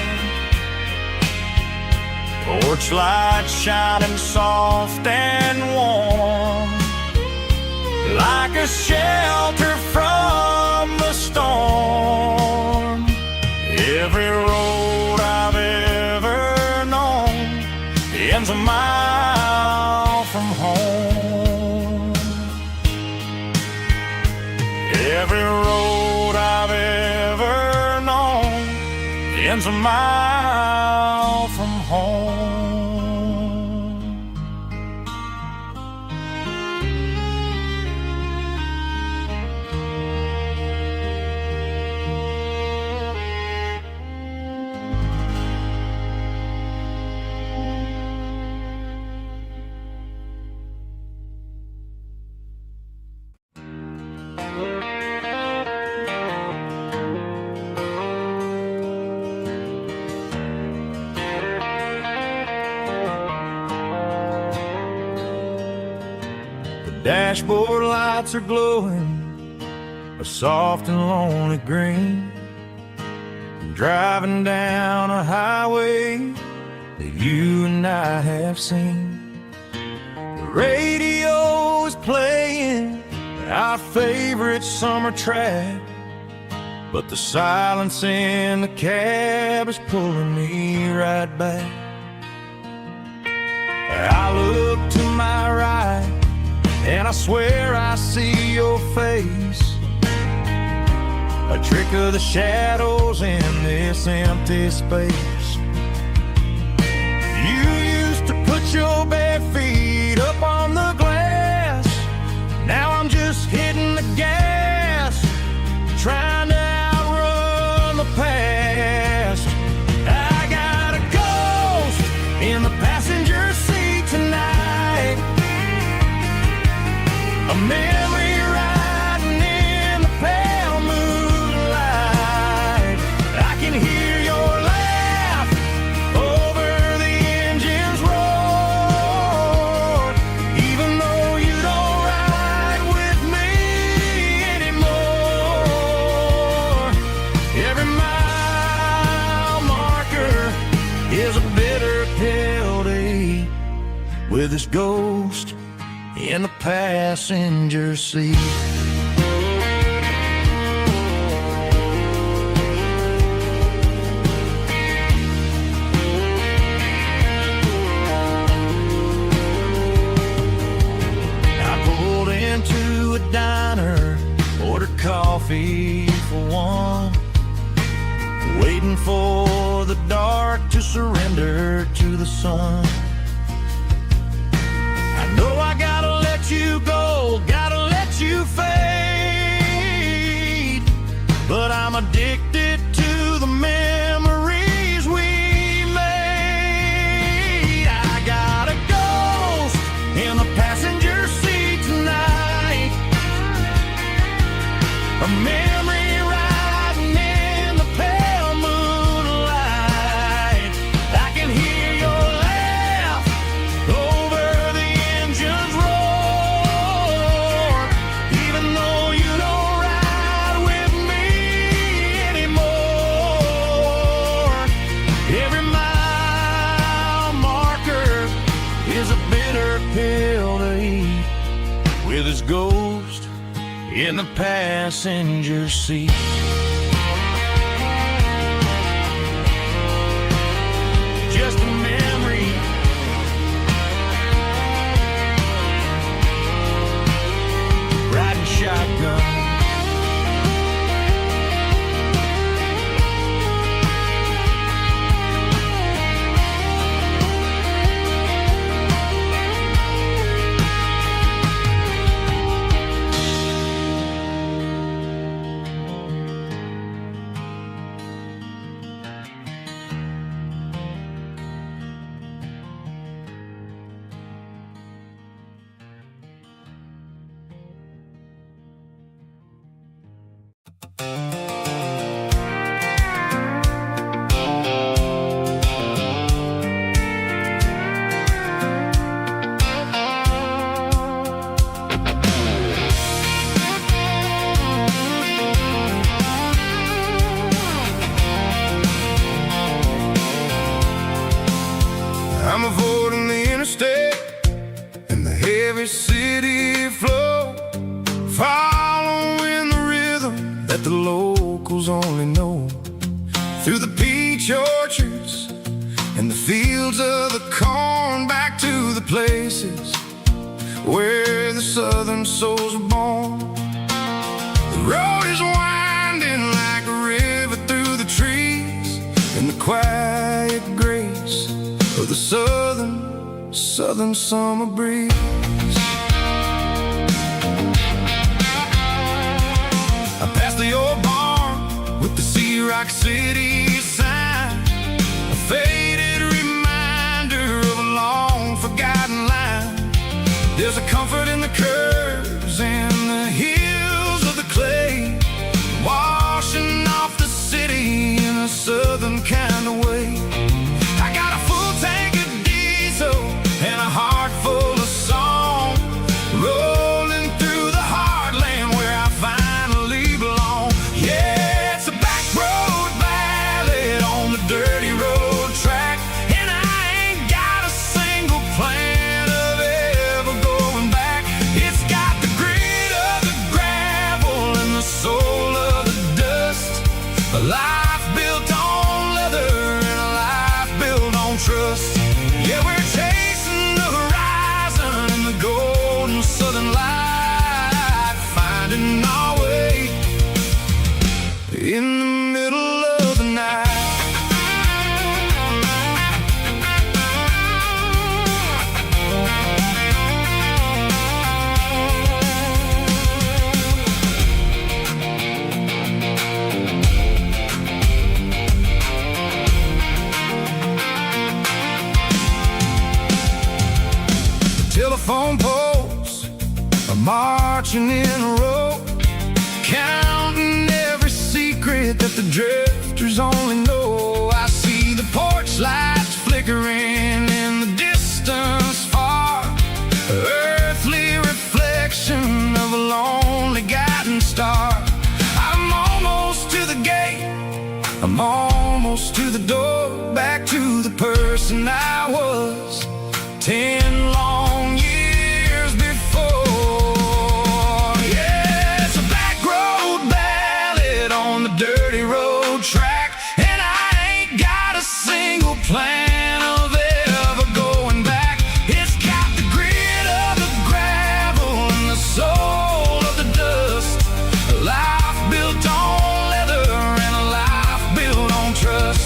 Porch light shining soft and warm, like a shelter from the storm. Every road I've ever known ends a mile from home. Every road I've ever known ends a mile from home. Dashboard lights are glowing a soft and lonely green. Driving down a highway that you and I have seen. The radio is playing our favorite summer track, but the silence in the cab is pulling me right back. I look to my right and I swear I see your face, a trick of the shadows in this empty space. You used to put your bare feet up on the glass. Now I'm just hitting the gas, trying to outrun the past. I got a ghost in the passenger seat tonight, a memory riding in the pale moonlight. I can hear your laugh over the engine's roar, even though you don't ride with me anymore. Every mile marker is a bitter pill to eat, with this ghost in the passenger seat. for the dark to surrender to the sun. I know I gotta let you go, gotta let you fade, but I'm addicted to the memories we made. I got a ghost in the passenger seat tonight, a memory riding in the pale moonlight. I can hear your laugh over the engine's roar, even though you don't ride with me anymore. Every mile marker is a bitter pill to eat, with his ghost in the passenger seat. Just a memory, riding shotgun. I'm avoiding the interstate and the heavy city flow, following the rhythm that the locals only know. Through the peach orchards and the fields of the corn, back to the places where the southern souls were born. The road is winding like a river through the trees, in the quiet grace of the southern summer breeze. I passed the old barn with the Sea Rock City sign, a faded reminder of a long forgotten line. There's a comfort in the curves and the hills of the clay, washing off the city in a southern kind of way. I got a full tank of diesel and a heart full of song, rolling through the heartland where I finally belong. Yeah, it's a back road ballad on the dirty road track, and I ain't got a single plan of ever going back. It's got the grit of the gravel and the soul of the dust, a life built on leather and a life built on trust. Yeah, we're chasing the horizon in the golden southern light, finding our way in the middle of the night. Telephone poles are marching in a row, counting every secret that the drifters only know. I see the porch lights flickering in the distance far, earthly reflection of a lonely guiding star. I'm almost to the gate, I'm almost to the door, back to the person I was 10 long years before. Yeah, it's a back road ballad on the dirty road track, and I ain't got a single plan of ever going back. It's got the grit of the gravel and the soul of the dust, a life built on leather and a life built on trust.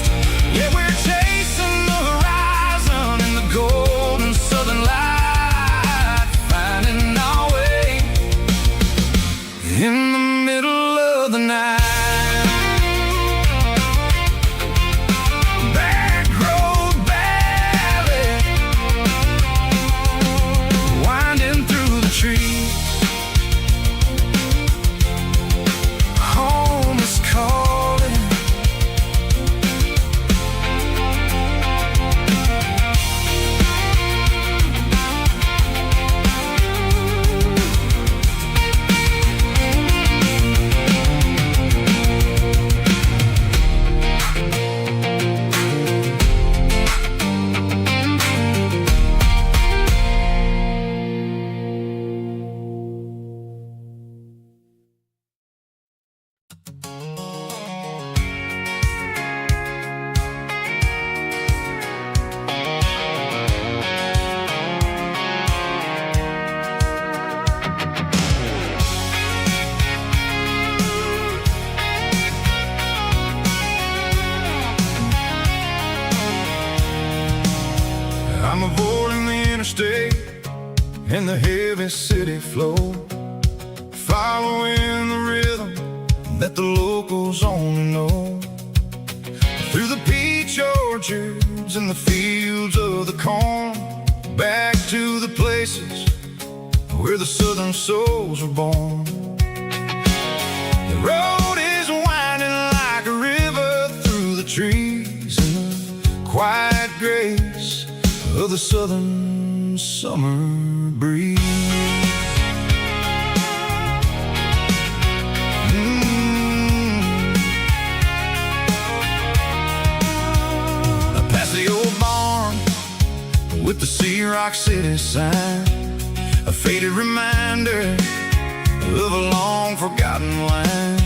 I'm avoiding the interstate and the heavy city flow, following the rhythm that the locals only know. Through the peach orchards and the fields of the corn, back to the places where the southern souls were born. The road is winding like a river through the trees in the quiet grace of the southern summer breeze. Past the old barn with the Sea Rock City sign, a faded reminder of a long forgotten line.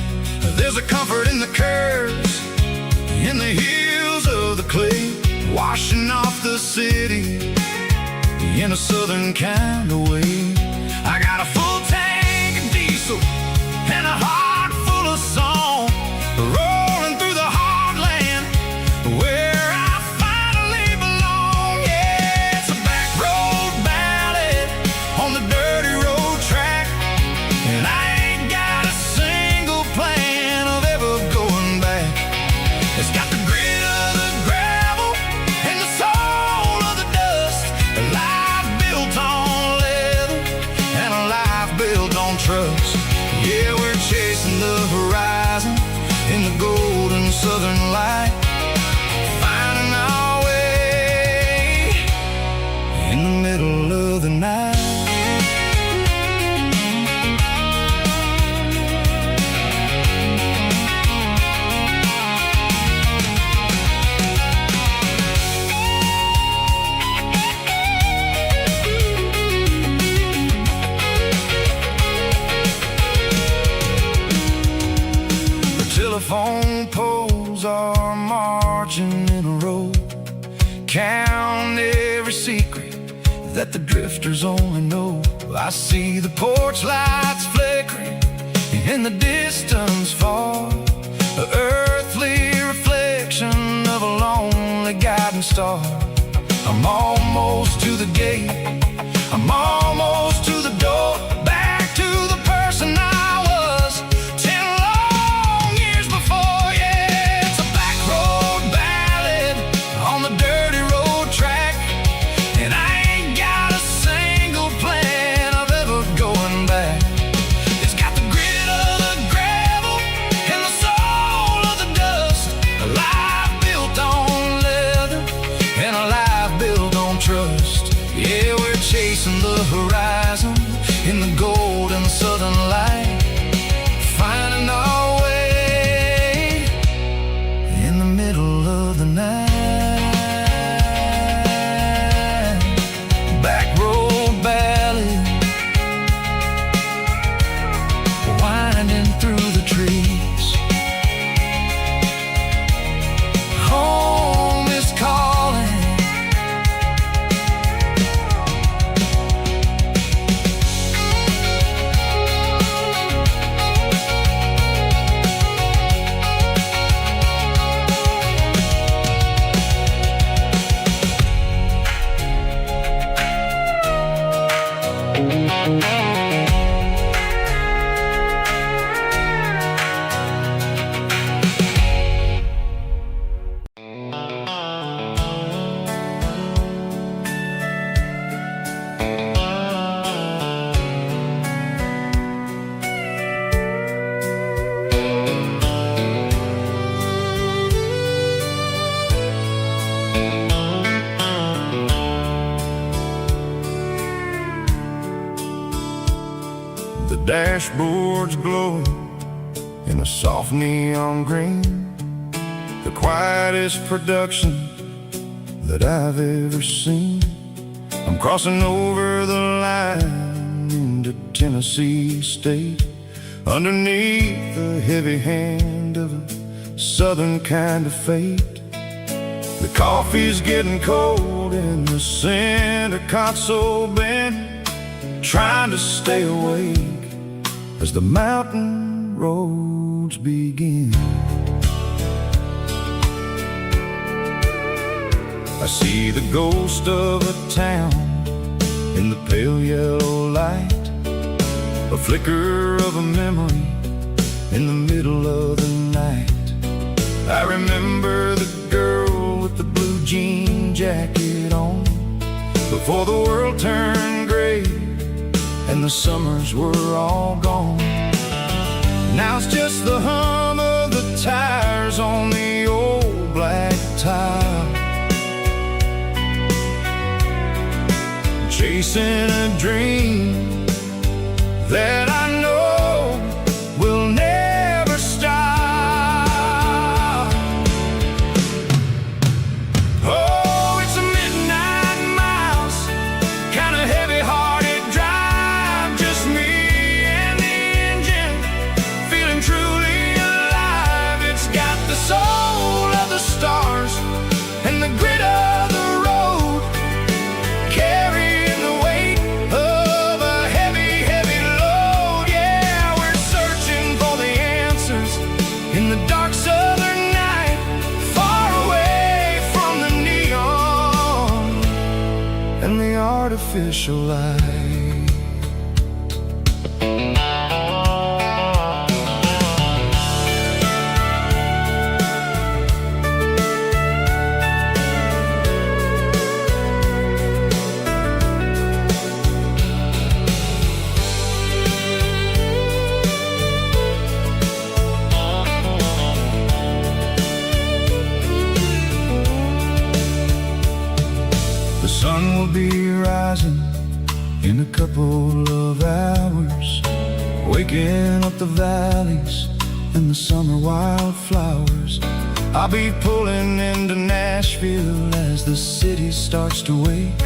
There's a comfort in the curves, in the hills of the clay, washing off the city in a southern kind of way. I got a full tank of diesel and a heart full of song, rolling through the heartland where I finally belong. Yeah, it's a back road ballad on the dirty road track, and I ain't got a single plan of ever going back. It's got the grit of the gravel and the soul of the dust, a life built on leather and a life built on trust. Yeah, we're chasing the horizon in the golden southern light, finding our way in the middle of the night. Telephone poles are marching in a row, count every secret that the drifters only know. I see the porch lights flickering in the distance far, an earthly reflection of a lonely guiding star. I'm almost to the gate, I'm almost to the door, back to the person I was 10 long years before. Yeah, it's a back road ballad on the dirty road track, and I ain't got a single plan of ever going back. It's got the grit of the gravel and the soul of the dust, a life built on leather and a life built on trust. Yeah, we're chasing the horizon in the golden southern light, finding our way in the middle of the night. Back road ballad, winding through the trees. Home is calling. The dashboard's glowing in a soft neon green, the quietest production that I've ever seen. I'm crossing over the line into Tennessee State, underneath the heavy hand of a southern kind of fate. The coffee's getting cold in the center console bin, trying to stay awake as the mountain roads begin. I see the ghost of a town in the pale yellow light, a flicker of a memory in the middle of the night. I remember the girl with the blue jean jacket on, before the world turned gray and the summers were all gone. Now it's just the hum of the tires on the old black tile, chasing a dream that I know will never stop. Oh, it's a midnight miles, kind of heavy-hearted drive, just me and the engine, feeling truly alive. It's got the soul of the stars and the grit of the road, carrying the weight of a heavy, heavy load. Yeah, we're searching for the answers in the dark southern night, far away from the neon and the artificial light. The sun will be rising in a couple of hours, waking up the valleys and the summer wildflowers. I'll be pulling into Nashville as the city starts to wake,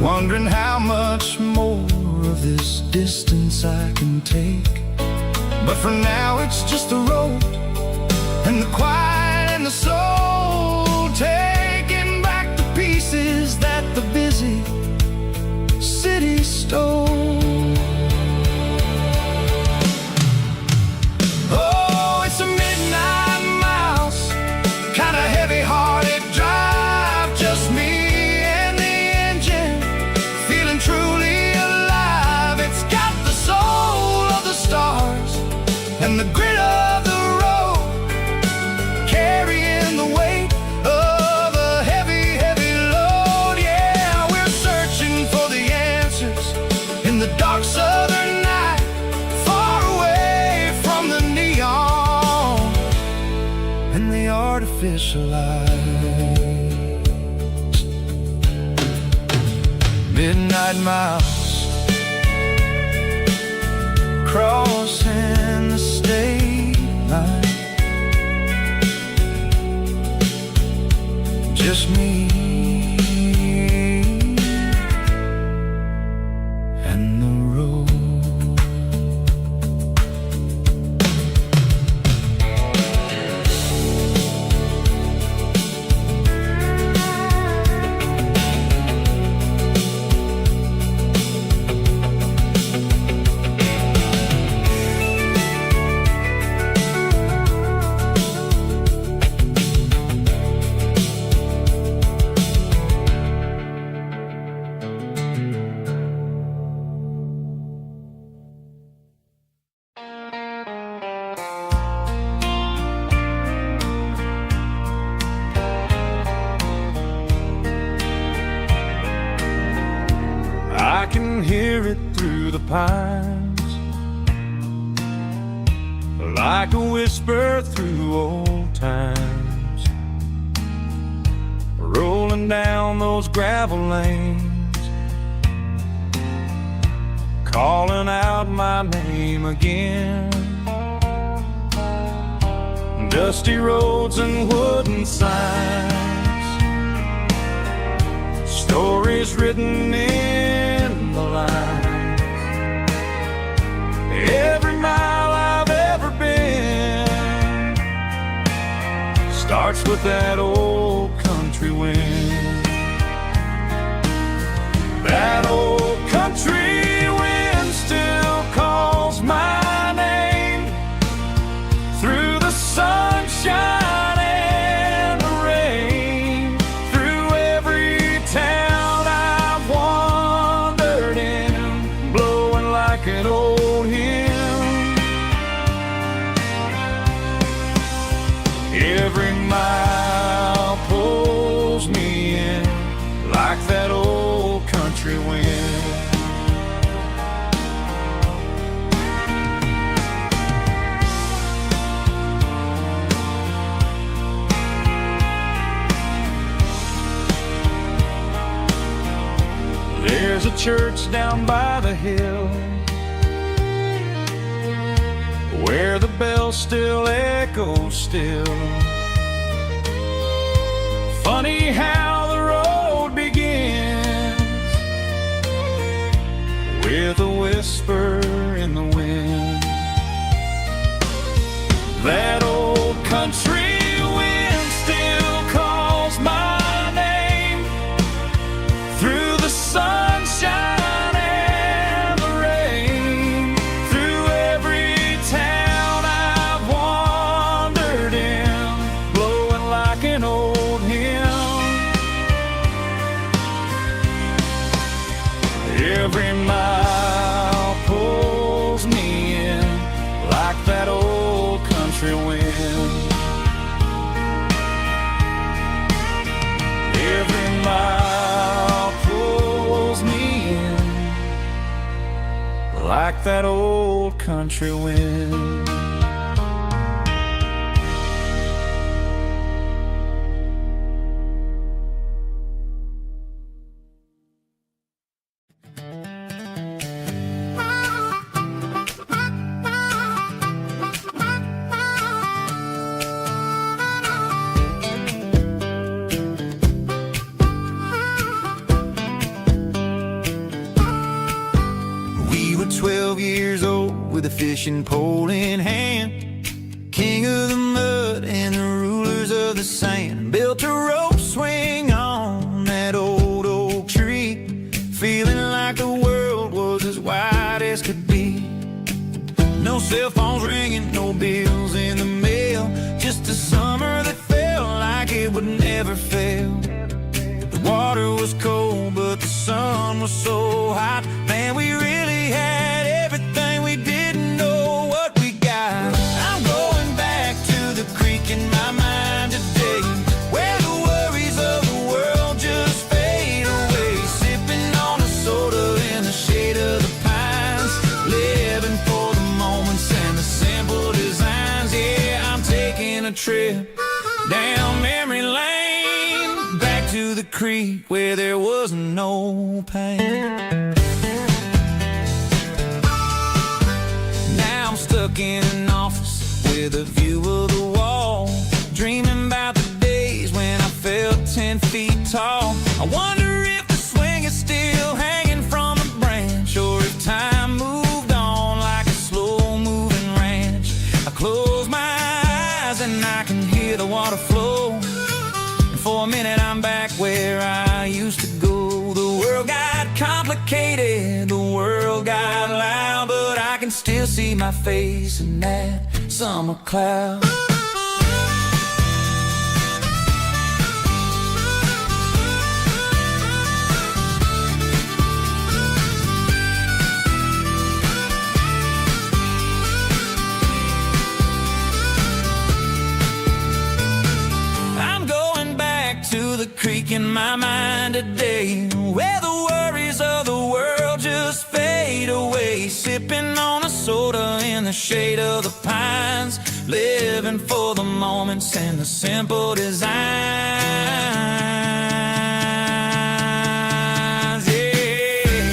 wondering how much more of this distance I can take. But for now it's just the road and the quiet and the soul, taking back the pieces that the busy city stole. Oh, it's a midnight miles, kind of heavy-hearted drive, just me and the engine, feeling truly alive. It's got the soul of the stars and the grit of the road, carrying the weight of a heavy, heavy load. Yeah, we're searching for the answers in the dark southern night, far away from the neon and the artificial lights. Midnight miles, crossing the state line, just me and the road. I can hear it through the pines, like a whisper through old times, rolling down those gravel lanes, calling out my name again. Dusty roads and wooden signs, stories written in the lines. Every mile I've ever been starts with that old country wind. That old country wind still calls my name through the sunshine and the rain, through country wind. There's a church down by the hill where the bell still echoes still. Funny how the road begins with a whisper in the wind. That old country wind still calls my name through the sunshine and the rain, through every town I've wandered in, blowing like an old hymn. Every mile pulls me in like that old country wind. Every mile pulls me in like that old country wind. We were 12 years old with a fishing pole in hand, king of the mud and the rulers of the sand. Built a rope swing on that old oak tree, feeling like the world was as wide as could be. No cell phones ringing, no bills in the mail, just a summer that felt like it would never fail. The water was cold, but the sun was so hot. Man, we really had everything, we didn't know what we got. I'm going back to the creek in my mind today, where the worries of the world just fade away. Sipping on a soda in the shade of the pines, living for the moments and the simple designs. Yeah, I'm taking a trip down memory lane, back to the creek where there was no pain. Now I'm stuck in an office with a view of the wall, dreaming about the days when I felt 10 feet tall. I wonder if the swing is still hanging from a branch, or if time moved on like a slow-moving ranch. I close my eyes and I can hear the water flow, and for a minute I'm back where I used to go. The world got complicated, the world got loud, but I can still see my face in that summer cloud. I'm going back to the creek in my mind today, where the worries of the world just fade away. Sipping on a soda in the shade of the pines, living for the moments and the simple designs. Yeah,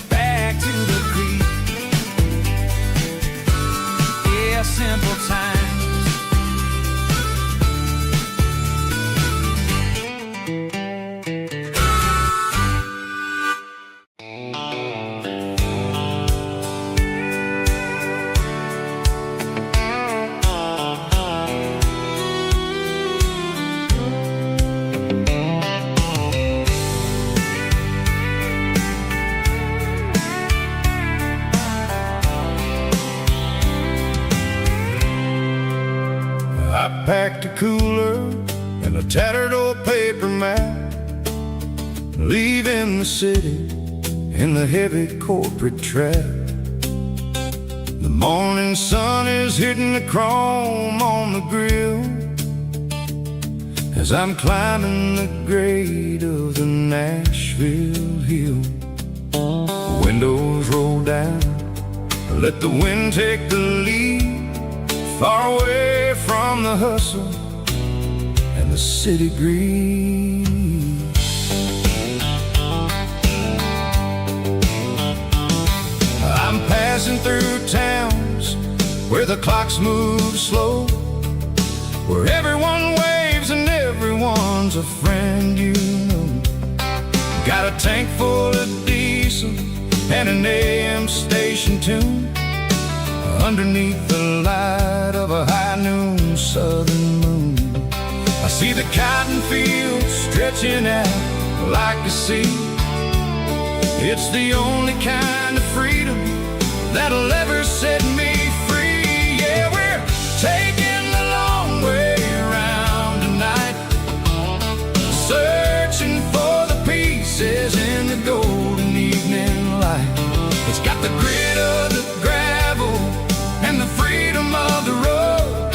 back to the creek. Yeah, simple times. I packed a cooler and a tattered old paper map, leaving the city in the heavy corporate trap. The morning sun is hitting the chrome on the grill as I'm climbing the grade of to Nashville Hill. Windows roll down, let the wind take the lead, far away from the hustle and the city greed. I'm passing through towns where the clocks move slow, where everyone waves and everyone's a friend you know. Got a tank full of diesel and an AM station tune, underneath the light of a high noon southern moon. I see the cotton fields stretching out like a sea. It's the only kind of freedom that'll ever set me free. Yeah, we're taking the long way around tonight, searching for the pieces in the golden evening light. It's got the grit of the gravel and the freedom of the road,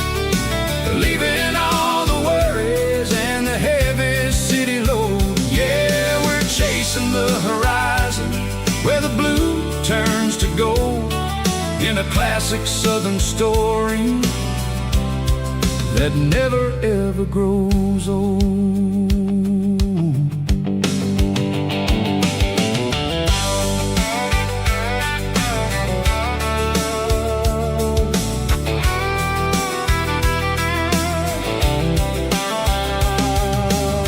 leaving all the worries and the heavy city load. Yeah, we're chasing the horizon where the blue turns to gold, in a classic southern story that never ever grows old.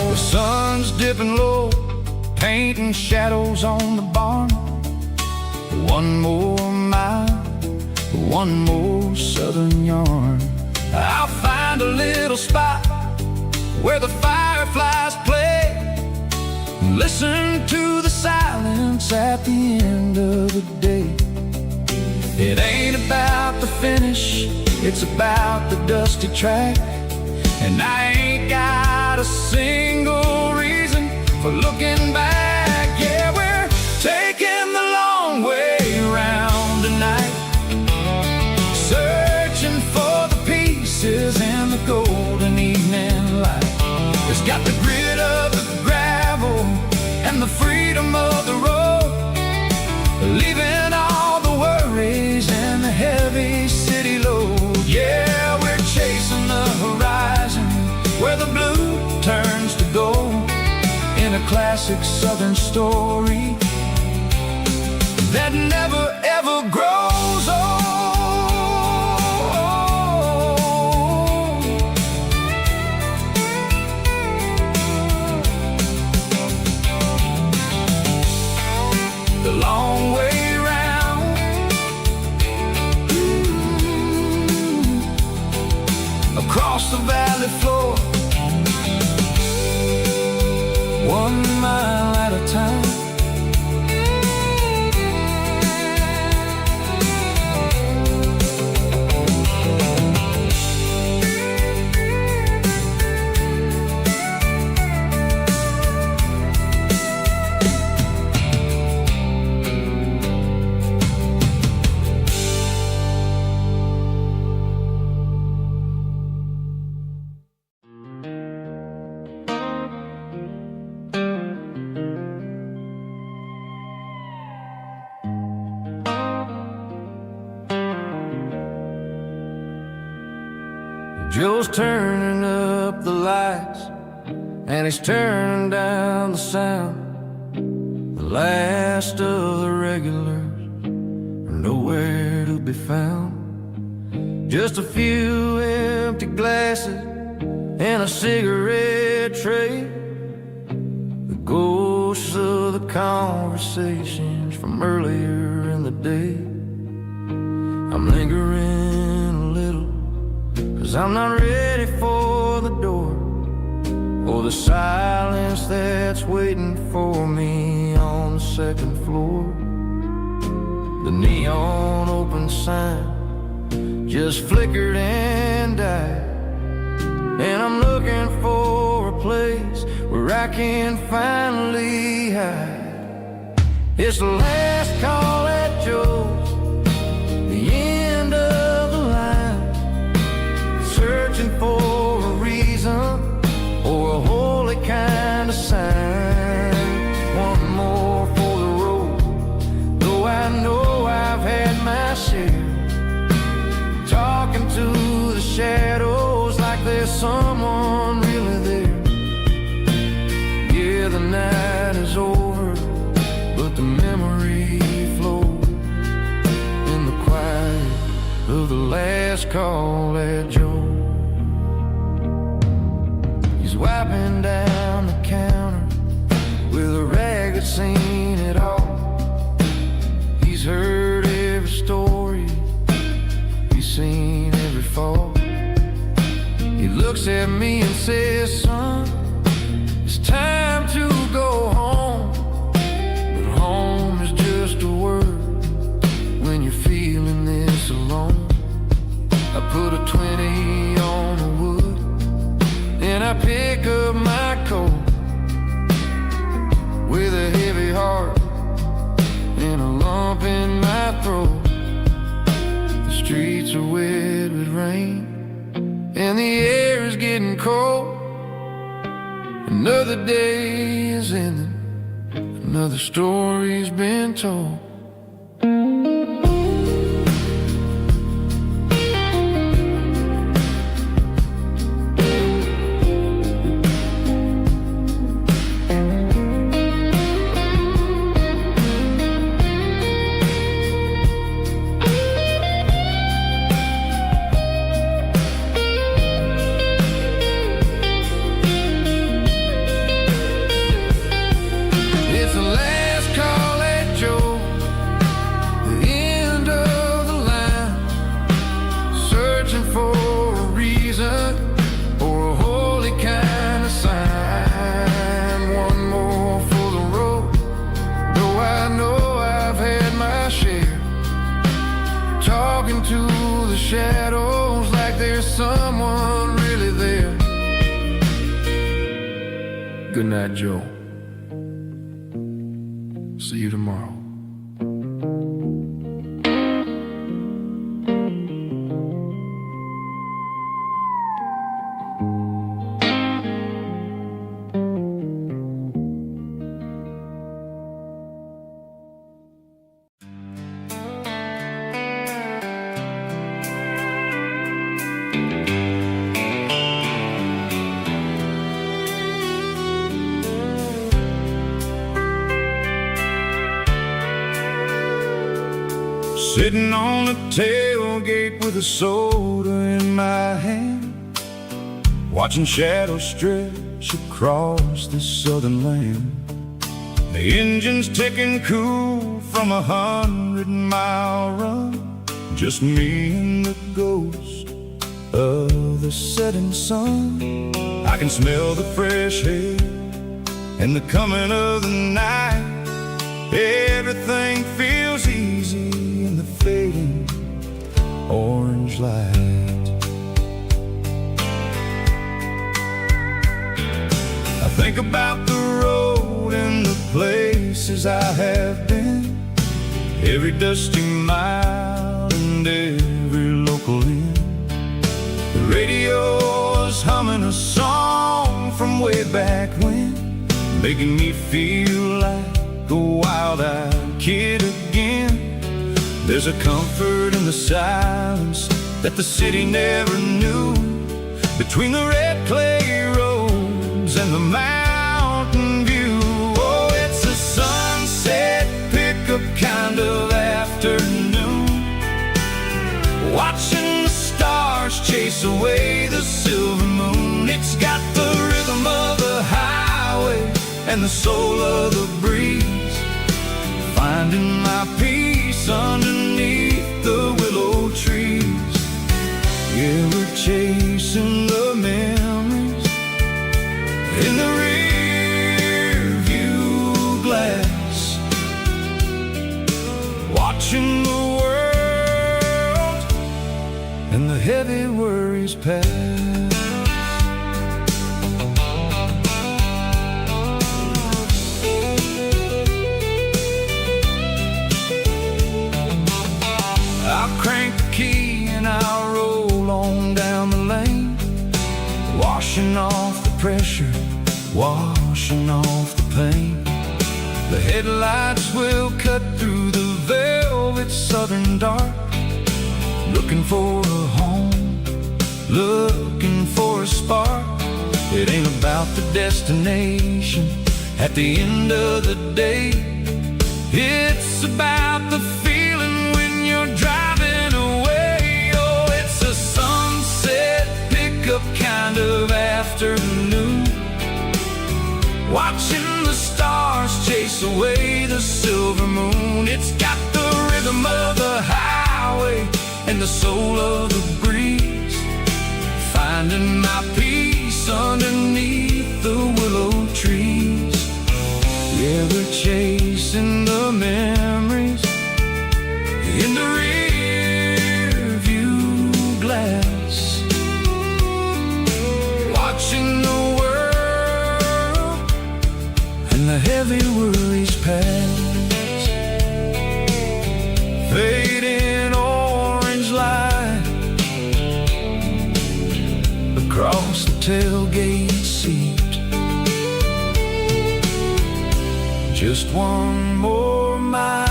The sun's dipping low, painting shadows on the barn. One more mile, one more southern yarn. I'll find a little spot where the fireflies play, listen to the silence at the end of the day. It ain't about the finish, it's about the dusty track, and I ain't got a single reason for looking back. Yeah, we're taking the long way around tonight, searching for the pieces in the golden evening light. It's got the grit of the gravel and the freedom of the road, leaving all the worries and the heavy city load. Yeah, we're chasing the horizon where the blue turns to gold, in a classic southern story that never ever grows old. The long way round, across the valley floor, 1 mile at a time. Joe's turning up the lights and he's turning down the sound. The last of the regulars are nowhere to be found. Just a few empty glasses and a cigarette tray, the ghosts of the conversations from earlier in the day. I'm lingering a little, 'cause I'm not ready for the door, or the silence that's waiting for me on the second floor. The neon open sign just flickered and died, and I'm looking for a place where I can finally hide. It's the last call at Joe's, the end of the line, searching for a reason or a holy kind of sign. night is over, but the memory flows in the quiet of the last call at Joe. He's wiping down the counter with a rag that's seen it all. He's heard every story, he's seen every fall. He looks at me and says, son, it's time to go home. But home is just a word when you're feeling this alone. I put a 20 on the wood, and I pick up my coat with a heavy heart and a lump in my throat. The streets are wet with rain, and the air is getting cold. Another day is ending, another story's been told. Shadows like there's someone really there. Good night, Joe. See you tomorrow. Sitting on the tailgate with a soda in my hand, watching shadows stretch across this southern land. The engine's ticking cool from 100-mile run, just me and the ghost of the setting sun. I can smell the fresh air and the coming of the night. Everything feels easy in the fading orange light. I think about the road and the places I have been, every dusty mile and every local inn. The radio is humming a song from way back when, making me feel like a wild-eyed kid again. There's a comfort in the silence that the city never knew, between the red clay roads and the mountain view. Oh, it's a sunset pickup kind of afternoon, watching the stars chase away the silver moon. It's got the rhythm of the highway and the soul of the breeze, finding my peace underneath the willow trees. Yeah, we're chasing the memories in the rear view glass, watching the world and the heavy worries pass. Crank the key and I'll roll on down the lane, washing off the pressure, washing off the pain. The headlights will cut through the velvet southern dark, looking for a home, looking for a spark. It ain't about the destination, At the end of the day, it's about the feeling when you're driving away. Oh, it's a sunset pickup kind of afternoon, watching the stars chase away the silver moon. It's got the rhythm of the highway and the soul of the breeze, finding my peace underneath the willow trees. Yeah, we're chasing the memories in the rear view glass, watching the world and the heavy worries pass. Fading orange light across the tailgate seat. Just one more mile.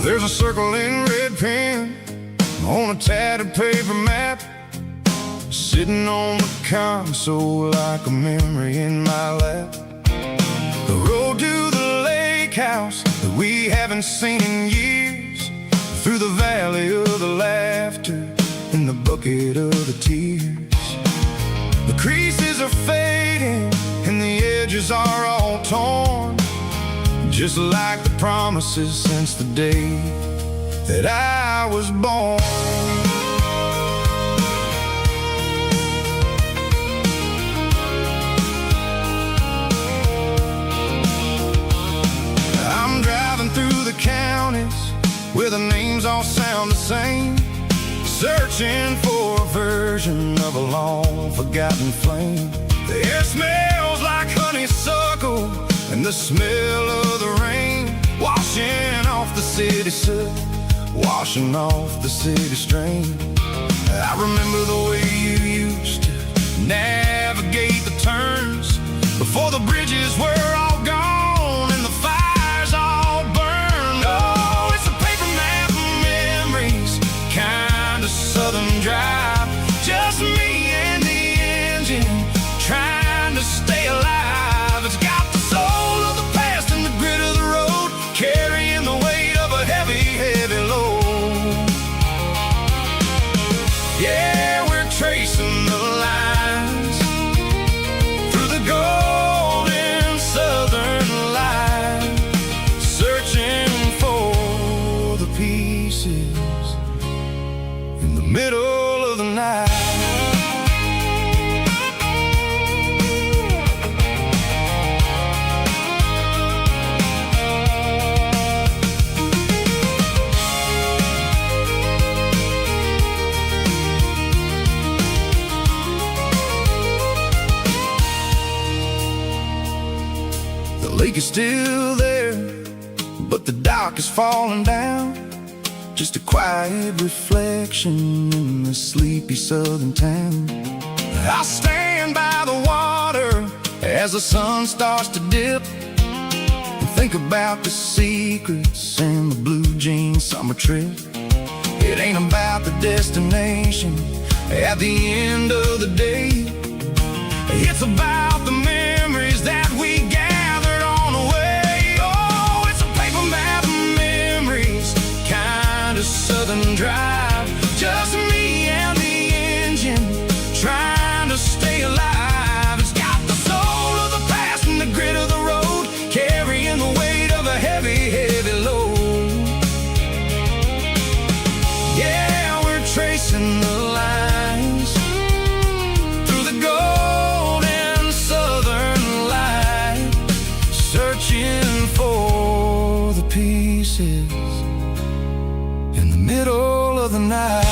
There's a circle in red pen on a tattered paper map, sitting on the console like a memory in my lap. The road to the lake house that we haven't seen in years, through the valley of the laughter and the bucket of the tears. The creases are fading and the edges are all torn, just like the promises since the day that I was born. I'm driving through the counties where the names all sound the same, searching for a version of a long forgotten flame. The air smells like honeysuckle and the smell of the rain, washing off the city soot, washing off the city strain. I remember the way you used to navigate the turns before the bridges were all gone and the fires all burned. Oh, it's a paper map of memories, kind of southern drive, just me and the engine trying to stay alive. It's got the soul of the past and the grit of the road, carrying the weight of a heavy, heavy load. Yeah, we're tracing the lines through the golden southern light, searching for the pieces in the middle of the night. The lake is still there, but the dock is falling down, just a quiet reflection in the sleepy southern town. I stand by the water as the sun starts to dip, and think about the secrets and the blue jean summer trip. It ain't about the destination at the end of the day, it's about the memories that we gathered on the way. Oh, it's a paper map of memories, kind of southern drive, just me and the engine trying to stay alive. It's got the soul of the past and the grit of the road, carrying the weight of a heavy, heavy load. Yeah, we're tracing the lines through the golden sun middle of the night.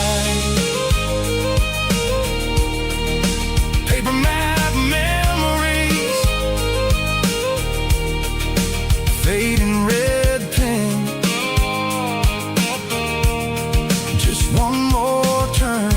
Paper map memories, fading red pen, just one more turn.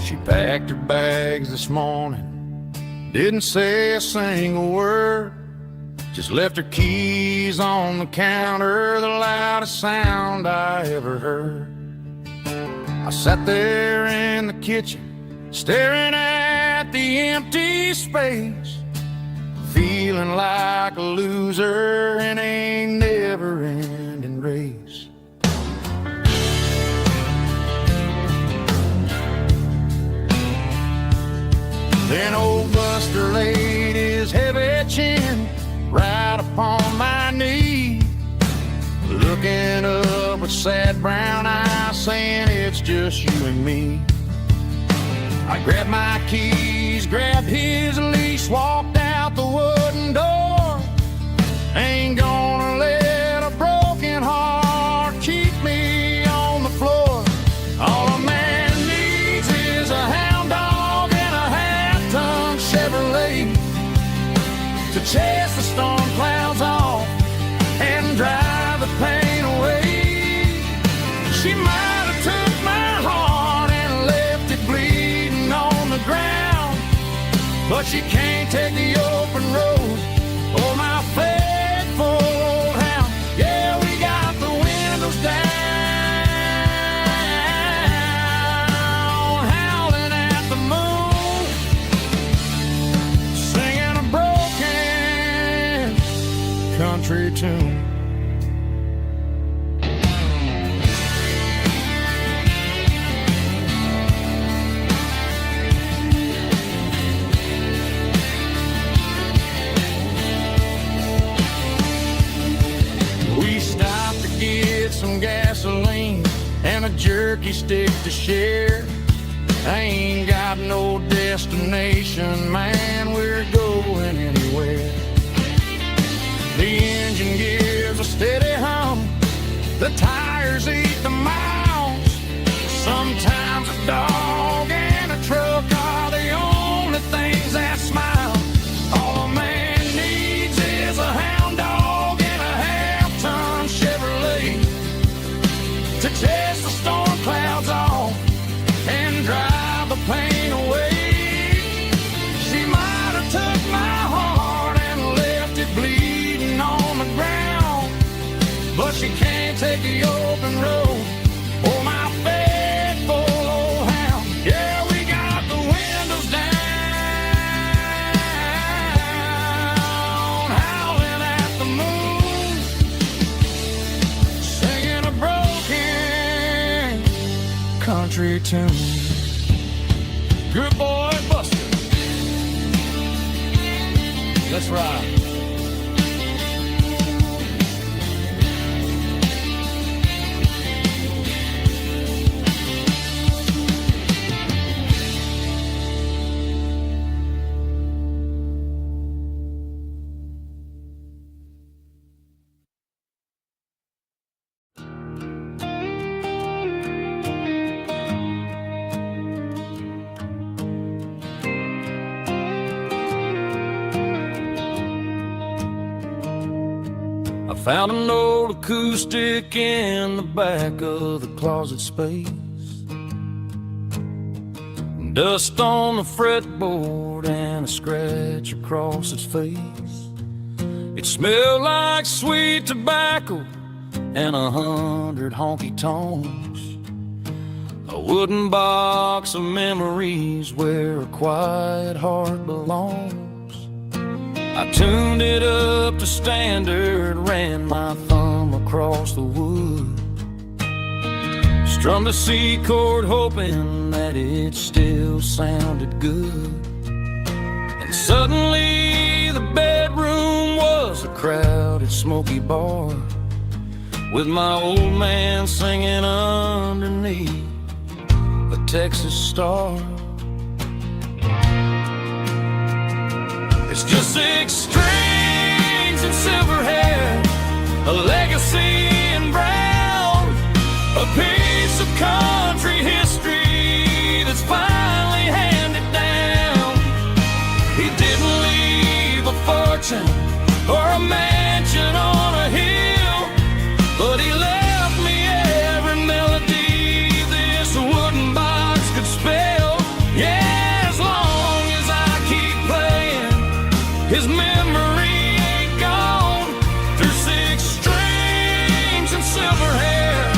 She packed her bags this morning, didn't say a single word, just left her keys on the counter, the loudest sound I ever heard. I sat there in the kitchen, staring at the empty space, feeling like a loser in a never-ending race. Then old Buster laid his heavy chin right upon my knee, looking up with sad brown eyes, saying it's just you and me. I grabbed my keys, grabbed his leash, walked out the wooden door. Ain't gonna let a broken heart keep me on the floor. All a man needs is a hound dog and a half-ton Chevrolet to chase the storm clouds off and drive the pain away. She might have took my heart and left it bleeding on the ground, but she can't take the open road or my faithful old hound. Yeah, we got the windows down, howling at the moon, singing a broken country tune. We stopped to get some gasoline and a jerky stick to share. I ain't got no destination, man, we're going anywhere. The engine gives a steady hum, the tires eat the miles. Sometimes a dog and a truck are the only things that smile. All a man needs is a hound dog and a half-ton Chevrolet to chase the storm clouds off and drive the pain away. She might have took my heart and left it bleeding on the ground, but she can't take the open road or my faithful old hound. Yeah, we got the windows down, howling at the moon, singing a broken country tune. Good boy, Buster. Let's ride. I found an old acoustic in the back of the closet space. Dust on the fretboard and a scratch across its face. It smelled like sweet tobacco and 100 honky-tonks. A wooden box of memories where a quiet heart belongs. I tuned it up to standard, ran my thumb across the wood. Strummed a C chord hoping that it still sounded good. And suddenly the bedroom was a crowded, smoky bar, with my old man singing underneath a Texas star. It's just 6 strings and silver hair, a legacy in brown, a piece of country history that's finally handed down. He didn't leave a fortune or a mansion on a hill, but he left me every melody this wooden box could spell. Yeah, as long as I keep playing, his memory ain't gone. Through 6 strings and silver hair,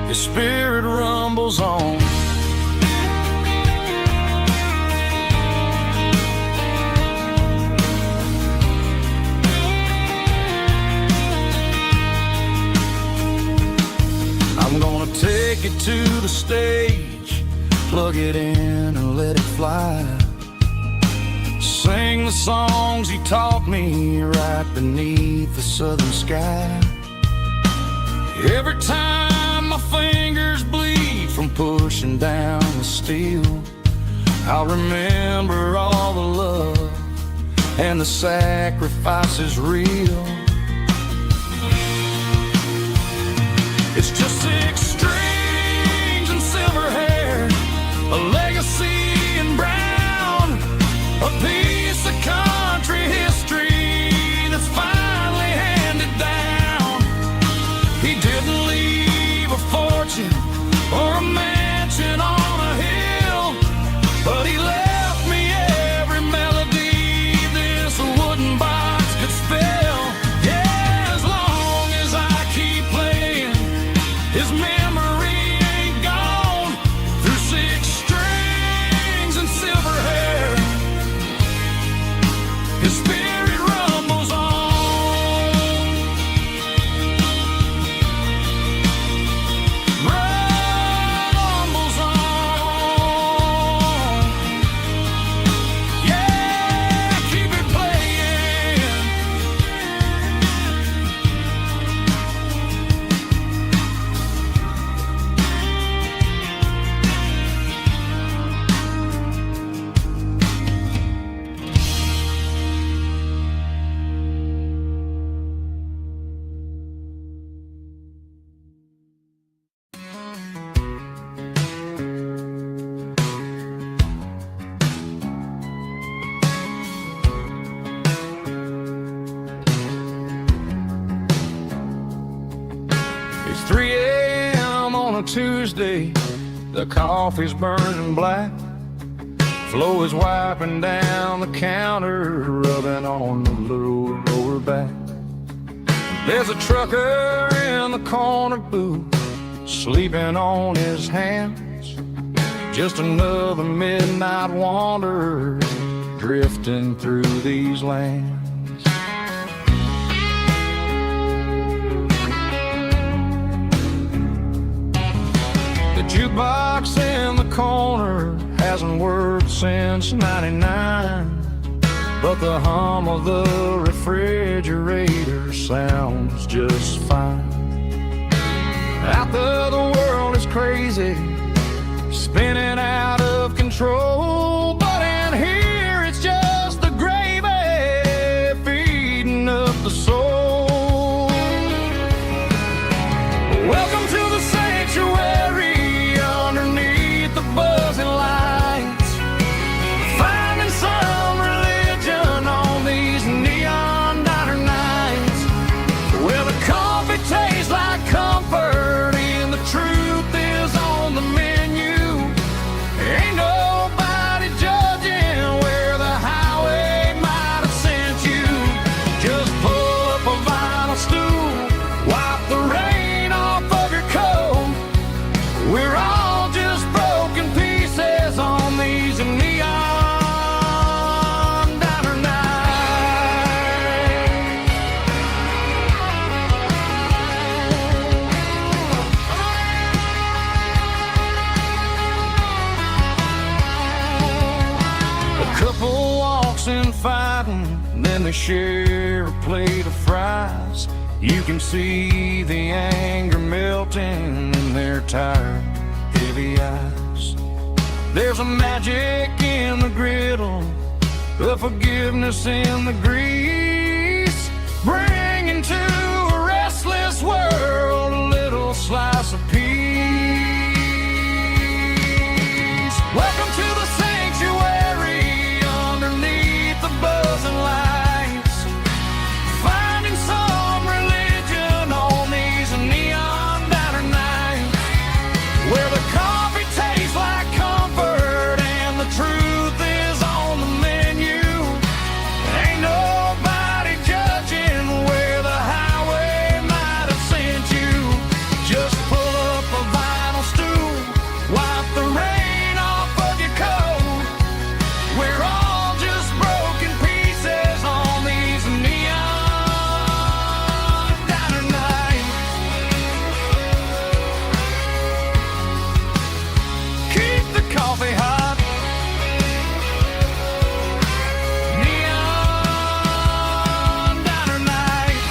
his spirit rumbles on. I'm gonna take it to the stage, plug it in and let it fly. Sing the songs he taught me right beneath the southern sky. Every time my fingers bleed from pushing down the steel, I'll remember all the love and the sacrifices real. It's just 6 strings and silver hair, a legacy in brown, a piece of country history that's finally handed down. He didn't leave a fortune or a mansion on a hill, but he left me every melody this wooden box could spell. Yeah, as long as I keep playing, his memory ain't gone. Through 6 strings and silver hair, his spirit rumbles on. Rumbles on. Yeah, keep it playing. It's 3 a.m. on a Tuesday, the coffee's burning black. Flo is wiping down the counter, rubbing on the little lower back. There's a trucker in the corner booth, sleeping on his hands. Just another midnight wanderer, drifting through these lands. The jukebox in the corner hasn't worked since '99, but the hum of the refrigerator sounds just fine. Out there the world is crazy, spinning out of control, but in here it's just the gravy feeding up the soul. Welcome to the sanctuary underneath the buzzing lights, finding some religion on these neon diner nights, where the coffee tastes like comfort and the truth is on the menu. Ain't nobody Parton, then they share a plate of fries. You can see the anger melting in their tired, heavy eyes. There's a magic in the griddle, a forgiveness in the grease, bringing to a restless world a little slice of peace. Welcome to the sanctuary underneath the buzzing lights, finding some religion on these neon diner nights, where the coffee tastes like comfort and the truth is on the menu. Ain't nobody judging where the highway might have sent you. Just pull up a vinyl stool, wipe the rain off of your coat. We're all just broken pieces on these neon diner nights. Keep the coffee hot. Neon diner nights.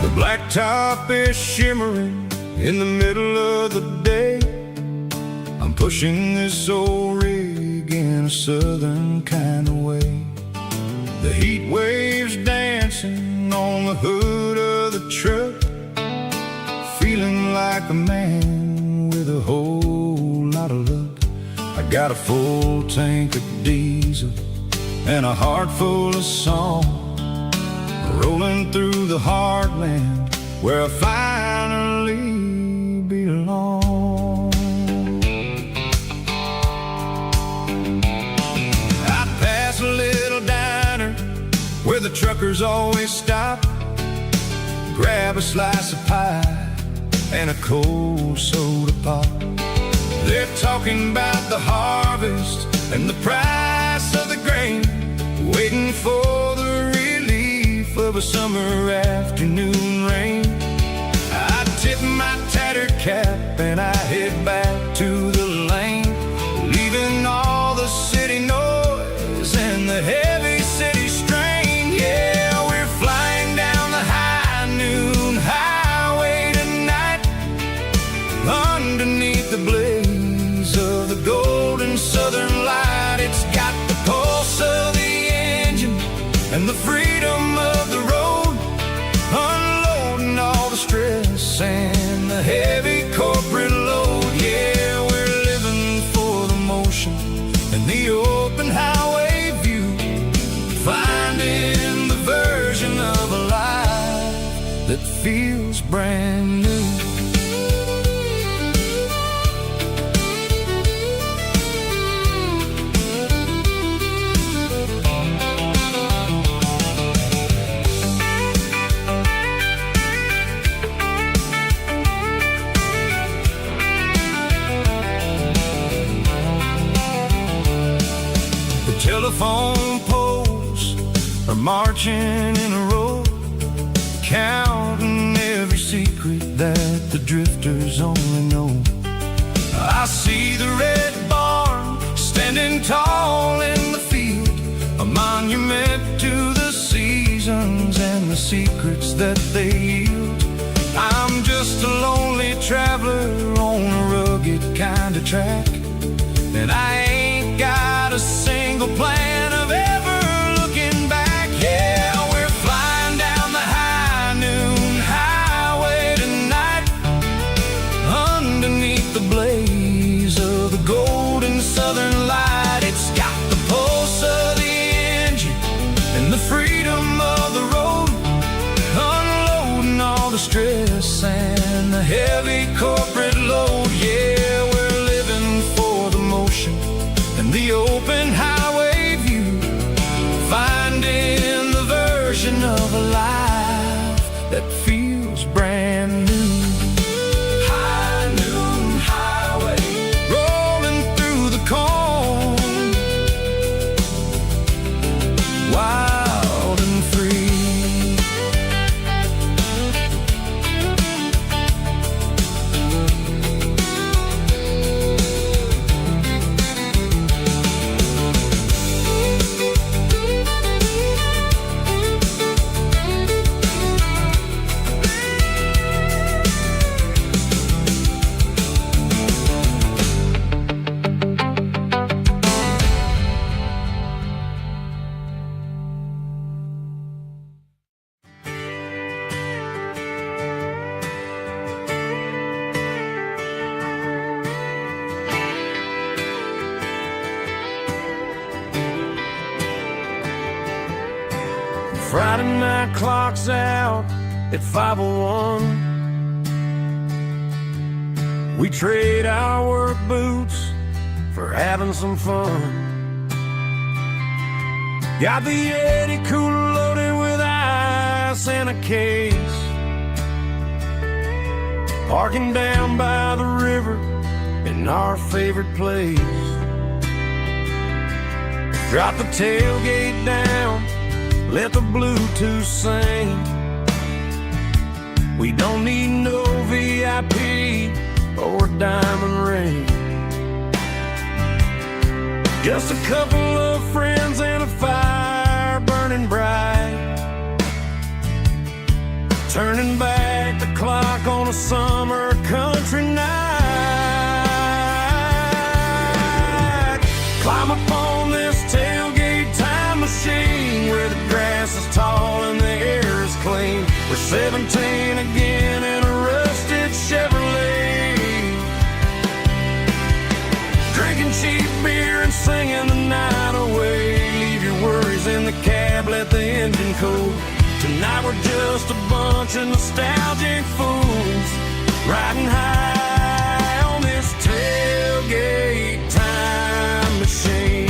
The blacktop is shimmering in the middle of the day. I'm pushing this old rig in a southern kind of way. The heat waves dancing on the hood of the truck, feeling like a man with a whole lot of luck. I got a full tank of diesel and a heart full of song, rolling through the heartland where I finally belong. I pass a little diner where the truckers always stop, grab a slice of pie and a cold soda pop. They're talking about the harvest and the price of the grain, waiting for the relief of a summer afternoon rain. I tip my tattered cap and I head back to the lane, leaving all the city noise and the heavy city strain. Yeah, we're flying down the high noon highway tonight, underneath the blaze of the golden southern light. It's got the pulse of the engine and the freedom of the road, unloading all the stress and the heavy corporate load. Yeah, we're living for the motion and the open highway view, finding the version of a life that feels brand new. Telephone poles are marching in a row, counting every secret that the drifters only know. I see the red barn standing tall in the field, a monument to the seasons and the secrets that they yield. I'm just a lonely traveler on a rugged kind of track, and I ain't got a single plan of ever looking back. Yeah, we're flying down the high noon highway tonight, underneath the blaze of the golden southern light. It's got the pulse of the engine and the freedom of the road, and the open highway view, finding the version of a life that feels brand new. High noon highway, rolling through the corn, wild and free. Friday night clock's out at 5:01. We trade our work boots for having some fun. Got the Yeti cooler loaded with ice and a case, parking down by the river in our favorite place. Drop the tailgate down, let the Bluetooth sing. We don't need no VIP or diamond ring. Just a couple of friends and a fire burning bright, turning back the clock on a summer country night. Climb up on this tailgate time machine where the grass is tall and the air is clean. We're 17 again in a rusted Chevrolet, drinking cheap beer and singing the night away. Leave your worries in the cab, let the engine cool. Tonight we're just a bunch of nostalgic fools, riding high on this tailgate time machine.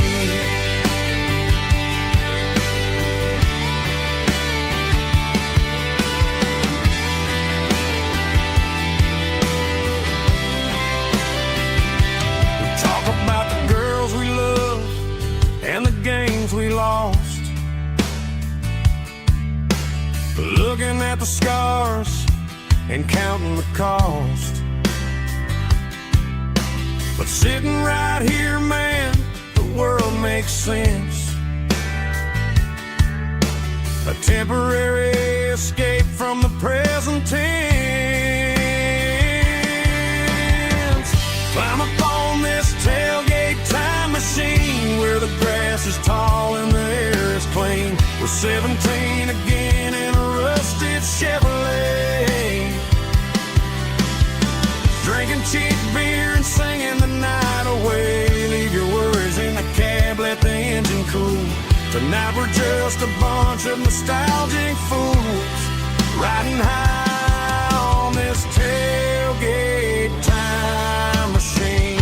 We lost, looking at the scars and counting the cost. But sitting right here, man, the world makes sense. A temporary escape from the present tense. Climb up on this tailgate time machine where the grass is tall and the air is clean. We're 17 again in a rusted Chevrolet, drinking cheap beer and singing the night away. Leave your worries in the cab, let the engine cool. Tonight we're just a bunch of nostalgic fools, riding high on this tailgate time machine.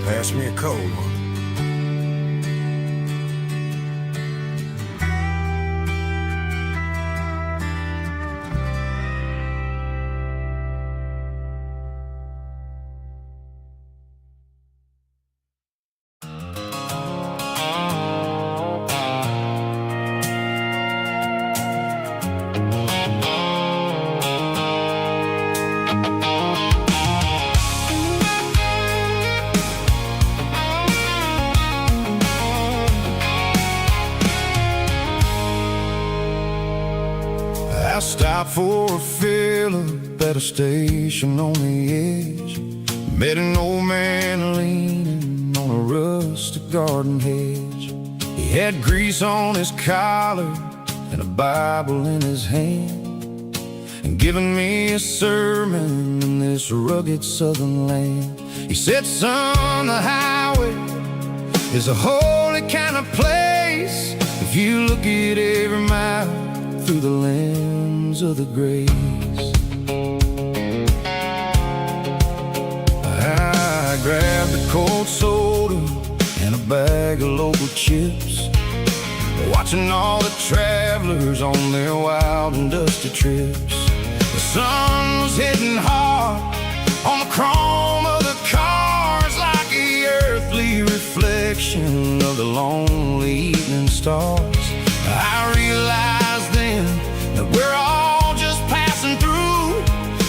Pass me a cold one. I stopped for a fill-up at a station on the edge. Met an old man leaning on a rustic garden hedge. He had grease on his collar and a Bible in his hand, and giving me a sermon in this rugged southern land. He said, son, the highway is a holy kind of place if you look at every mile through the lens of the grace. I grabbed a cold soda and a bag of local chips, watching all the travelers on their wild and dusty trips. The sun was hitting hard on the chrome of the cars, like the earthly reflection of the lonely evening stars. I realized then that we're all just passing through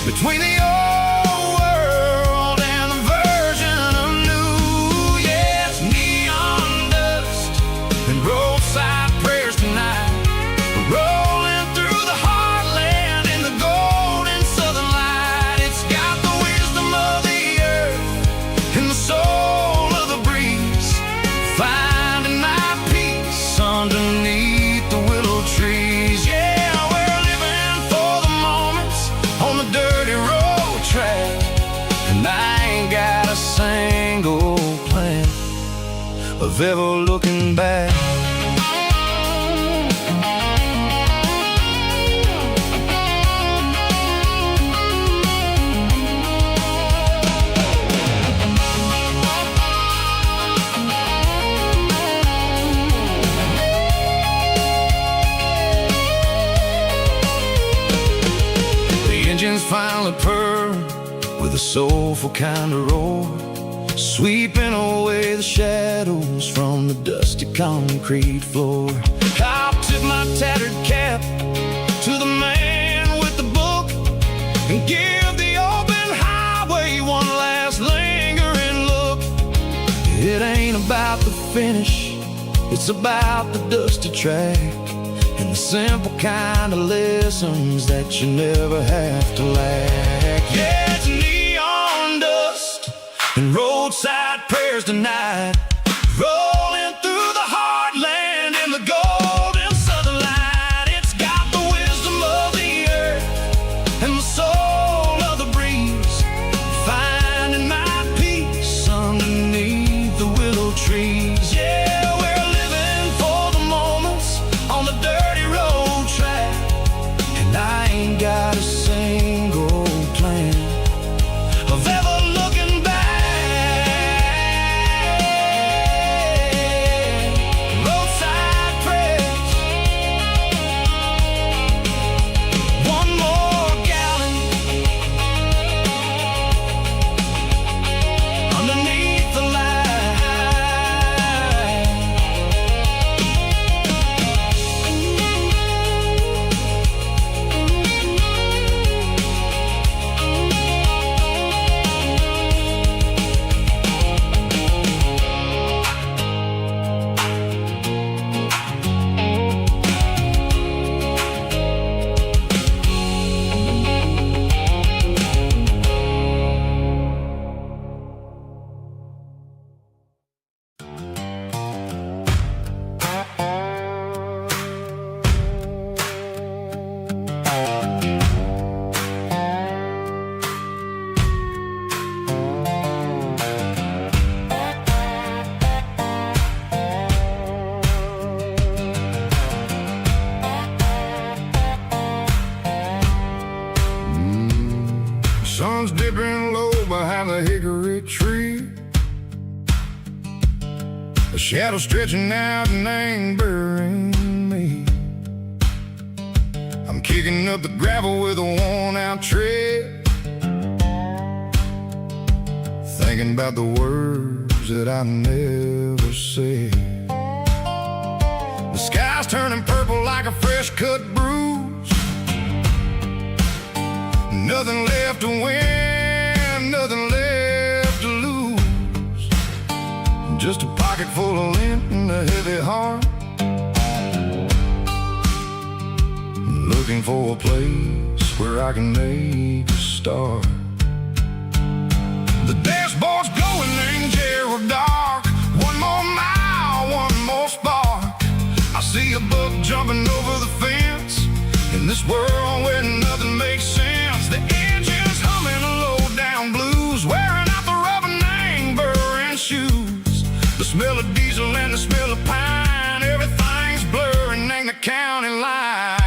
between the old world and the version of new. Yeah, it's neon dust and roadside prayers tonight, rolling through the heartland in the golden southern light. It's got the wisdom of the earth and the soul of the breeze, finding my peace underneath the willow trees. Yeah, we're living for the moments on the dirty road track, and I ain't got a single plan of ever looking back. Engines finally purr with a soulful kind of roar, sweeping away the shadows from the dusty concrete floor. I'll tip my tattered cap to the man with the book and give the open highway one last lingering look. It ain't about the finish, it's about the dusty track and the simple kind of lessons that you never have to lack. Yeah, it's neon dust and roadside prayers tonight, rolling through the heartland in the golden southern light. It's got the wisdom of the earth and the soul of the breeze, finding my peace underneath the willow trees. Yeah, we're living for the moments on the dirty road track, and I ain't got a single plan of ever looking back. Roadside prayers, one more gallon underneath the light. Sun's dipping low behind the hickory tree, a shadow stretching out and ain't burying me. I'm kicking up the gravel with a worn-out tread, thinking about the words that I never said. The sky's turning purple like a fresh-cut bruise, nothing left to win, nothing left to lose, just a pocket full of lint and a heavy heart, looking for a place where I can make a start. The dashboard's glowing in Gerald dark, one more mile, one more spark. I see a buck jumping over the fence in this world where nothing makes sense. The engine's humming a low-down blues, wearing out the rubber name, burring shoes. The smell of diesel diesel and the smell of pine. Everything's blurring in the county line.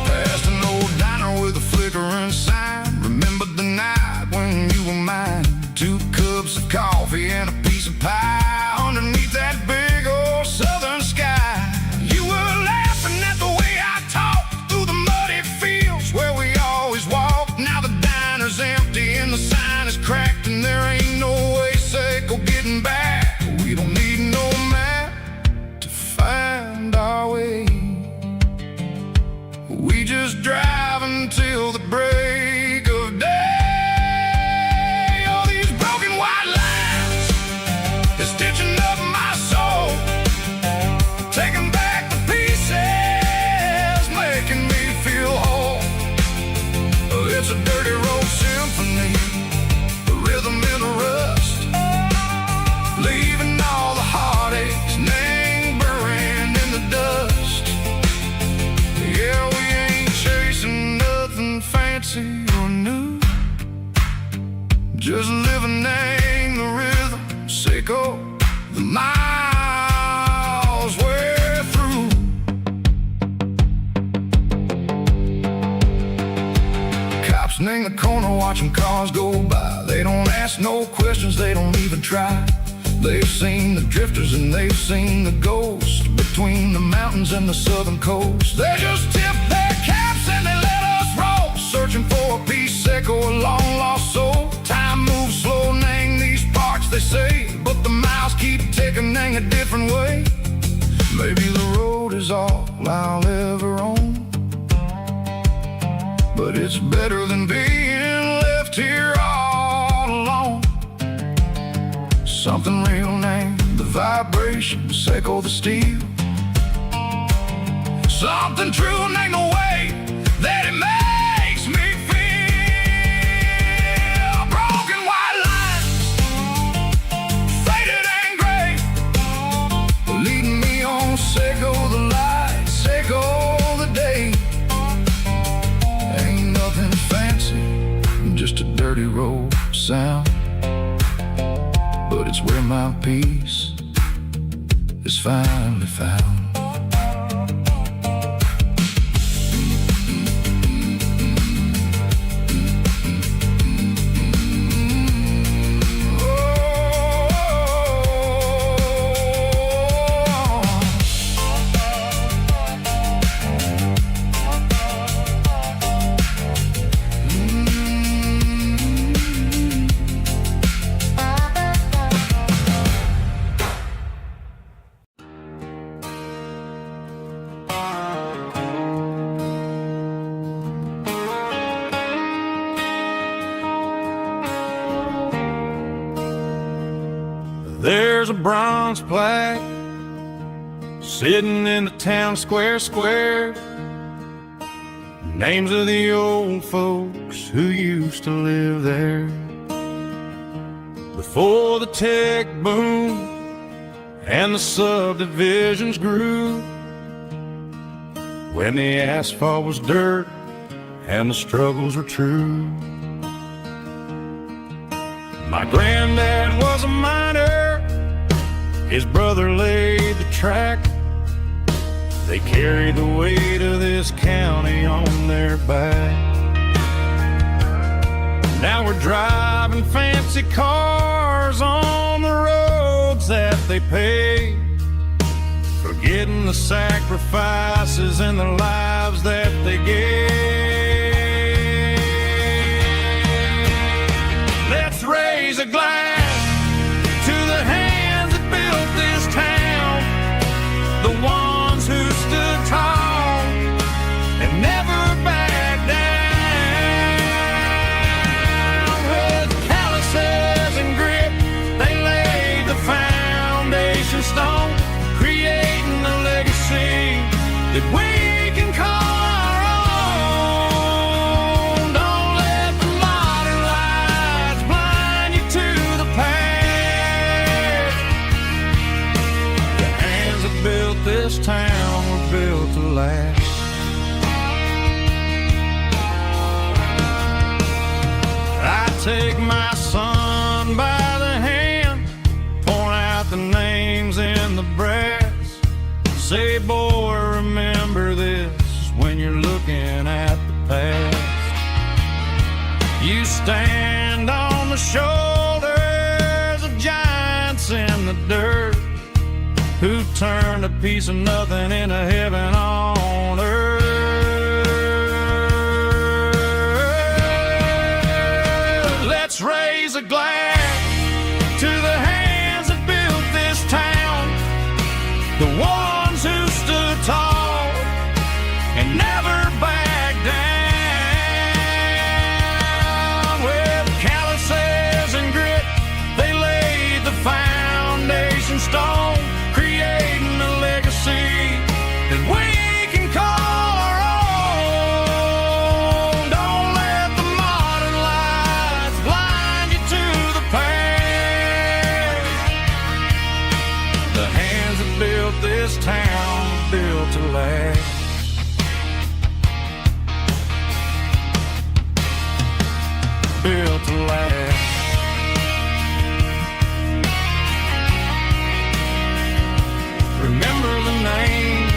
Past an old diner with a flickering sign. Remember the night when you were mine. 2 cups of coffee and a piece of pie underneath that big old southern sky. You were laughing at the way I talked through the muddy fields where we always walked. Now the diner's empty and the sign is cracked, and there ain't no way Seco getting back. We don't need no map to find our way. We just drive until the break of day. Taking back the pieces, making me feel whole. It's a dirty road symphony, the rhythm in the rust, leaving all the heartaches lingering in the dust. Yeah, we ain't chasing nothing fancy or new, just living in the rhythm, Seco, the miles we're through. Cops in the corner watching cars go by. They don't ask no questions, they don't even try. They've seen the drifters and they've seen the ghosts between the mountains and the southern coast. They just tip their caps and they let us roll, searching for a piece, Seco, a long lost soul. Time moves slow, nang these parts, they say, but the miles keep ticking, nang a different way. Maybe the road is all I'll ever own, but it's better than being left here all alone. Something real, name the vibration, Seco the steel. Something true, name the way that it makes me feel. Broken white lines, faded and gray, leading me on, Seco the light, Seco the day. Ain't nothing fancy, just a dirty road sound, but it's where my peace is finally found. There's a bronze plaque sitting in the town square. Names of the old folks who used to live there before the tech boom and the subdivisions grew, when the asphalt was dirt and the struggles were true. My granddad was a miner, his brother laid the track. They carried the weight of this county on their back. Now we're driving fancy cars on the roads that they paved, forgetting the sacrifices and the lives that they gave. Let's raise a glass to the hands that built this town, the ones who stood tall and never backed down. With calluses and grit, they laid the foundation stone, creating a legacy that we can call Take my son by the hand, point out the names in the brass. Say, boy, remember this when you're looking at the past. You stand on the shoulders of giants in the dirt, who turned a piece of nothing into heaven on earth. Let's raise a glass to the hands that built this town, the ones who stood tall and never backed down. With calluses and grit, they laid the foundation stone, creating a legacy that we can call our own. Don't let the modern lights blind you to the past. The hands that built this town built to last. Built to last. Remember the names.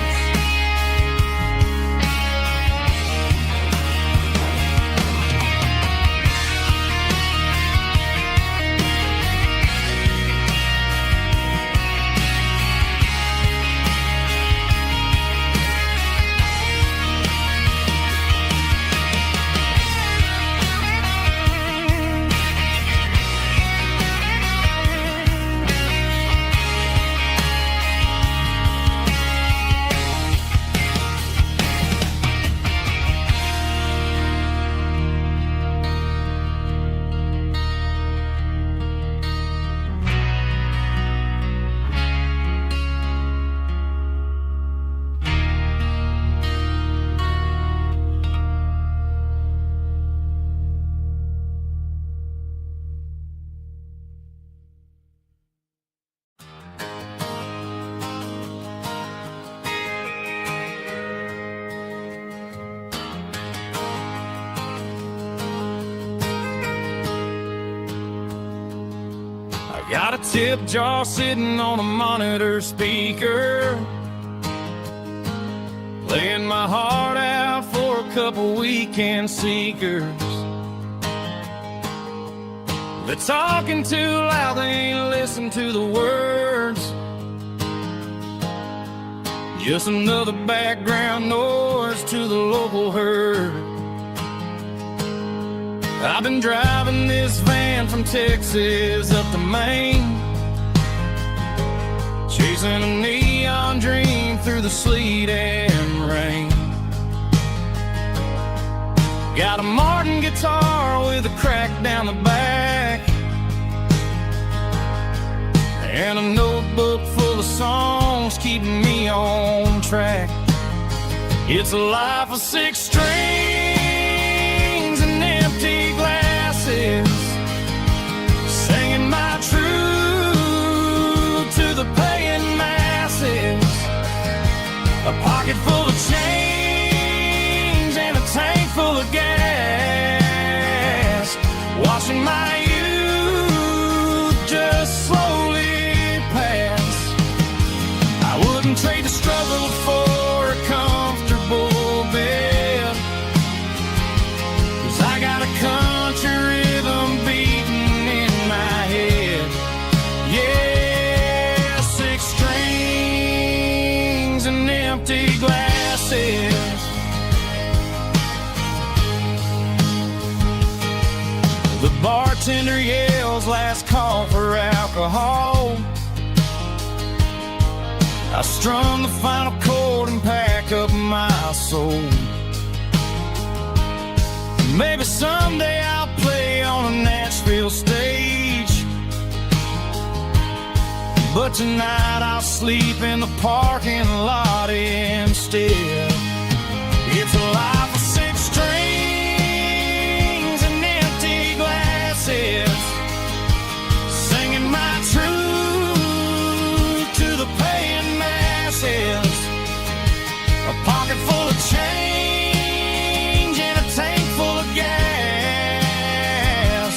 Got a tip jar sitting on a monitor speaker, playing my heart out for a couple weekend seekers. They're talking too loud, they ain't listen to the words. Just another background noise to the local herd. I've been driving this van from Texas up to Maine, chasing a neon dream through the sleet and rain. Got a Martin guitar with a crack down the back, and a notebook full of songs keeping me on track. It's a life of 6 strings and empty glasses, singing my truth to the paying masses. A pocket full of change and a tank full of gas, watching my youth just slowly pass. I wouldn't trade the struggle for a comfortable bed, 'cause I got a country rhythm beating in my head. Yeah, 6 strings and empty glasses. The bartender yells last call for alcohol. I strum the final chord and pack up my soul. Maybe someday I'll play on a Nashville stage, but tonight I'll sleep in the parking lot instead. It's a life of 6 strings and empty glasses, singing my truth to the paying masses. A pocket full of change and a tank full of gas,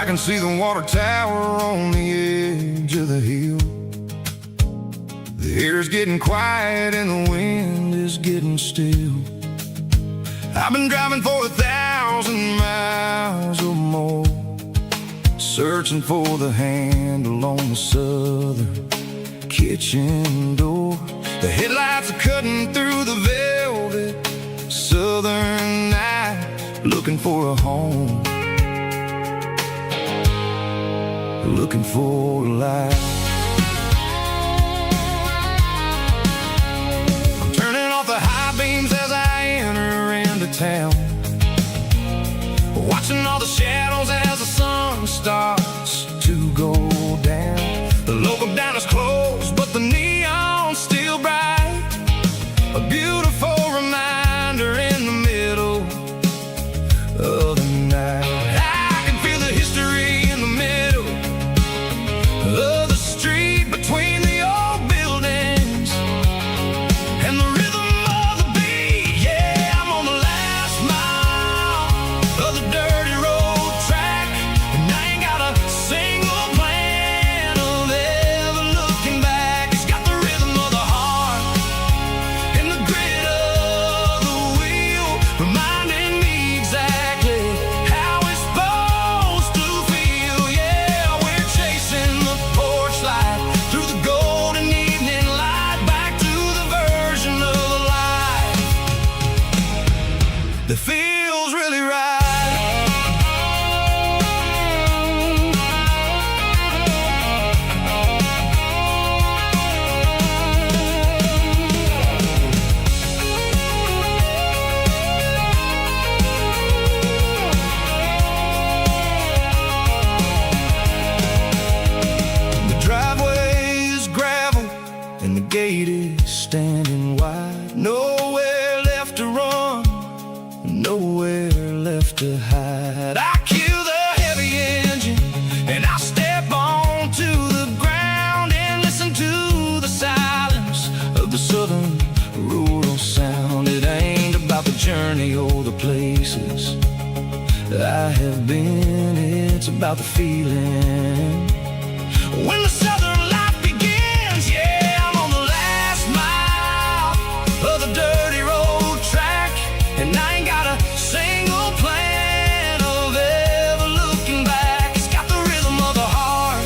I can see the water tower on the edge of the hill. The air's getting quiet and the wind is getting still. I've been driving for 1,000 miles or more, searching for the handle on the southern kitchen door. The headlights are cutting through the velvet southern night, looking for a home, looking for a life. I'm turning off the high beams as I enter into town, watching all the shadows as the sun starts to go down. The local diner's closed, but the neon's still bright, a beautiful reminder in the middle of the night. I can feel the history in the middle of the street, between the old buildings and the rhythm of the beat. Yeah, I'm on the last mile of the dirty road track, and I ain't got a single plan of ever looking back. It's got the rhythm of the heart and the grit of the wheel, reminding me exactly how it's supposed to feel. Yeah, we're chasing the porch light through the golden evening light, back to the version of life that feels really right. The driveway is gravel and the gate is standing wide. Nowhere left to run, nowhere left to hide. I kill the heavy engine and I step onto the ground and listen to the silence of the southern rural sound. It ain't about the journey or the places I have been, it's about the feeling when the southern life begins. Yeah, I'm on the last mile of the dirty road track, and I ain't got a single plan of ever looking back. It's got the rhythm of the heart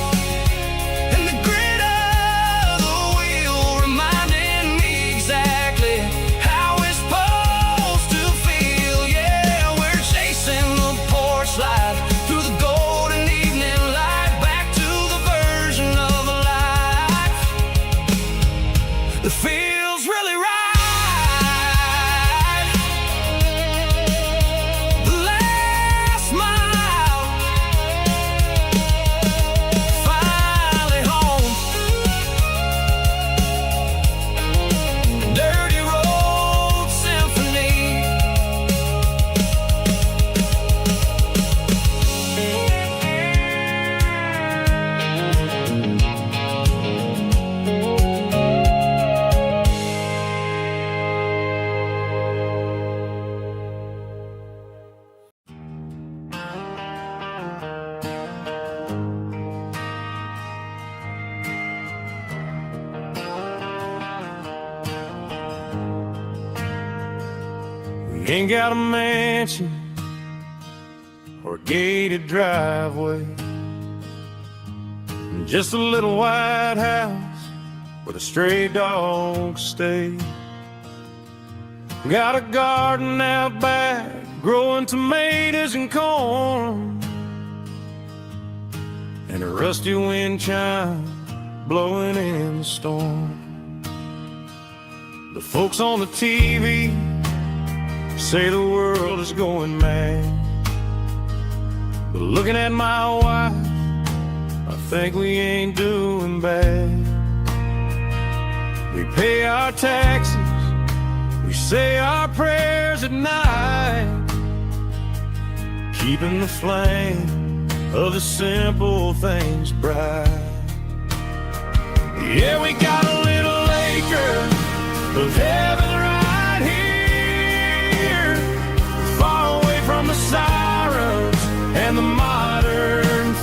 and the grit of the wheel, reminding me exactly how it's supposed to feel. Yeah, we're chasing the porch light through the golden evening light, back to the version of life that feels really right. The last mile, finally home. Dirty Road Symphony. We ain't got a mansion or a gated driveway, just a little white house where the stray dogs stay. Got a garden out back, growing tomatoes and corn, and a rusty wind chime blowing in the storm. The folks on the TV say the world is going mad, but looking at my wife, I think we ain't doing bad. We pay our taxes, we say our prayers at night, keeping the flame of the simple things bright. Yeah, we got a little acre of heaven right here, far away from the sirens and the modern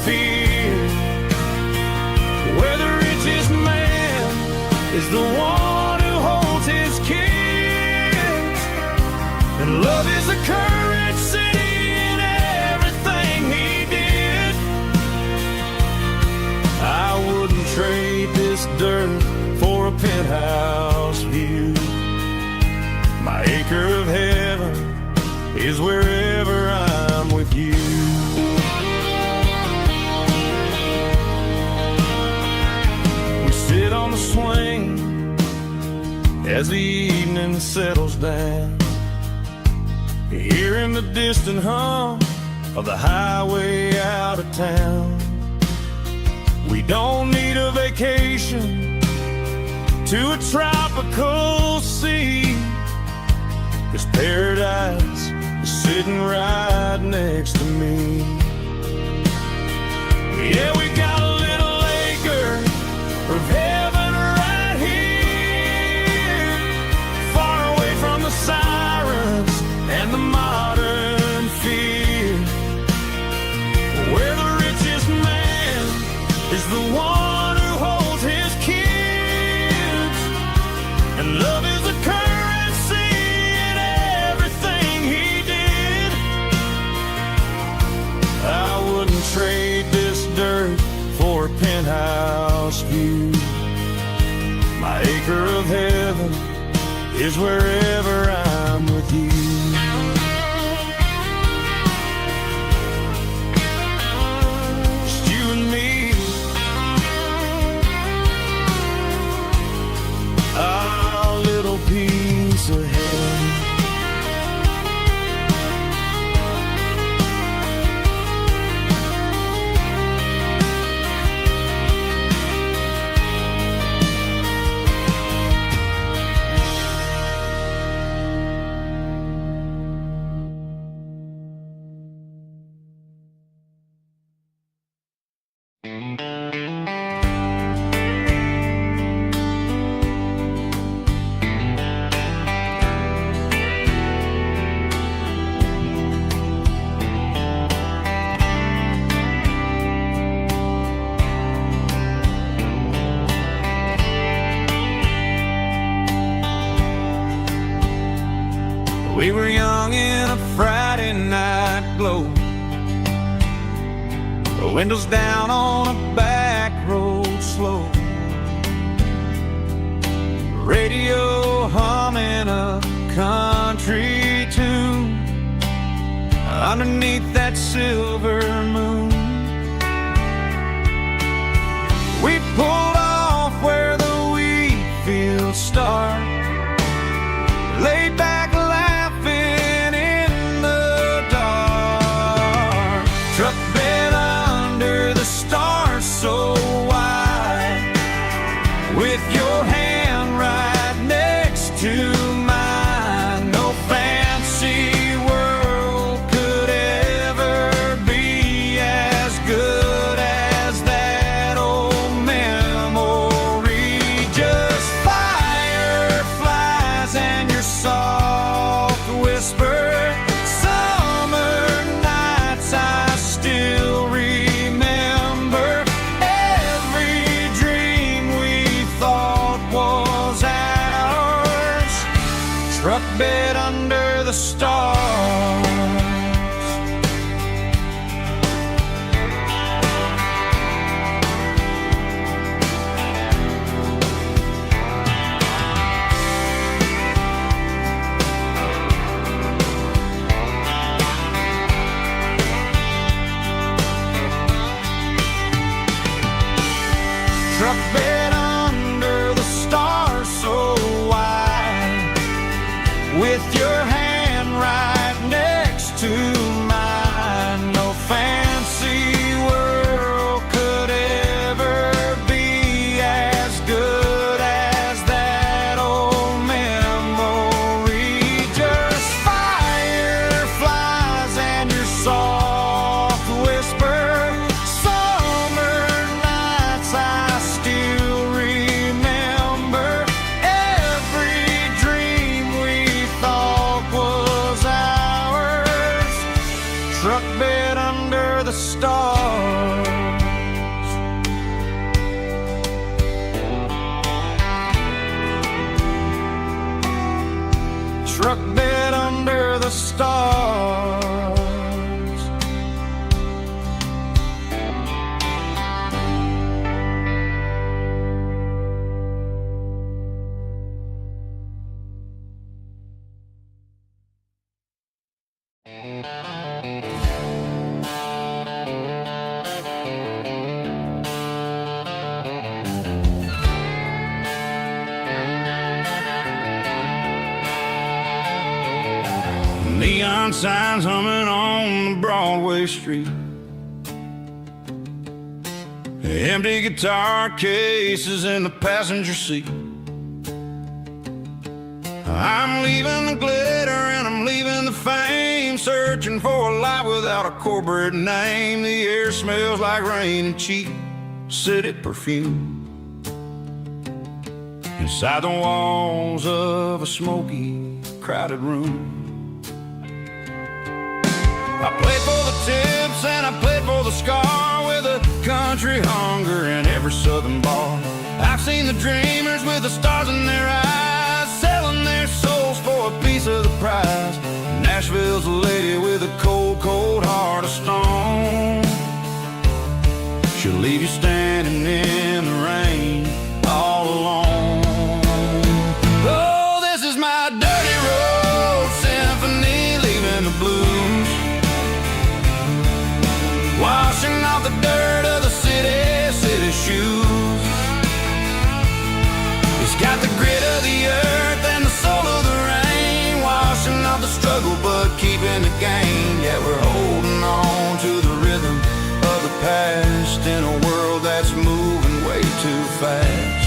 penthouse view. My acre of heaven is wherever I'm with you. We sit on the swing as the evening settles down, hearing the distant hum of the highway out of town. We don't need a vacation to a tropical sea, 'cause paradise is sitting right next to me. Yeah, we got a little acre of heaven right here, far away from the sirens and the modern fear, where the richest man is the one who holds his kids, and love is a currency in everything he did. I wouldn't trade this dirt for a penthouse view. My acre of heaven is wherever I'm with you. Just you and me, our little piece of heaven. We were young in a Friday night glow, the windows down on a back road slow, radio humming a country tune underneath that silver moon. We pulled off where the wheat fields start, laid back laughing in the dark, truck bed under the stars so wide, with your hand right next to mine. No fancy world could ever be as good as that old memory. Just fireflies and your soft whisper. Summer nights I still remember. Every dream we thought was ours, truck bed under the stars. Truck bed under the stars so wide, with your hand right next to mine. No fancy world could ever be as good as that old memory. Just fireflies and your soft whisper. Summer nights I still remember. Every dream we thought was ours, truck bed under the stars. Truck bed under the stars. neon signs humming on the Broadway street. Empty guitar cases in the passenger seat. I'm leaving the glitter and I'm leaving the fame, searching for a life without a corporate name. The air smells like rain and cheap city perfume. Inside the walls of a smoky, crowded room. I played for the tips and I played for the scar, with a country hunger in every southern bar. I've seen the dreamers with the stars in their eyes, selling their souls for a piece of the prize. Nashville's a lady with a cold, cold heart of stone. She'll leave you standing in the rain all alone. Oh, this is my dirty road symphony, leaving the blues, washing off the dirt of the city shoes. It's got the grit of the earth and the soul of the rain, washing off the struggle but keeping the gain. Yeah, we're holding on to the rhythm of the past in a world that's moving way too fast.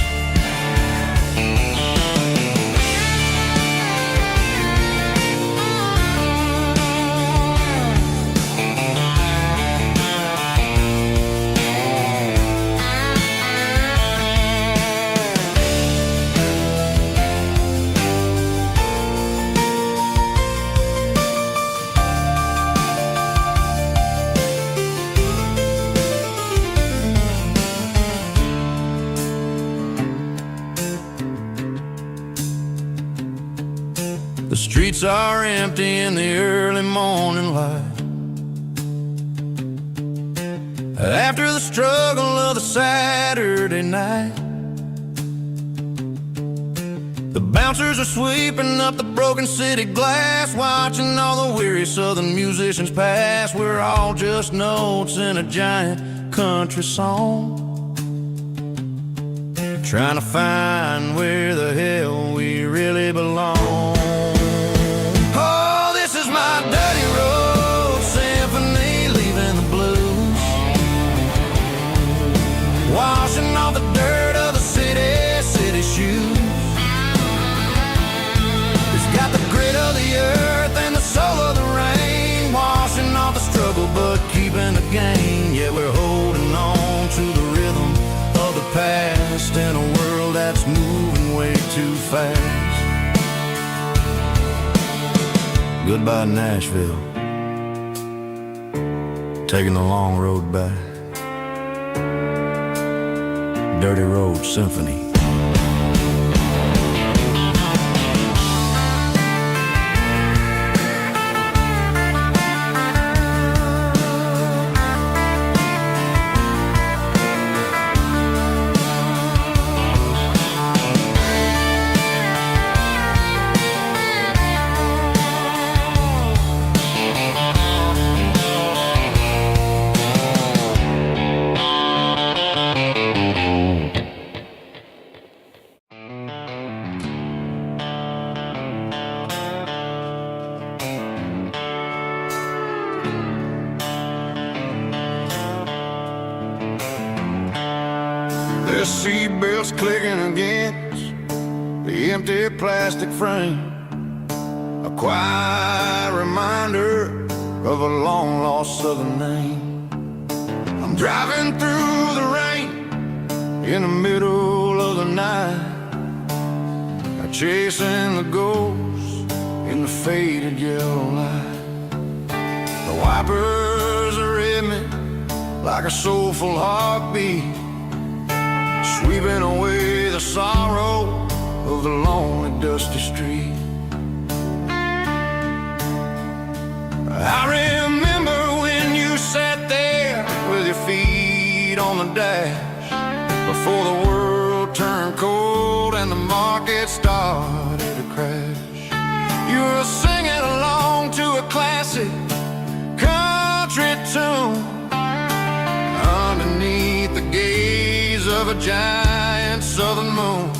The streets are empty in the early morning light, after the struggle of the Saturday night. The bouncers are sweeping up the broken city glass, watching all the weary southern musicians pass. We're all just notes in a giant country song, trying to find where the hell we really belong. My dirty road symphony, leaving the blues, washing off the dirt of the city shoes. It's got the grit of the earth and the soul of the rain, washing off the struggle but keeping the gain. Yeah, we're holding on to the rhythm of the past in a world that's moving way too fast. Goodbye, Nashville, taking the long road back. Dirty Road Symphony. The seatbelts clicking against the empty plastic frame, a quiet reminder of a long-lost southern name. I'm driving through the rain in the middle of the night, chasing the ghosts in the faded yellow light. The wipers are in me like a soulful heartbeat, sweeping away the sorrow of the lonely, dusty street. I remember when you sat there with your feet on the dash, before the world turned cold and the market started to crash. You were singing along to a classic country tune underneath the gaze of a giant southern moon.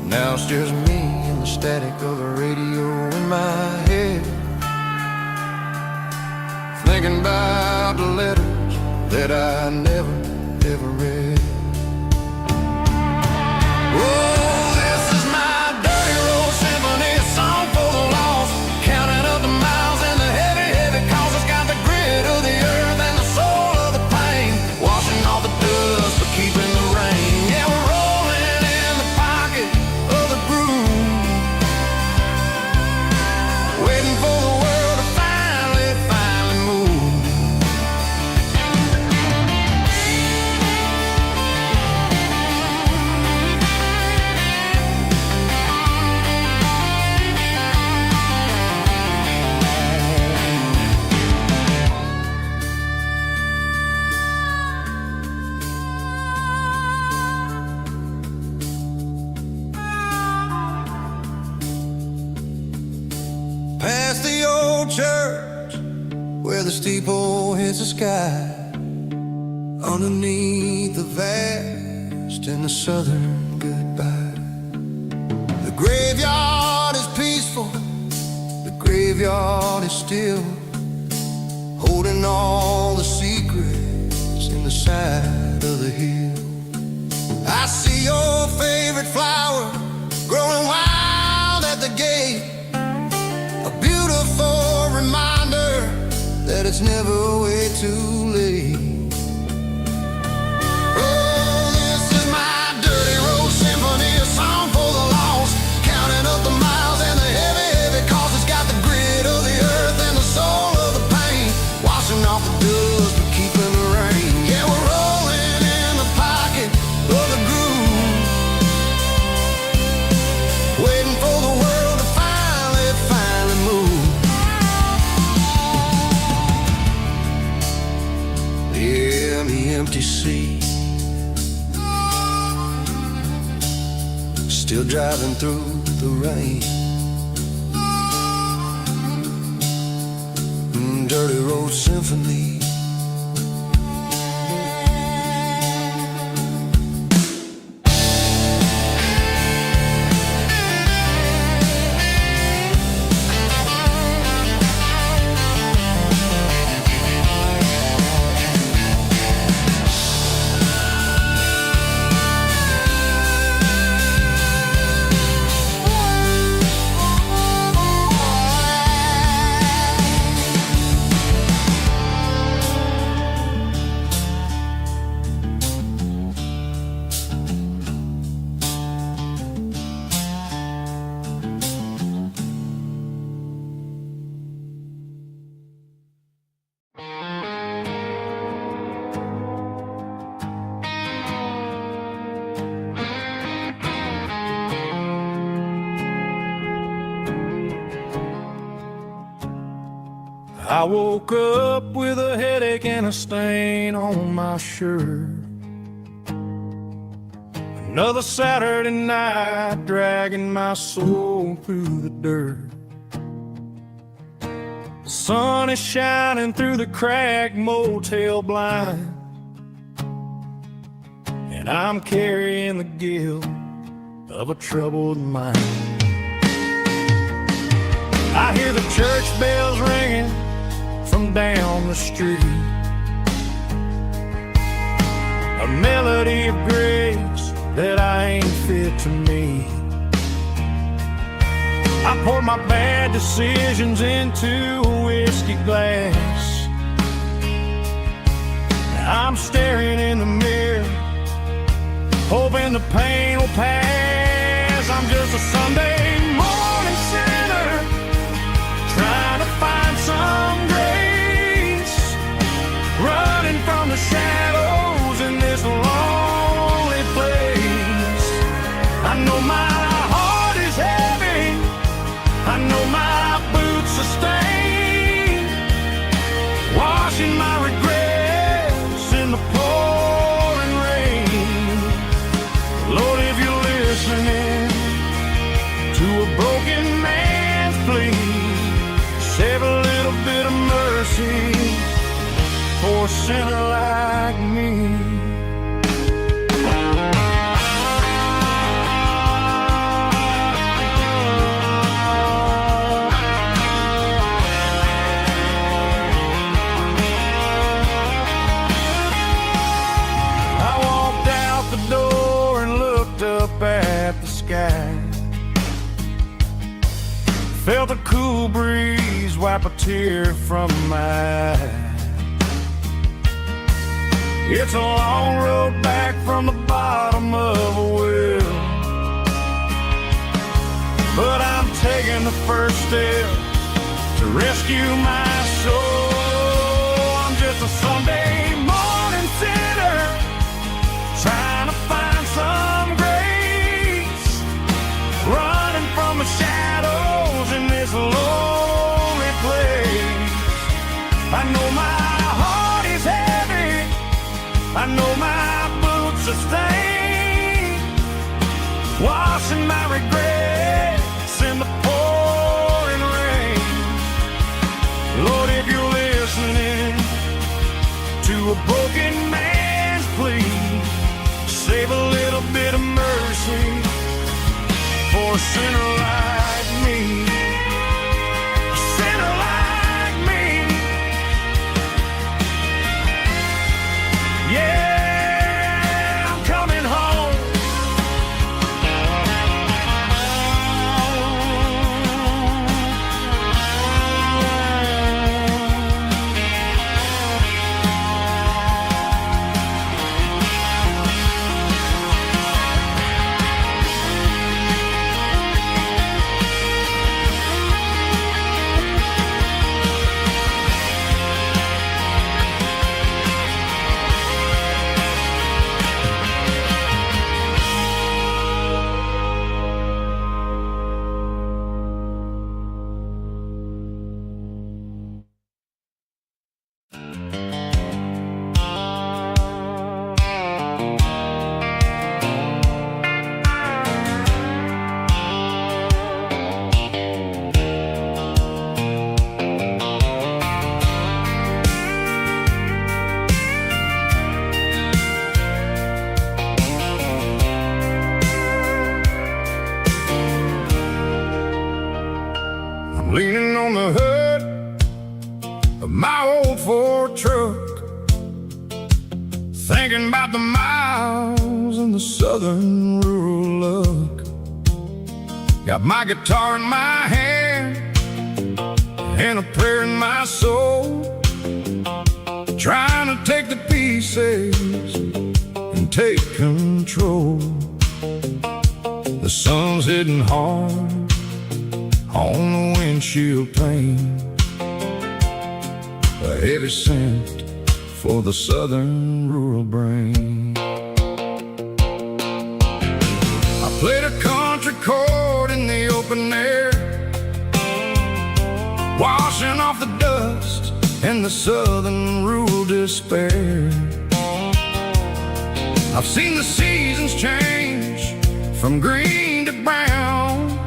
Now it's just me and the static of the radio in my head, thinking about the letters that I never, ever read. Oh, this is my dirty road symphony, a song for the lost, counting up the miles and the heavy, heavy calls. It's got the grit of the earth and the soul of the pain, washing off the dust but keeping the rain. Yeah, we're rolling in the pocket of the groove, waiting for the world to finally move. Past the old church where the steeple hits the sky, underneath the vast and the southern goodbye. The graveyard is peaceful, the graveyard is still, holding all the secrets in the side of the hill. I see your favorite flower growing wild at the gate, a beautiful reminder that it's never way too late. Oh, this is my dirty road symphony, a song for the lost, counting up the miles and the heavy, heavy calls. It's got the grit of the earth and the soul of the pain, washing off the dust but keeping the rain. Yeah, we're rolling in the pocket of the groove, waiting for the world to finally move. Yeah, the empty seat, still driving through the rain. Dirty road symphony. I woke up with a headache and a stain on my shirt. Another Saturday night dragging my soul through the dirt. The sun is shining through the cracked motel blind, and I'm carrying the guilt of a troubled mind. I hear the church bells ringing from down the street, a melody of grace that I ain't fit to meet. I poured my bad decisions into a whiskey glass. Now I'm staring in the mirror, hoping the pain will pass. I'm just a Sunday morning sinner, trying to find some grace, running from the shadows in this lonely place. I know my heart is heavy, I know my boots are stained, washing my regrets in the pouring rain. Lord, if you're listening to a broken man's plea, save a little bit of mercy for a sinner like me. felt the cool breeze wipe a tear from my eye. It's a long road back from the bottom of a well, but I'm taking the first step to rescue my soul. I'm just a Sunday morning sinner trying to find some grace, running from the shadows in this lonely place. I know my heart is heavy, I know my boots are stained, washing my regrets in the pouring rain. Lord, if you're listening to a broken man's plea, save a little bit of mercy for a sinner like me. A sinner like me. Yeah, I'm coming home. Leaning on the hood of my old Ford truck, thinking about the miles and the southern rural look. Got my guitar in my hand and a prayer in my soul, trying to take the pieces and take control. The sun's hitting hard on the windshield pane, a heavy scent for the southern rural brain. I played a country chord in the open air, washing off the dust and the southern rural despair. I've seen the seasons change from green to brown,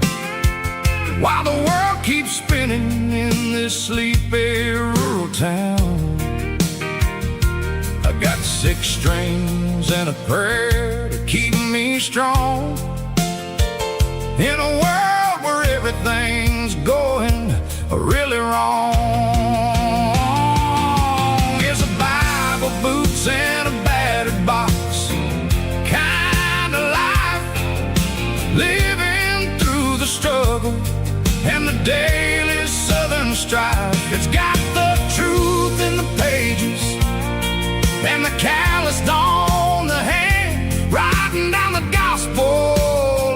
while the world keeps spinning in this sleepy rural town. I got 6 strings and a prayer to keep me strong, in a world where everything's going really wrong. It's a Bible, boots, and a battered box kind of life, living through the struggle and the daily southern strife. It's got the truth in the pages and the calloused on the hand, writing down the gospel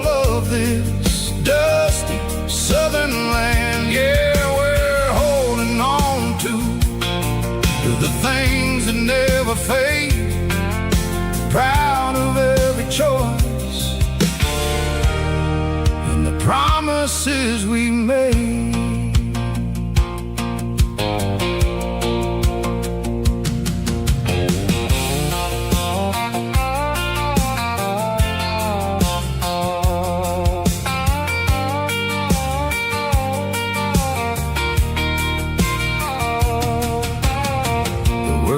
of this dusty southern land. Yeah, we're holding on to the things that never fade, proud of every choice and the promises we made.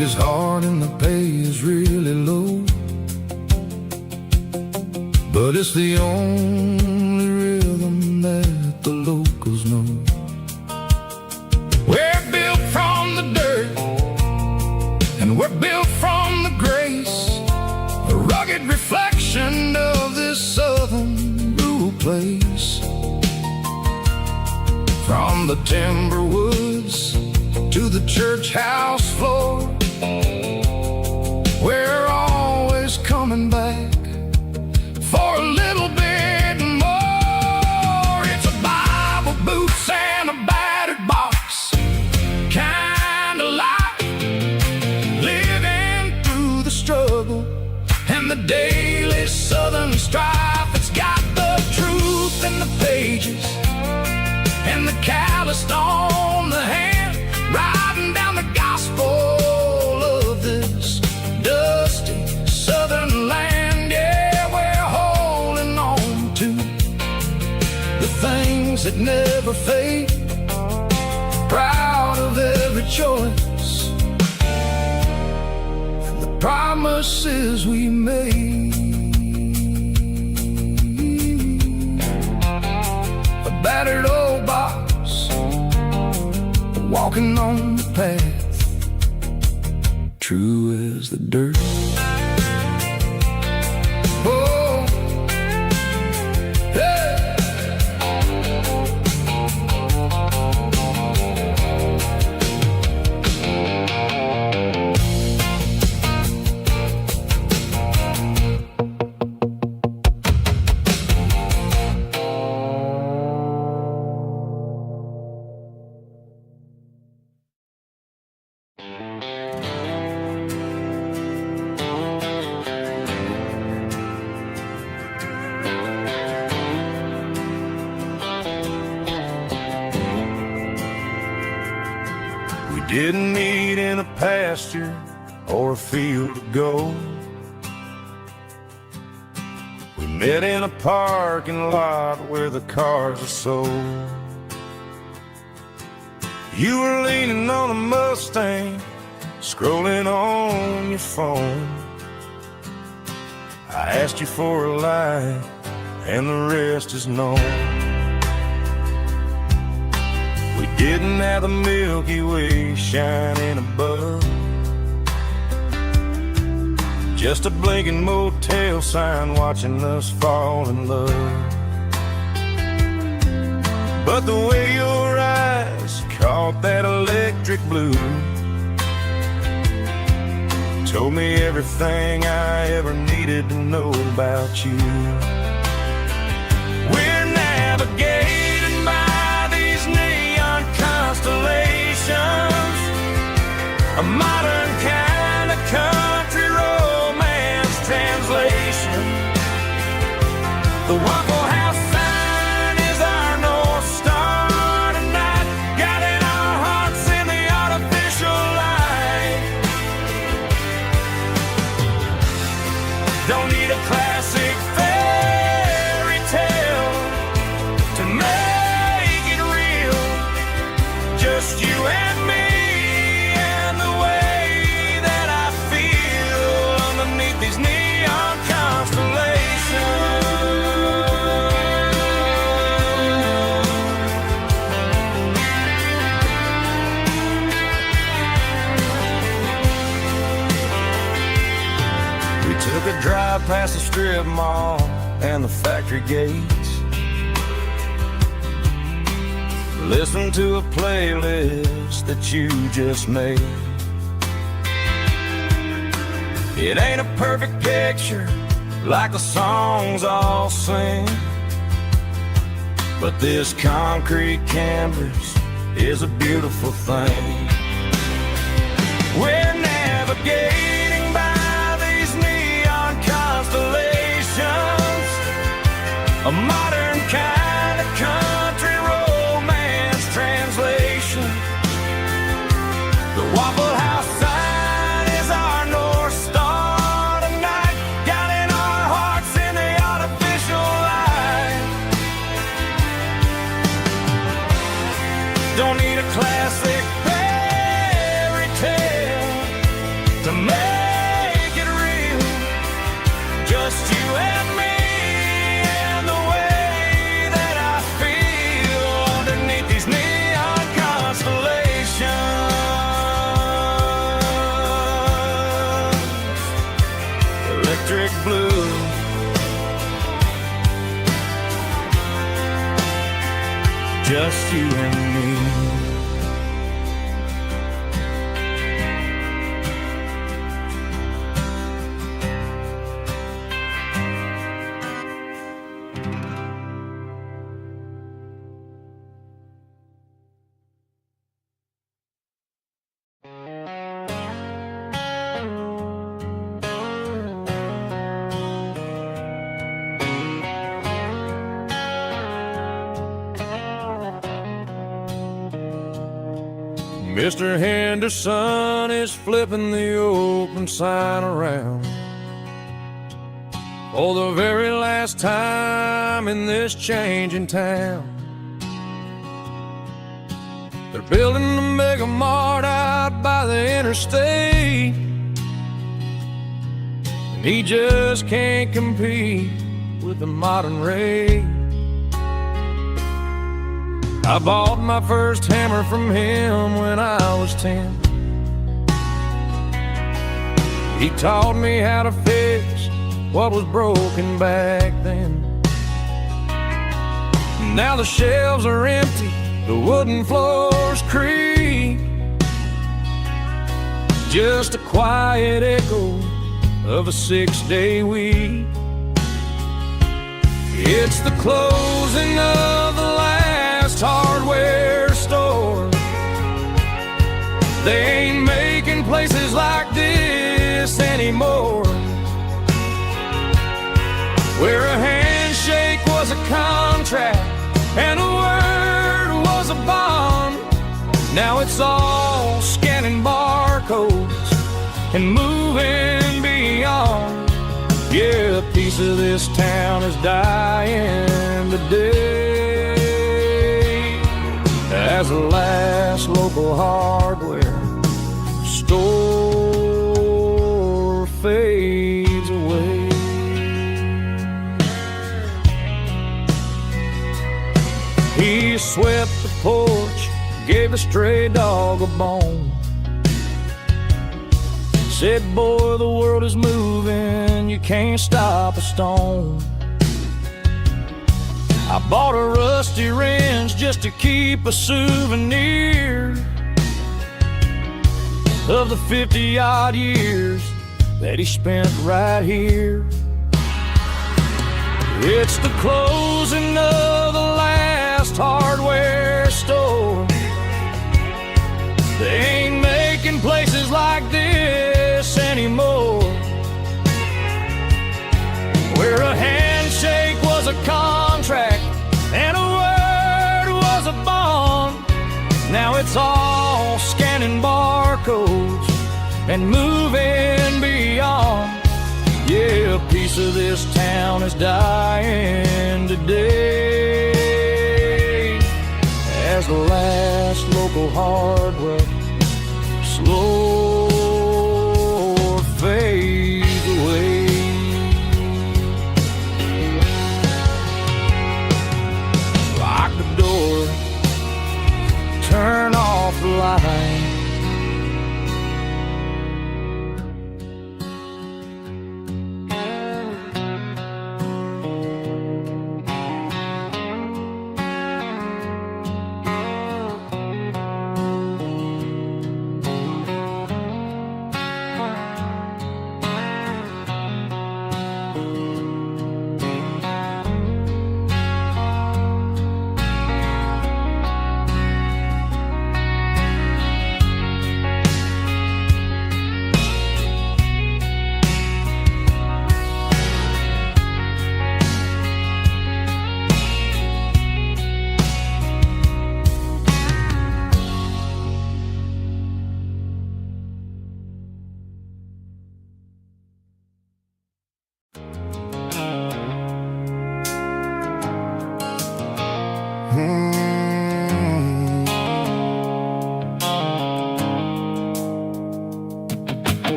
Is hard and the pay is really low, but it's the only rhythm that the locals know. We're built from the dirt and we're built from the grace, a rugged reflection of this southern rural place. From the timber woods to the church house floor, we're always coming back for a little bit more. It's a Bible, boots, and a battered box kind of life, living through the struggle and the daily southern strife. It's got the truth in the pages and the calloused on the hand, riding down the gospel of this dusty southern land. Yeah, we're holding on to the things that never fade, proud of every choice and the promises we made. A battered old box, walking on the path, true as the dirt. Oh, hey. Didn't meet in a pasture or a field of gold. We met in a parking lot where the cars are sold. You were leaning on a Mustang, scrolling on your phone. I asked you for a light, and the rest is known. We didn't have the Milky Way shining above, just a blinking motel sign watching us fall in love. But the way your eyes caught that electric blue told me everything I ever needed to know about you. We're navigating by these neon constellations, a modern kind of country romance translation. The Waffle House sign is our North Star tonight, guiding our hearts in the artificial light. Don't need a classic fairy tale to make it real, just you and me and the way that I feel underneath these neon constellations. We took a drive past the strip mall and the factory gates, listened to a playlist that you just made. It ain't a perfect picture like the songs all sing, but this concrete canvas is a beautiful thing. We're navigating by these neon constellations, a modern kind of country romance translation. The Waffle House sign is our North Star tonight, guiding our hearts in the artificial light. Don't need a classic fairy tale to make it real, just you and me and the way just you and me. Mr. Henderson is flipping the open sign around for the very last time in this changing town. They're building a mega mart out by the interstate, and he just can't compete with the modern rate. I bought my first hammer from him when I was 10. He taught me how to fix what was broken back then. Now the shelves are empty, the wooden floors creak, just a quiet echo of a 6-day week. It's the closing of the last hardware store. They ain't making places like this anymore, where a handshake was a contract and a word was a bond. Now it's all scanning barcodes and moving beyond. Yeah, a piece of this town is dying today as the last local hardware store fades away. He swept the porch, gave a stray dog a bone, said, boy, the world is moving, you can't stop a stone. I bought a rusty wrench just to keep a souvenir of the 50-odd years that he spent right here. It's the closing of the last hardware store. They ain't making places like this anymore, where a handshake was a contract and a word was a bond. Now it's all scanning barcodes and moving beyond. Yeah, a piece of this town is dying today as the last local hardware slow fades away. Lock the door, turn off the light.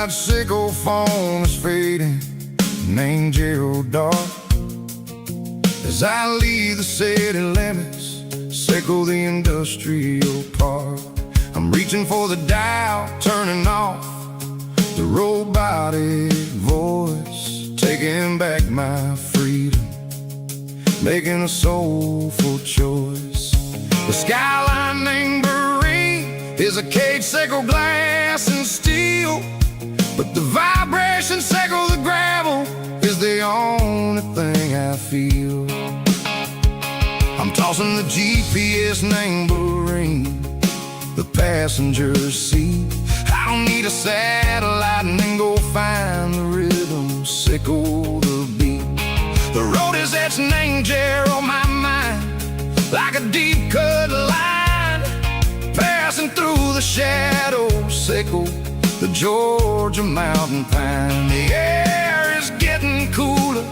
Sickle phone is fading, an angel dark. As I leave the city limits, sickle the industrial park. I'm I'm reaching for the dial, turning off the robotic voice, taking back my freedom, making a soulful choice. The skyline named Marine is a cage, sickle, glass, and steel, but the vibration, sickle, the gravel is the only thing I feel. I'm tossing the GPS named Marine, the passenger seat. I don't need a satellite and then go find the rhythm, sickle the beat. The road is etched and angel on my mind, like a deep cut line, passing through the shadows, sickle the Georgia mountain pine. The air is getting cooler,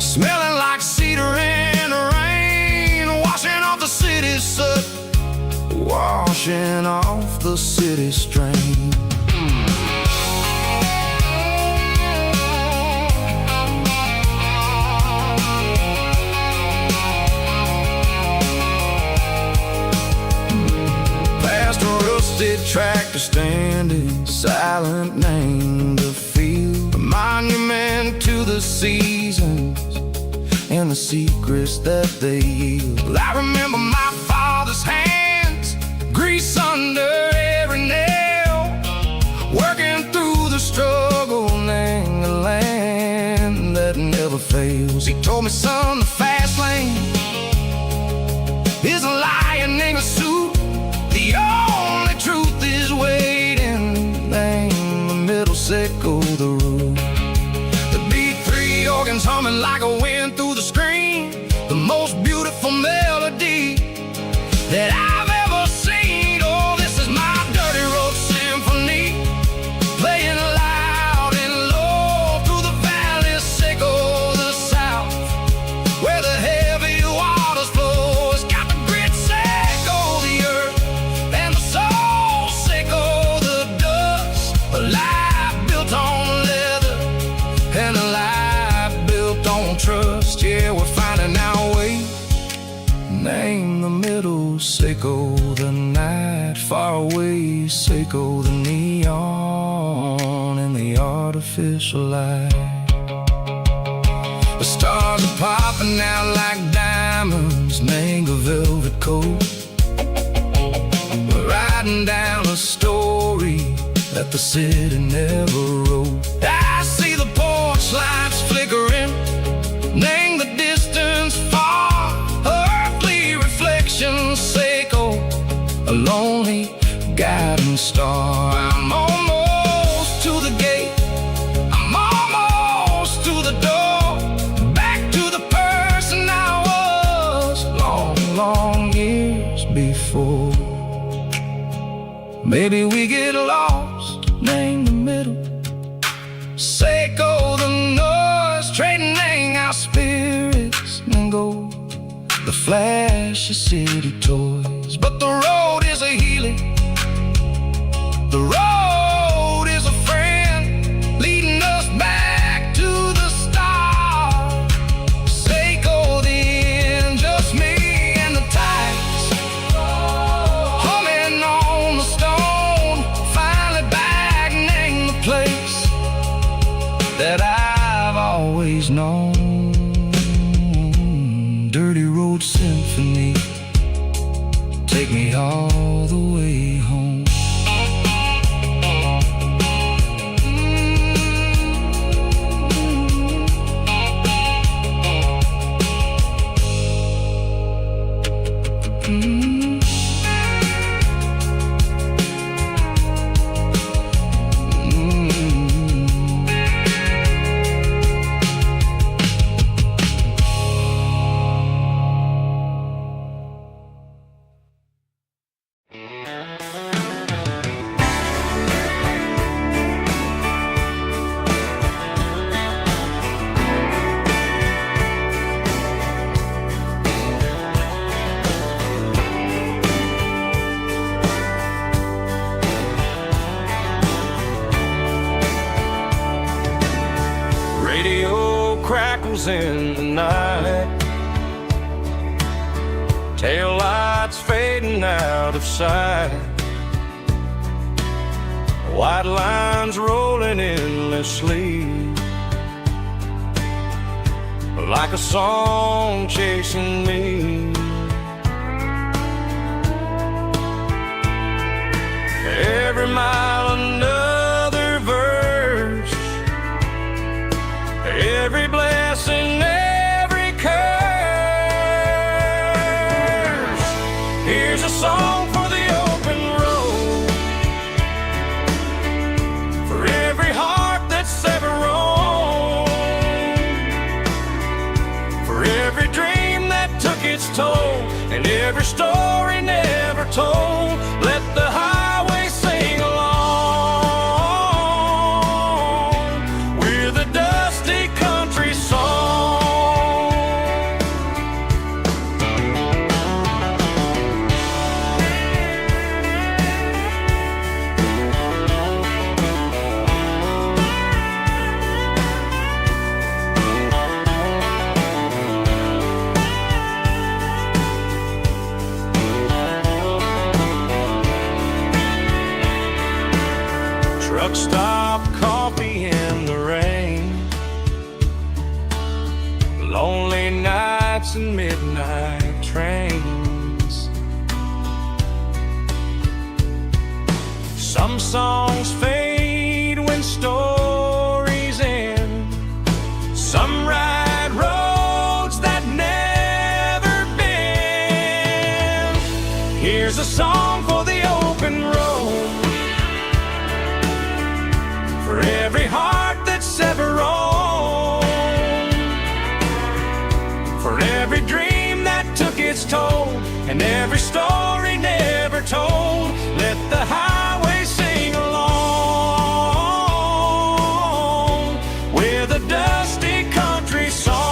smelling like cedar in the rain, washing off the city's soot, washing off the city strain. Past a rusted tractor standing silent, named a field, a monument to the seasons and the secrets that they yield. I remember my father's hands, grease under every nail, working through the struggle in the land that never fails. He told me, son, the fast lane is a lion in a suit. The only truth is waiting. Name the middle, sickle the root. The B3 organs humming like a wind through the screen, the most beautiful melody that I've ever seen. Oh, this is my dirty road symphony, playing loud and low through the valleys, sickle the south, where the heavy waters flow. It's got the grit, sickle the earth, and the soul, sickle the dust. A life built on leather and a life built on trust. Yeah, we're finding our way. Name the middle, sickle the night, far away, sickle the neon and the artificial light. The stars are popping out like diamonds, mango velvet coat. We're riding down a story that the city never wrote. I see the porch lights flickering, name the distance far, earthly reflections, sickle a lonely guiding star. I'm almost to the gate, I'm almost to the door, back to the person I was long, long years before. Maybe we get lost, name the middle, sickle the noise, trading our spirits and go the flash of city toys. But the road is a healing, the road is a friend, leading us back to the start. Sickle the end, just me and the tides, humming on the stone, finally back, name the place that I've always known. Dirty road symphony, take me all the way home. crackles in the night, tail lights fading out of sight. white lines rolling endlessly, like a song chasing me. Every mile another verse, every blessing, every curse. Here's a song for the open road, for every heart that's ever roamed, for every dream that took its toll, and every story never told. Let the highway sing along with a dusty country song. Truck stop, coffee in the rain, lonely nights and midnight trains. Some songs fade when stories end, some ride roads that never bend. Here's a song for the open road, for every heart that's ever roamed, for every dream that took its toll, and every story never told. Let the highway sing along with a dusty country song.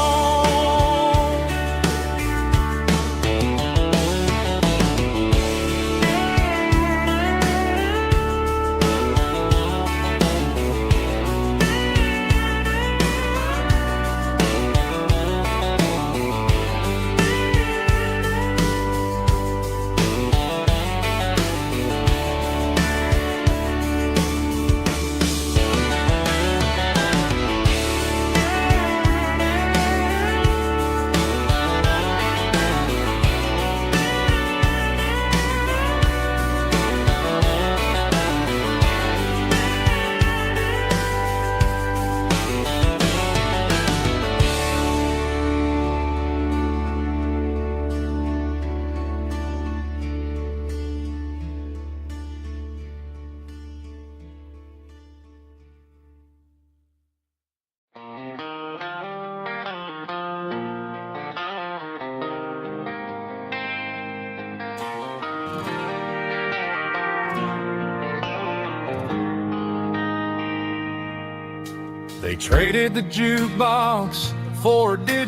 They traded the jukebox for a digital